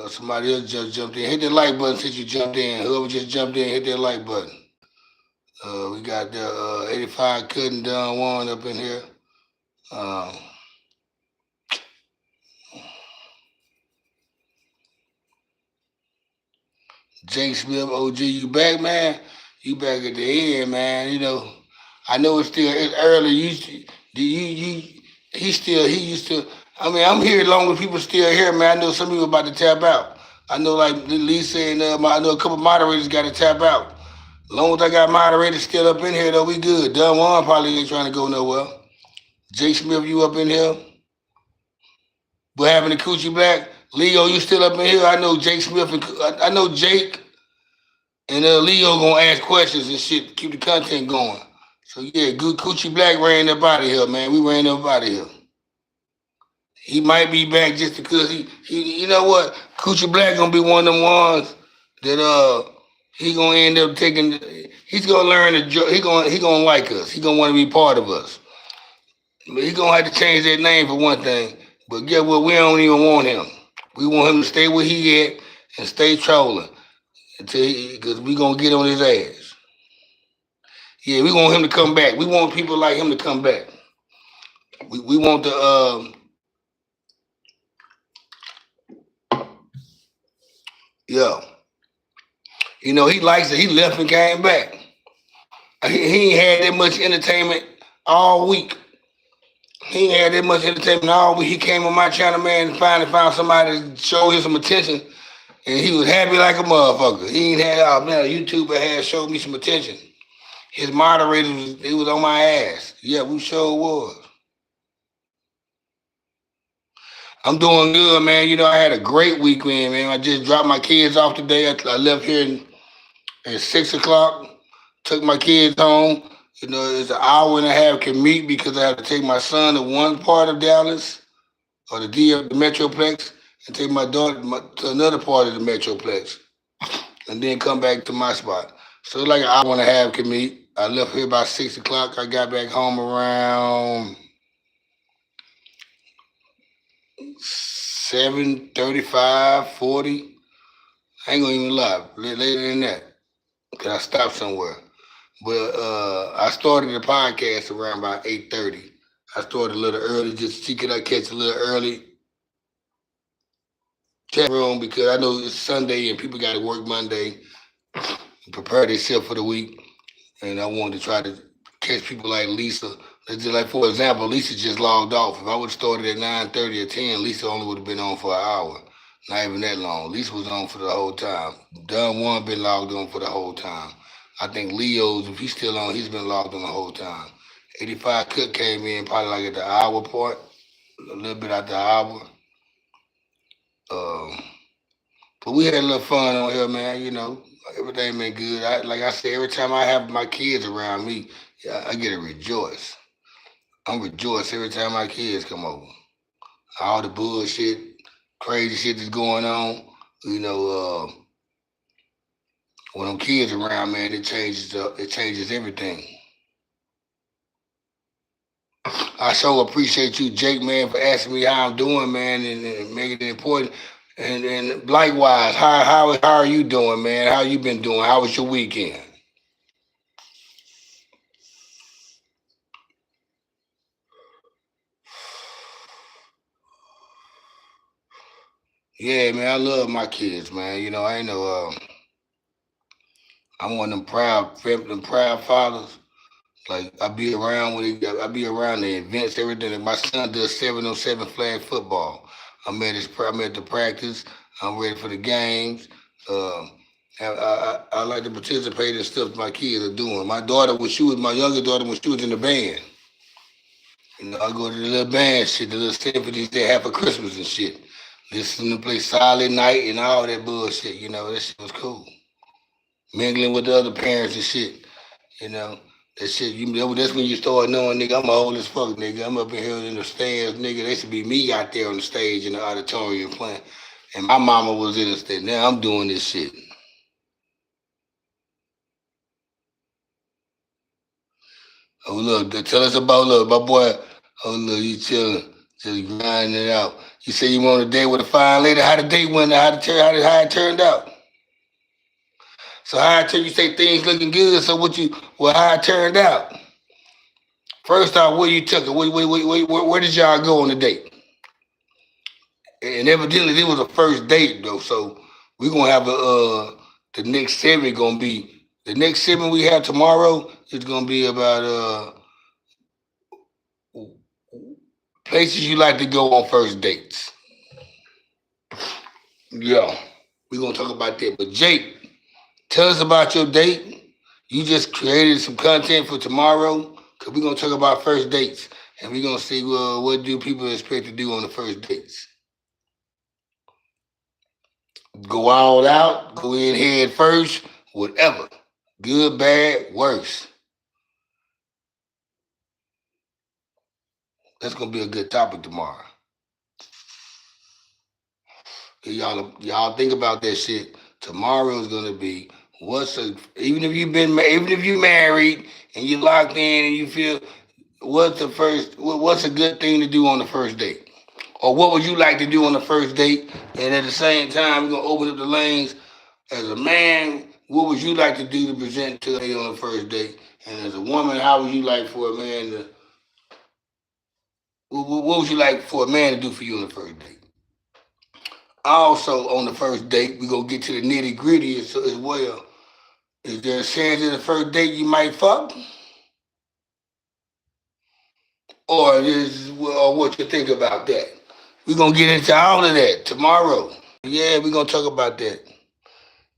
Somebody else just jumped in. Hit that like button since you jumped in. Whoever just jumped in, hit that like button. We got the 85 Cut and Don Juan up in here. Um, Jake Smith, OG, you back, man? You back at the end, man. I know it's early. He used to. I mean, I'm here as long as people still here, man. I know some people about to tap out. I know like Lisa and I know a couple moderators got to tap out. As long as I got moderators still up in here, though, we good. Dunn Juan probably ain't trying to go nowhere. Jake Smith, you up in here? What happened to Coochie Black? Leo, you still up in here? I know Jake Smith and I know Jake and Leo gonna ask questions and shit, keep the content going. So yeah, good Coochie Black ran up out of here, man. We ran up out of here. He might be back just because he you know what? Coochie Black gonna be one of them ones that he gonna end up taking. He's gonna learn he gonna like us. He gonna want to be part of us. But he gonna have to change that name for one thing. But guess what? We don't even want him. We want him to stay where he at and stay trolling because we gonna get on his ass. Yeah, we want him to come back. We want people like him to come back. We want the yeah. He likes it. He left and came back. he ain't had that much entertainment all week. He ain't had that much entertainment all week. He came on my channel, man, and finally found somebody to show him some attention, and he was happy like a motherfucker. He ain't had, oh man, a YouTuber had showed me some attention. His moderator he was on my ass. Yeah, we sure was. I'm doing good, man. You know, I had a great weekend, man. I just dropped my kids off today. I left here at 6 o'clock, took my kids home. You know, it's an hour and a half commute because I have to take my son to one part of Dallas or the Metroplex and take my daughter to another part of the Metroplex and then come back to my spot. So it's like an hour and a half commute. I left here about 6 o'clock. I got back home around 7:35, 40. I ain't gonna even lie, later than that, because I stopped somewhere. But I started the podcast around about 8:30. I started a little early just to see could I catch a little early chat room because I know it's Sunday and people got to work Monday and prepare themselves for the week. And I wanted to try to catch people like Lisa. Let's just like, for example, Lisa just logged off. If I would have started at 9:30 or 10, Lisa only would have been on for an hour. Not even that long. Lisa was on for the whole time. Don Juan been logged on for the whole time. I think Leo's, if he's still on, he's been logged on the whole time. 85 Cook came in probably like at the hour part, a little bit after the hour. But we had a little fun on here, man. You know, everything been good. Like I said, every time I have my kids around me, I get to rejoice. I'm rejoiced every time my kids come over. All the bullshit, crazy shit that's going on, you know, when them kids around, man, it changes everything. I so appreciate you, Jake, man, for asking me how I'm doing, man, and making it important. And likewise, how are you doing, man? How you been doing? How was your weekend? Yeah, man, I love my kids, man. You know, I ain't no, I'm one of them proud fathers. Like I be around I be around the events, everything. Like, my son does 707 flag football. I'm at the practice. I'm ready for the games. Um, I like to participate in stuff my kids are doing. My daughter, my younger daughter, when she was in the band. You know, I go to the little band shit, the little symphonies they have for Christmas and shit. Listen to play Silent Night and all that bullshit. You know, that shit was cool. Mingling with the other parents and shit. You know, that shit, that's when you start knowing, nigga, I'm old as fuck, nigga. I'm up in here in the stands, nigga. They should be me out there on the stage in the auditorium playing. And my mama was in the stage. Now I'm doing this shit. Oh, look, tell us about, look, my boy. Oh, look, you chilling, just grinding it out. You say you want a date with a fine lady. How the date went? How it turned out? So you say things looking good. So how it turned out? First off, where you took it? Where did y'all go on the date? And evidently, it was a first date though. So we're gonna have the next segment gonna be the next segment we have tomorrow is gonna be about places you like to go on first dates. Yeah, we're gonna talk about that. But Jake, tell us about your date. You just created some content for tomorrow because we're gonna talk about first dates and we're gonna see what do people expect to do on the first dates. Go all out, go in head first, whatever. Good, bad, worse. That's gonna be a good topic tomorrow. Y'all think about that shit. Tomorrow is gonna be even if you married and you locked in and you feel what's a good thing to do on the first date? Or what would you like to do on the first date? And at the same time, we're gonna open up the lanes. As a man, what would you like to do to present to a on the first date? And as a woman, how would you like for a man to what would you like for a man to do for you on the first date? Also, on the first date, we gonna get to the nitty gritty as well. Is there a chance in the first date you might fuck? Or what you think about that? We're gonna get into all of that tomorrow. Yeah, we're gonna talk about that.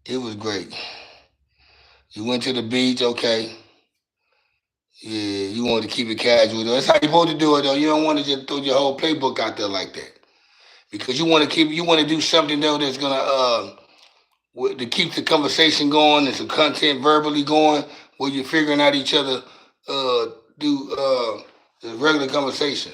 It was great. You went to the beach, okay. Yeah, you want to keep it casual though. That's how you're supposed to do it though. You don't want to just throw your whole playbook out there like that. Because you want to do something though that's gonna to keep the conversation going and some content verbally going where you're figuring out each other uh do the regular conversation.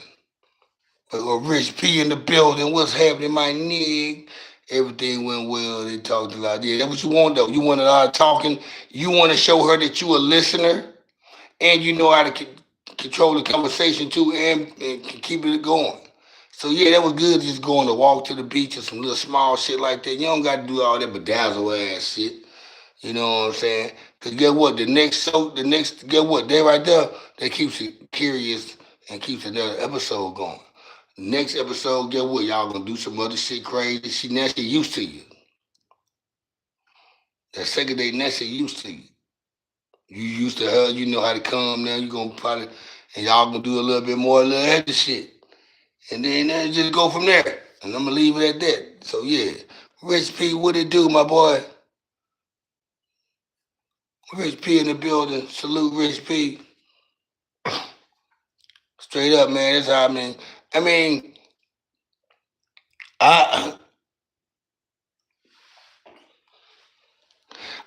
Or Rich P in the building. What's happening, my nigga? Everything went well. They talked a lot. Yeah, that's what you want though. You want a lot of talking. You want to show her that you a listener and you know how to control the conversation too and keep it going. So yeah, that was good. Just going to walk to the beach or some little small shit like that. You don't got to do all that bedazzle ass shit. You know what I'm saying? Cause get what get what they right there. That keeps you curious and keeps another episode going. Next episode, get what y'all gonna do some other shit crazy. Now she used to you. That second day, now she used to you. You used to her, you know how to come now. You gonna probably and y'all gonna do a little bit more, a little extra shit, and then just go from there. And I'm gonna leave it at that. So yeah, Rich P, what it do, my boy? Rich P in the building. Salute, Rich P. Straight up, man. That's how I mean. I mean, I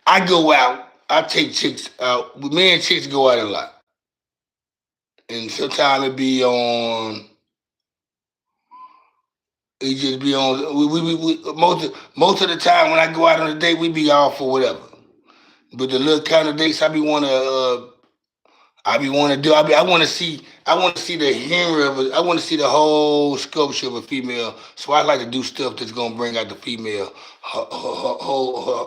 I go out. I take chicks out. Me and chicks go out a lot, and sometimes it be on. It just be on. Most of the time when I go out on a date, we be all for whatever. But the little kind of dates I be want to do. I want to see the humor of it. I want to see the whole sculpture of a female. So I like to do stuff that's gonna bring out the female, her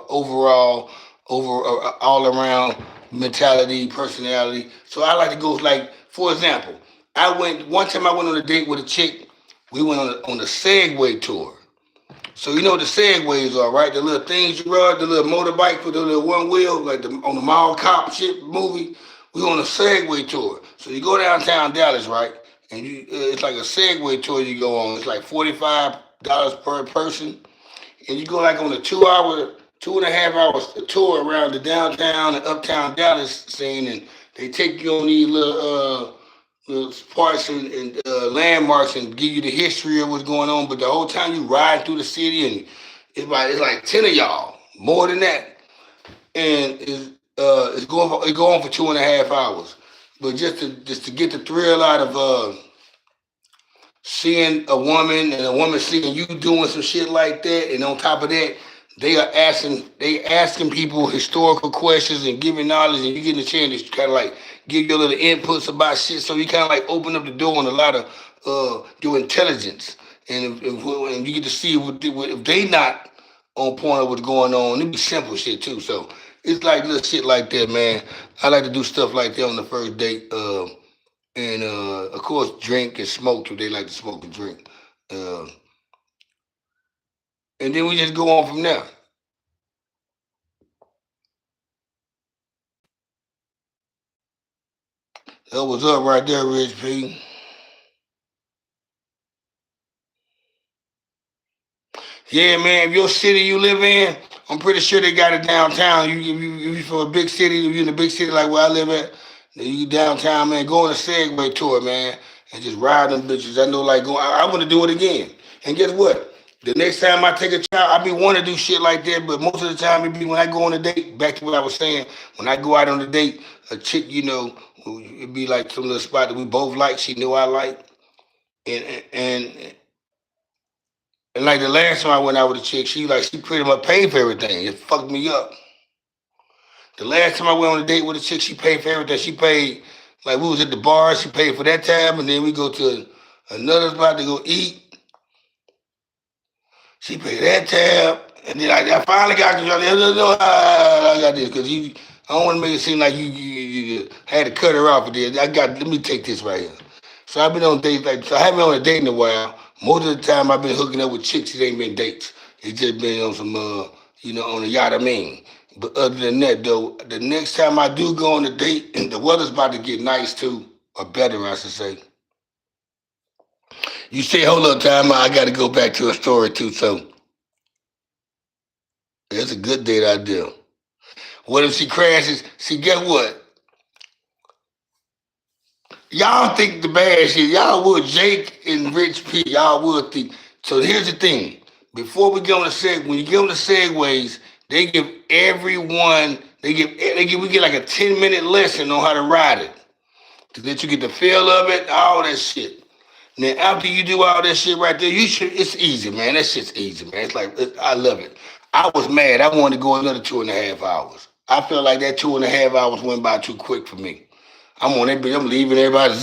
overall, all around mentality, personality. So I like to go like, for example, I went one time. I went on a date with a chick. We went on a Segway tour. So you know what the Segways are, right? The little things you ride, the little motorbike with the little one wheel, like on the Mall Cop shit movie. We on a Segway tour. So you go downtown Dallas, right? And it's like a Segway tour you go on. It's like $45 per person, and you go like on a 2 hour, 2.5 hours tour around the downtown and uptown Dallas scene, and they take you on these little parts and landmarks and give you the history of what's going on. But the whole time you ride through the city, and it's like 10 of y'all, more than that, and it go on for 2.5 hours. But just to get the thrill out of seeing a woman and a woman seeing you doing some shit like that, and on top of that, they asking people historical questions and giving knowledge, and you getting a chance to kind of like give your little inputs about shit. So you kind of like open up the door on a lot of your intelligence, and you get to see if they not on point of what's going on. It be simple shit too. So it's like little shit like that, man. I like to do stuff like that on the first date. And of course, drink and smoke too. They like to smoke and drink. Uh, and then we just go on from there. That was up right there, Rich P. Yeah, man. If your city you live in, I'm pretty sure they got it downtown. You from a big city, if you in a big city like where I live at, then you downtown, man. Go on a Segway tour, man, and just ride them bitches. I know, like, I want to do it again. And guess what? The next time I take a child, I be want to do shit like that, but most of the time it be when I go on a date. Back to what I was saying, when I go out on a date, a chick, it be like some little spot that we both like. She knew I like, and and and like the last time I went out with a chick, she pretty much paid for everything. It fucked me up. The last time I went on a date with a chick, she paid for everything. She paid like we was at the bar. She paid for that tab, and then we go to another spot to go eat. She paid that tab, and then I finally got control. I got this because you. I don't want to make it seem like you had to cut her off. But then let me take this right here. So I've been on dates so I haven't been on a date in a while. Most of the time I've been hooking up with chicks. It ain't been dates. It's just been on some on a yacht. I mean, But other than that, though, the next time I do go on a date, and the weather's about to get nice too, or better, I should say. You say, hold up, time. I got to go back to a story too. So it's a good date idea. What if she crashes? See, guess what? Y'all think the bad shit. Y'all would, Jake and Rich P. Y'all would think. So here's the thing. Before we go on the when you get on the segways, they give everyone. We get like a 10-minute lesson on how to ride it. To let you get the feel of it, all that shit. Now, after you do all that shit right there, you should. It's easy, man. That shit's easy, man. It's like I love it. I was mad. I wanted to go another 2.5 hours. I felt like that 2.5 hours went by too quick for me. I'm on that bitch. I'm leaving everybody.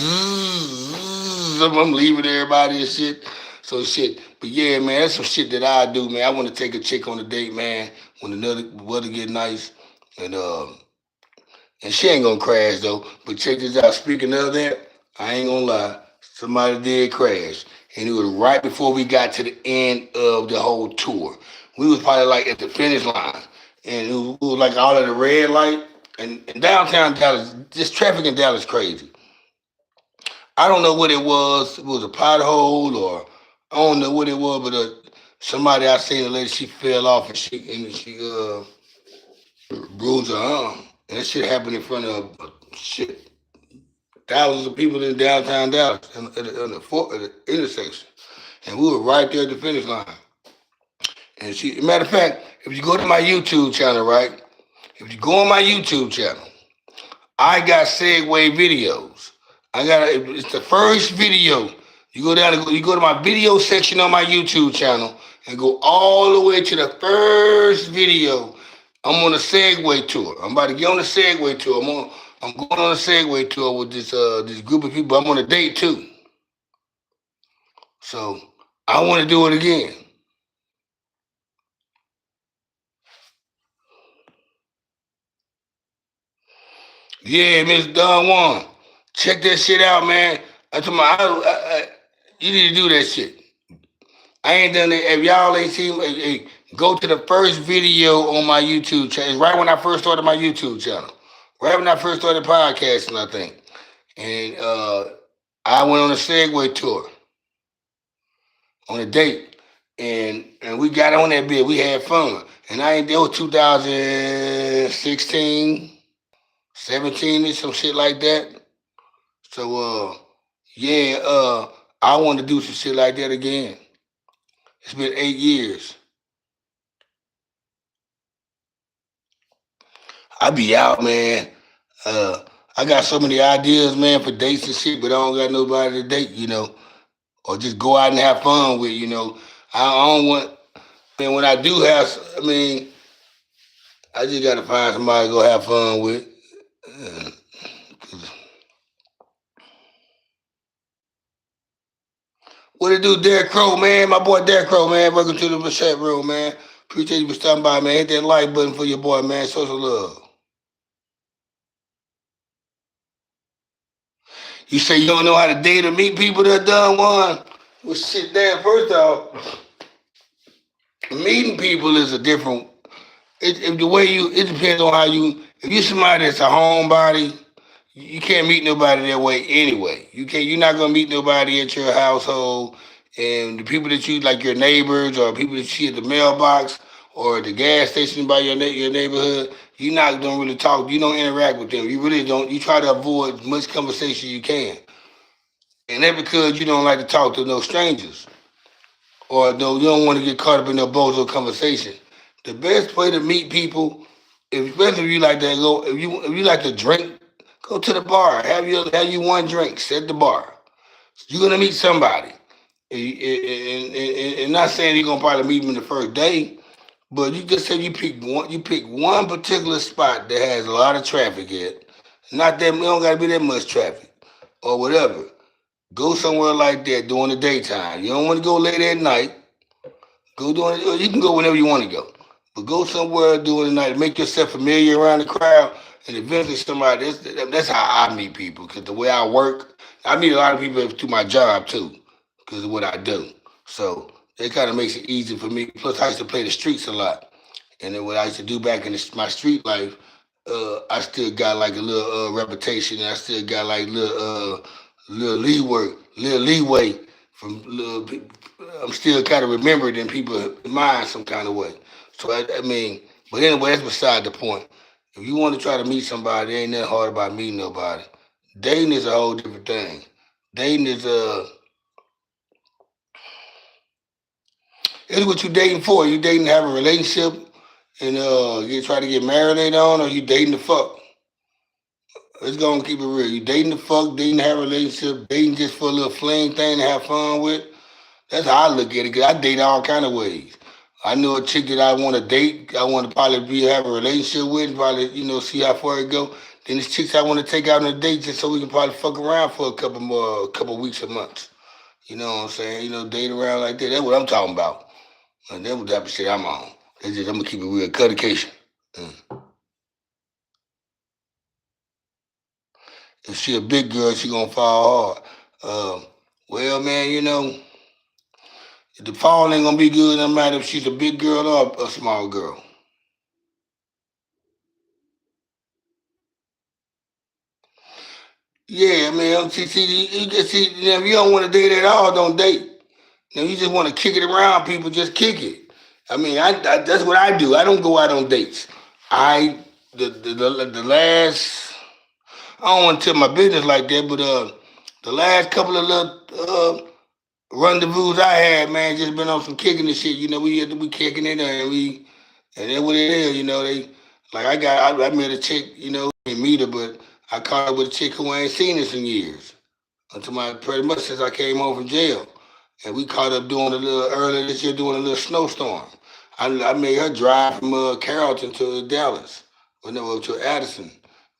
I'm leaving everybody and shit. So shit. But yeah, man, that's some shit that I do, man. I want to take a chick on a date, man. When the weather get nice, and she ain't gonna crash though. But check this out. Speaking of that, I ain't gonna lie. Somebody did crash, and it was right before we got to the end of the whole tour. We was probably like at the finish line, and it was like all of the red light. And downtown Dallas, this traffic in Dallas crazy. I don't know what it was. It was a pothole, or I don't know what it was, but somebody I seen a lady, she fell off and she bruised her arm. And that shit happened in front of shit thousands of people in downtown Dallas at the intersection. And we were right there at the finish line. And matter of fact, if you go to my YouTube channel, right? If you go on my YouTube channel, I got Segway videos. It's the first video. You go down and you go to my video section on my YouTube channel and go all the way to the first video. I'm on a Segway tour. I'm about to get on a Segway tour. I'm going on a Segway tour with this group of people. I'm on a date too. So I want to do it again. Yeah, Miss Don Juan. Check that shit out, man. You need to do that shit. I ain't done it. If y'all ain't seen, go to the first video on my YouTube channel. It's right when I first started my YouTube channel. Right when I first started podcasting, I think. And I went on a Segway tour on a date. And we got on that bit. We had fun. And I ain't there was 2016, 17 or some shit like that. So yeah, I want to do some shit like that again. It's been 8 years. I be out, man. I got so many ideas, man, for dates and shit, but I don't got nobody to date, or just go out and have fun with, I don't want, man, when I do have, I just got to find somebody to go have fun with. What it do, Derek Crow, man? My boy Derek Crow, man. Welcome to the chat room, man. Appreciate you for stopping by, man. Hit that like button for your boy, man. Show some love. You say you don't know how to date or meet people that done one? Well, shit, damn, first off, meeting people is a different. It depends on how you. If you're somebody that's a homebody, you can't meet nobody that way anyway. You're not gonna meet nobody at your household, and the people that you like, your neighbors or people that you see at the mailbox or the gas station by your neighborhood. Don't really talk. You don't interact with them. You really don't. You try to avoid as much conversation you can, and that's because you don't like to talk to no strangers, or no, you don't want to get caught up in no bozo conversation. The best way to meet people, especially if you like that, if you like to drink, go to the bar. Have you one drink. Set the bar. You're gonna meet somebody, and not saying you're gonna probably meet them in the first day, but you just say you pick one. You pick one particular spot that has a lot of traffic at. Not that it don't gotta be that much traffic, or whatever. Go somewhere like that during the daytime. You don't want to go late at night. Go during. You can go whenever you want to go, but go somewhere during the night. Make yourself familiar around the crowd, and eventually somebody. That's how I meet people. Because the way I work, I meet a lot of people through my job too, because of what I do. So it kind of makes it easy for me. Plus, I used to play the streets a lot, And then what I used to do back in my street life, I still got like a little reputation. And I still got like little leeway from little. I'm still kind of remembered in people's mind some kind of way. So I mean, but anyway, that's beside the point. If you want to try to meet somebody, it ain't nothing hard about meeting nobody. Dating is a whole different thing. Dating is it's what you dating for. You dating to have a relationship and you try to get married later on, or you dating to fuck. Let's go and keep it real. You dating to fuck, dating to have a relationship, dating just for a little fling thing to have fun with. That's how I look at it. Cause I date all kind of ways. I know a chick that I want to date. I want to probably have a relationship with, and probably see how far it go. Then there's chicks I want to take out on a date just so we can probably fuck around for a couple weeks or months. You know what I'm saying? Date around like that. That's what I'm talking about. And that's what type of shit I'm on. I'm gonna keep it real. Cuttication. If she a big girl, she gonna fall hard. Well, man, the fall ain't gonna be good no matter if she's a big girl or a small girl. Yeah, man. If you don't want to date at all, don't date. Now you just want to kick it around people, just kick it. I mean, that's what I do. I don't go out on dates. I the last I don't want to tell my business like that, but the last couple of little rendezvous I had, man, just been on some kicking and shit. We kicking it and that's what it is. They like I met a chick, didn't meet her, but I caught up with a chick who I ain't seen in some years. Until pretty much since I came home from jail. And we caught up doing a little earlier this year doing a little snowstorm. I made her drive from Carrollton to Dallas, no, to Addison.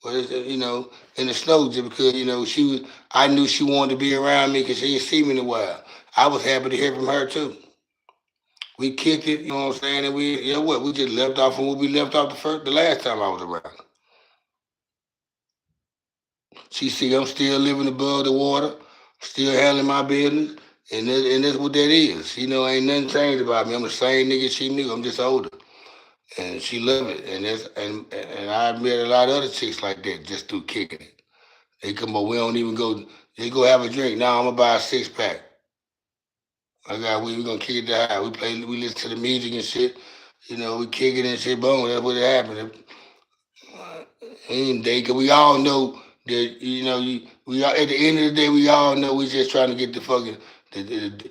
But in the snow just because she was. I knew she wanted to be around me because she didn't see me in a while. I was happy to hear from her too. We kicked it, you know what I'm saying, and we just left off from what we left off the last time I was around. She see I'm still living above the water, still handling my business, and that's what that is. Ain't nothing changed about me. I'm the same nigga she knew. I'm just older, and she love it. And I met a lot of other chicks like that just through kicking it. They come up, we don't even go. They go have a drink. Now I'm gonna buy a 6-pack. We gonna kick it to high. We listen to the music and shit. We kick it and shit. Boom, that's what happened. And cause we all know that we are at the end of the day we all know we just trying to get the fucking the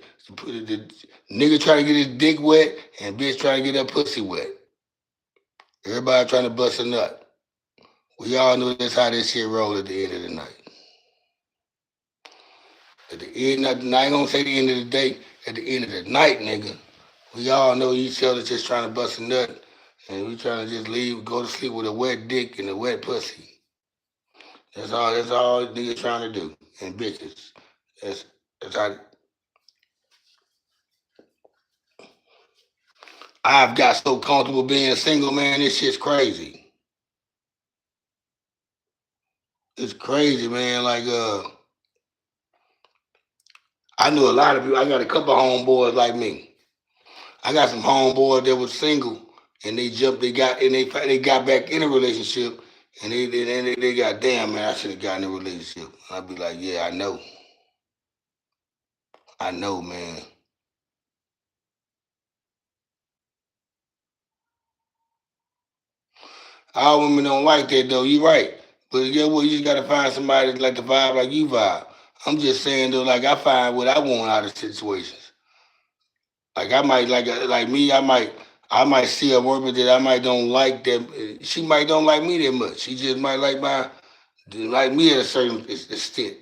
nigga trying to get his dick wet and bitch trying to get her pussy wet. Everybody trying to bust a nut. We all know that's how this shit roll at the end of the night. At the end, I ain't gonna say the end of the day. At the end of the night, nigga, we all know each other just trying to bust a nut, and we trying to just go to sleep with a wet dick and a wet pussy. That's all. That's all niggas trying to do, and bitches. That's that's how. I've got so comfortable being single, man. This shit's crazy. It's crazy, man. Like I knew a lot of people. I got a couple of homeboys like me. I got some homeboys that was single, and they jumped. They got back in a relationship, and they got damn man. I should have gotten in a relationship. I'd be like, yeah, I know, man. All women don't like that though. You right, but yeah, well, you just gotta find somebody that like the vibe like you vibe. I'm just saying though, like I find what I want out of situations. Like I might like me, I might see a woman that I might don't like that. She might don't like me that much. She just might like me at a certain extent.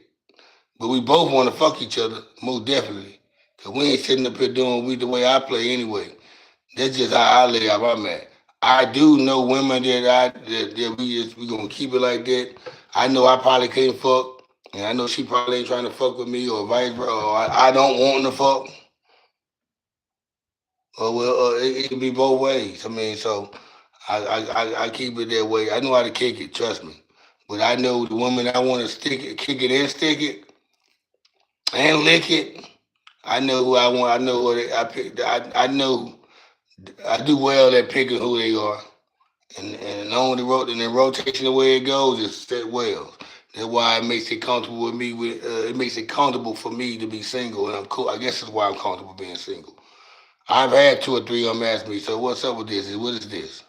But we both want to fuck each other, most definitely. Cause we ain't sitting up here doing the way I play anyway. That's just how I lay out my man. I do know women that we gonna keep it like that. I know I probably can't fuck, and I know she probably ain't trying to fuck with me, or vice versa. Or I don't want to fuck, or well, it can be both ways. I mean, so I keep it that way. I know how to kick it, trust me. But I know the woman I want to kick it and stick it and lick it. I know who I want. I know what I picked. I know I do well at picking who they are, and on the rotation the way it goes is set well. That's why it makes it comfortable with me. It makes it comfortable for me to be single, and I'm cool. I guess that's why I'm comfortable being single. I've had two or three of them ask me, so what's up with this? What is this?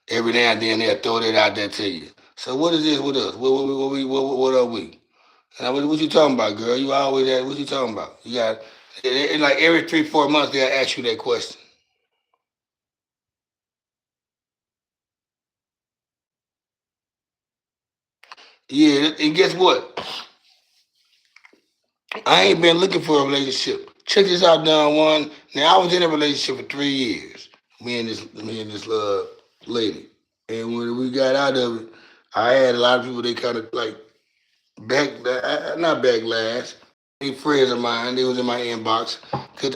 Every now and then they'll throw that out there to you. So what is this with us? What are we? And I, what you talking about, girl? You always ask, what you talking about? You got, and like every 3, 4 months they'll ask you that question. Yeah, and guess what? I ain't been looking for a relationship. Check this out, Don One. Now I was in a relationship for 3 years. Me and this lady, and when we got out of it, I had a lot of people. They kind of like not backlash. They friends of mine. They was in my inbox because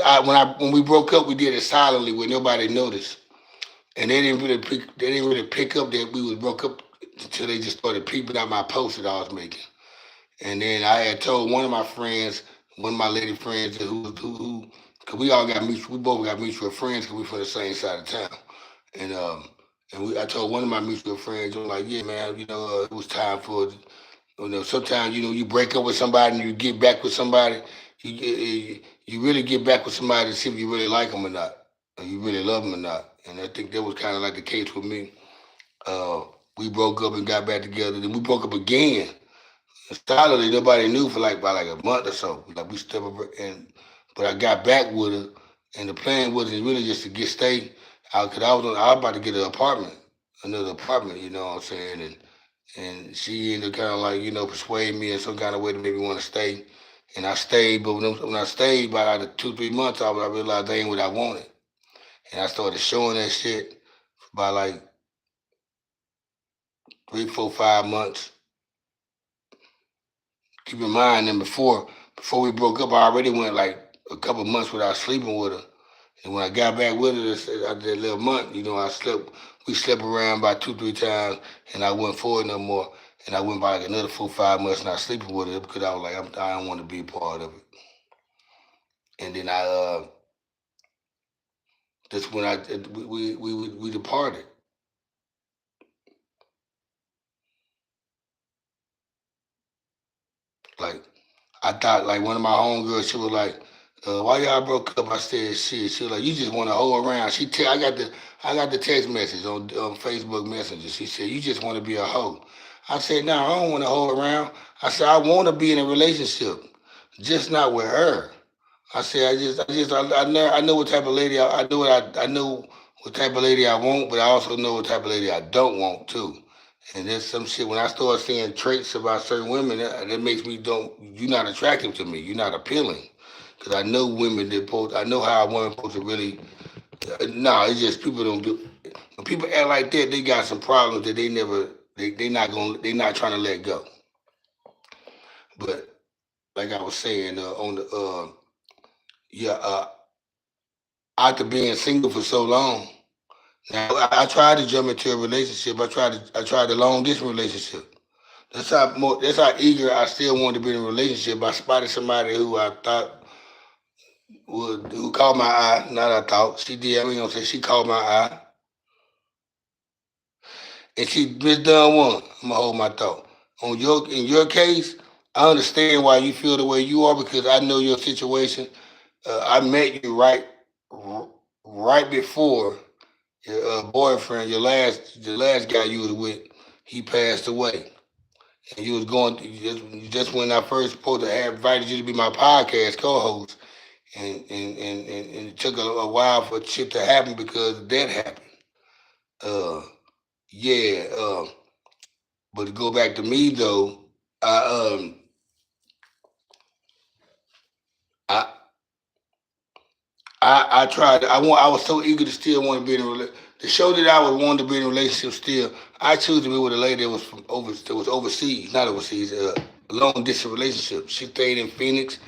when we broke up, we did it silently where nobody noticed, and they didn't really pick up that we was broke up until they just started peeping out my posts that I was making. And then I had told one of my friends, one of my lady friends, cause we both got mutual friends, cause we from the same side of town. And I told one of my mutual friends, I'm like, yeah, man, it was time for, sometimes you break up with somebody and you get back with somebody, you really get back with somebody to see if you really like them or not, or you really love them or not. And I think that was kind of like the case with me. Uh, we broke up and got back together, then we broke up again solidly. Nobody knew for like about like a month or so. Like we stepped up but I got back with her, and the plan wasn't really just to get stay out because I was about to get an apartment, another apartment. You know what I'm saying? And she ended up kind of like persuade me in some kind of way to make me want to stay, and I stayed. But when I stayed, by like 2, 3 months, I realized that ain't what I wanted, and I started showing that shit by like 3, 4, 5 months. Keep in mind, then before we broke up, I already went like a couple months without sleeping with her. And when I got back with her after that little month, we slept around about 2, 3 times, and I wasn't for it no more. And I went by like another 4, 5 months not sleeping with her because I was like, I don't want to be a part of it. And then that's when we departed. Like I thought like one of my homegirls, she was like, why y'all broke up? I said shit. She was like, you just want to hold around. I got the text message on Facebook Messenger. She said, you just want to be a hoe. I said, no, I don't want to hold around. I said, I want to be in a relationship, just not with her. I said, I know what type of lady I know what type of lady I want, but I also know what type of lady I don't want too. And there's some shit when I start seeing traits about certain women that makes me don't. You're not attractive to me. You're not appealing. Because I know women that post. I know how a woman supposed to really. No, it's just people don't do. When people act like that, they got some problems that they never. They not gonna. They not trying to let go. But like I was saying on the yeah after being single for so long. Now I tried to jump into a relationship. I tried a long distance relationship. That's how eager I still wanted to be in a relationship. I spotted somebody who I thought who caught my eye. Not I thought she did. I mean, gonna say she caught my eye, and she just done one. I'm gonna hold my thought. In your case, I understand why you feel the way you are because I know your situation. I met you right before your boyfriend, the last guy you was with, he passed away. And you was going just when I first supposed to have invited you to be my podcast co-host, and it took a while for shit to happen because that happened. Uh, yeah. But to go back to me though, I I I tried. I was so eager to still want to be in a relationship. The show that I was wanting to be in a relationship still, I chose to be with a lady that was overseas, not overseas, a long distance relationship. She stayed in Phoenix.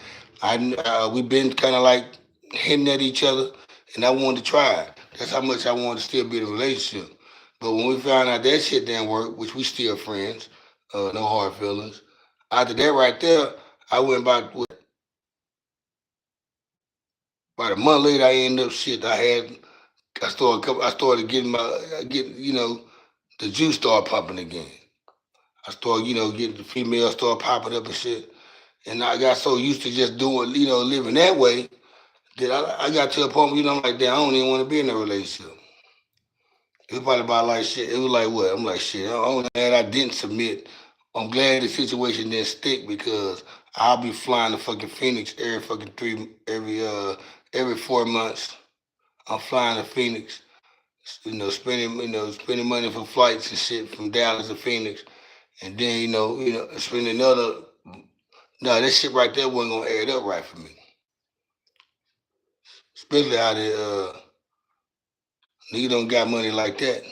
We've been kind of like hinting at each other, and I wanted to try it. That's how much I wanted to still be in a relationship. But when we found out that shit didn't work, which we still friends, no hard feelings. After that right there, I went about a month later. I ended up shit. I had I started getting the juice started pumping again. I started, getting the female start popping up and shit. And I got so used to just doing, living that way that I got to a point where, I'm like, damn, I don't even want to be in a relationship. It was probably about like shit. It was like what? I'm like shit. I'm glad I didn't submit. I'm glad the situation didn't stick because I'll be flying to fucking Phoenix every fucking every 4 months. I'm flying to Phoenix, spending money for flights and shit from Dallas to Phoenix, and then spending another. No, that shit right there wasn't gonna add up right for me. Especially out there, nigga don't got money like that.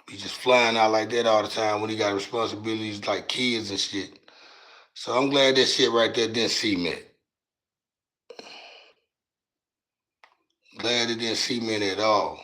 He just flying out like that all the time when he got responsibilities like kids and shit. So I'm glad that shit right there didn't cement. Glad it didn't cement at all.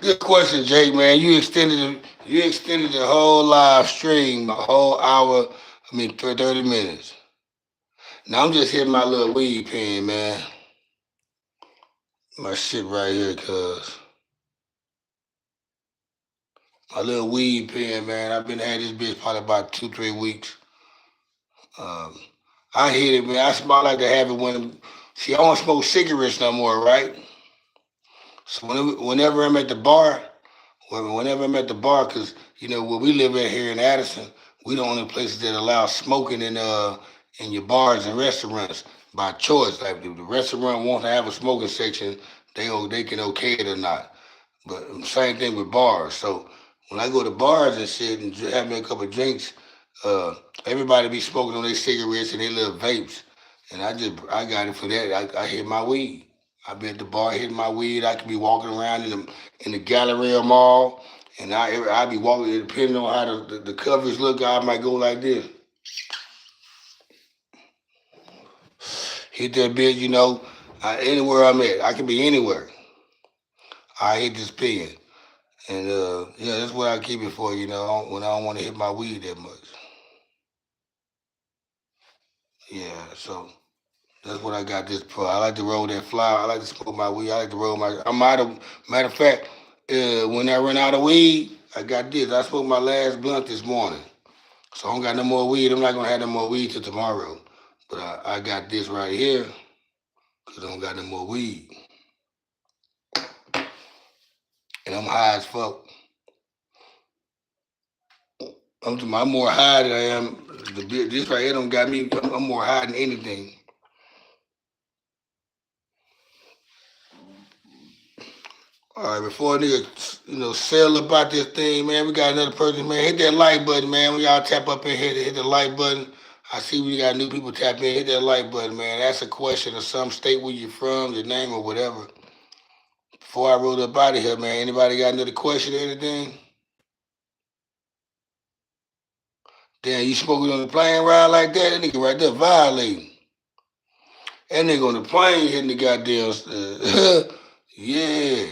Good question, Jake. Man, you extended the whole live stream a whole hour. 30 minutes. Now I'm just hitting my little weed pen, man. My shit right here, cuz. My little weed pen, man. I've been had this bitch probably about 2, 3 weeks. Um, I hit it, man. I like to have it when. See, I don't smoke cigarettes no more, right? So whenever I'm at the bar, whenever I'm at the bar, because where we live at here in Addison, we the only places that allow smoking in your bars and restaurants by choice. Like if the restaurant wants to have a smoking section, they can okay it or not. But same thing with bars. So when I go to bars and shit and have me a couple of drinks, uh, everybody be smoking on their cigarettes and their little vapes, and I got it for that. I hit my weed. I be at the bar hitting my weed. I could be walking around in the Galleria Mall, and I be walking. Depending on how the covers look, I might go like this. Hit that bitch, anywhere I'm at. I can be anywhere. I hit this pen. And yeah, that's what I keep it for, when I don't want to hit my weed that much. Yeah, so that's what I got this for. I like to roll that flower. I like to smoke my weed. I like to roll my. Matter of fact, when I run out of weed, I got this. I smoked my last blunt this morning, so I don't got no more weed. I'm not gonna have no more weed till tomorrow. But I got this right here because I don't got no more weed, and I'm high as fuck. I'm more high than I am. This right here don't got me. I'm more high than anything. All right, before nigga, sell about this thing, man, we got another person, man. Hit that like button, man. When y'all tap up in here, hit the like button. I see we got new people tap in. Hit that like button, man. Ask a question or some state where you from, your name or whatever. Before I roll up out of here, man, anybody got another question or anything? Damn, you smoking on the plane ride like that? That nigga right there violating. That nigga on the plane hitting the goddamn. Yeah.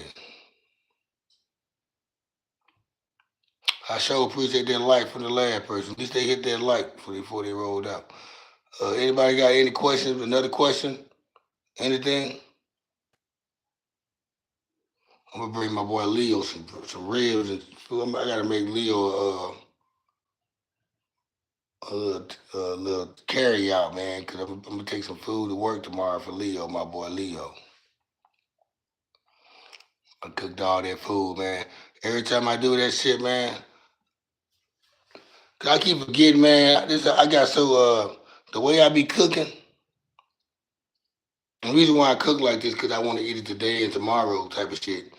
I sure appreciate that like from the last person. At least they hit that like before they rolled out. Anybody got any questions? Another question? Anything? I'm gonna bring my boy Leo some ribs and food. I gotta make Leo a little carry out, man, because I'm gonna take some food to work tomorrow for Leo, my boy Leo. I cooked all that food, man. Every time I do that shit, man, 'cause I keep forgetting, man. I got the way I be cooking. The reason why I cook like this because I want to eat it today and tomorrow type of shit.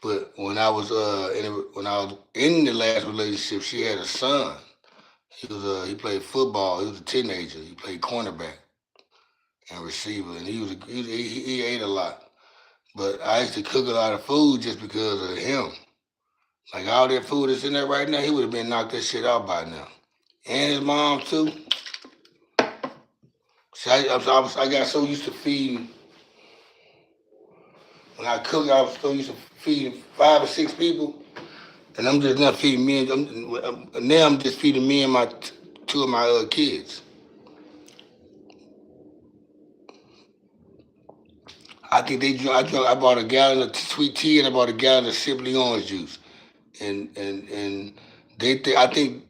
But when I was in the last relationship, she had a son, He played football. He was a teenager. He played cornerback and receiver, and he ate a lot. But I used to cook a lot of food just because of him. Like all that food that's in there right now, he would have been knocked that shit out by now. And his mom too. See, I got so used to feeding. When I cook, I was so used to feeding 5 or 6 people, and I'm just not feeding me. Now I'm just feeding me and my two of my kids. I think they drunk. I bought a gallon of sweet tea and I bought a gallon of simply orange juice, and I think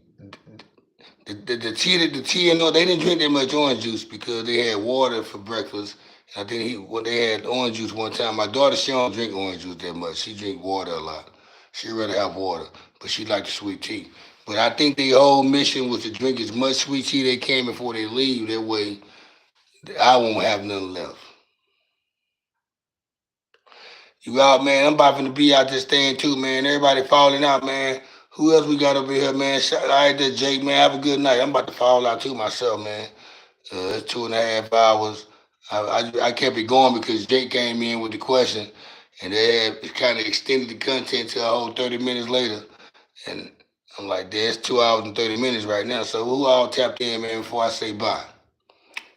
the tea and all, they didn't drink that much orange juice because they had water for breakfast. And I think when they had orange juice one time. My daughter, she don't drink orange juice that much. She drink water a lot. She rather have water, but she like the sweet tea. But I think their whole mission was to drink as much sweet tea they can before they leave. That way, I won't have nothing left. You out, man. I'm about to be out this thing too, man. Everybody falling out, man. Who else we got up in here, man? All right, there, Jake, man. Have a good night. I'm about to fall out too myself, man. It's 2.5 hours. I kept it going because Jake came in with the question, and they had kind of extended the content to a whole 30 minutes later. And I'm like, there's 2 hours and 30 minutes right now. So who all tapped in, man, before I say bye?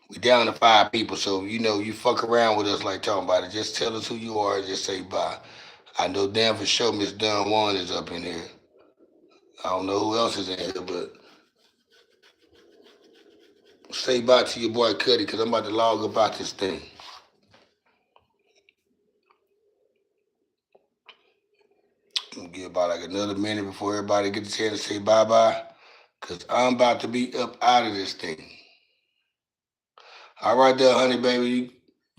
We down to 5 people, so you fuck around with us like talking about it. Just tell us who you are and just say bye. I know damn for sure Miss Dunn One is up in here. I don't know who else is in here, but say bye to your boy Cutty, because I'm about to log about this thing. I'm gonna give about like another minute before everybody gets a chance to say bye-bye, because I'm about to be up out of this thing. All right there, honey, baby. You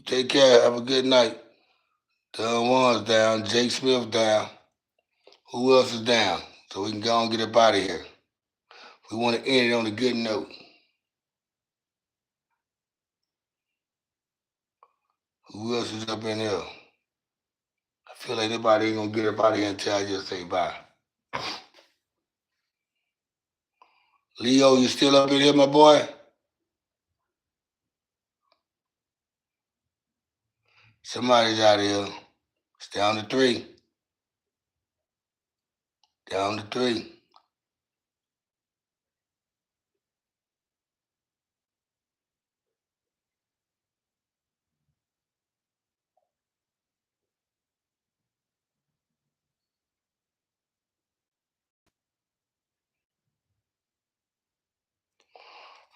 take care. Have a good night. Dunn One's down. Jake Smith down. Who else is down? So we can go and get up out of here. We want to end it on a good note. Who else is up in here? I feel like nobody ain't gonna get up out of here until I just say bye. Leo, you still up in here, my boy? Somebody's out of here. It's down to 3. Down to 3.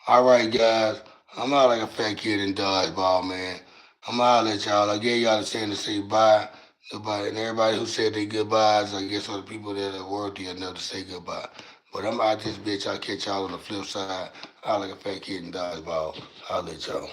All right, guys. I'm out like a fat kid in dodgeball, man. I'm out at y'all. I gave y'all the chance to say bye. Nobody and everybody who said their goodbyes, I guess, are the people that are worthy enough to say goodbye. But I'm out this bitch. I'll catch y'all on the flip side. Out like a fat kid in dodgeball. I'll let y'all.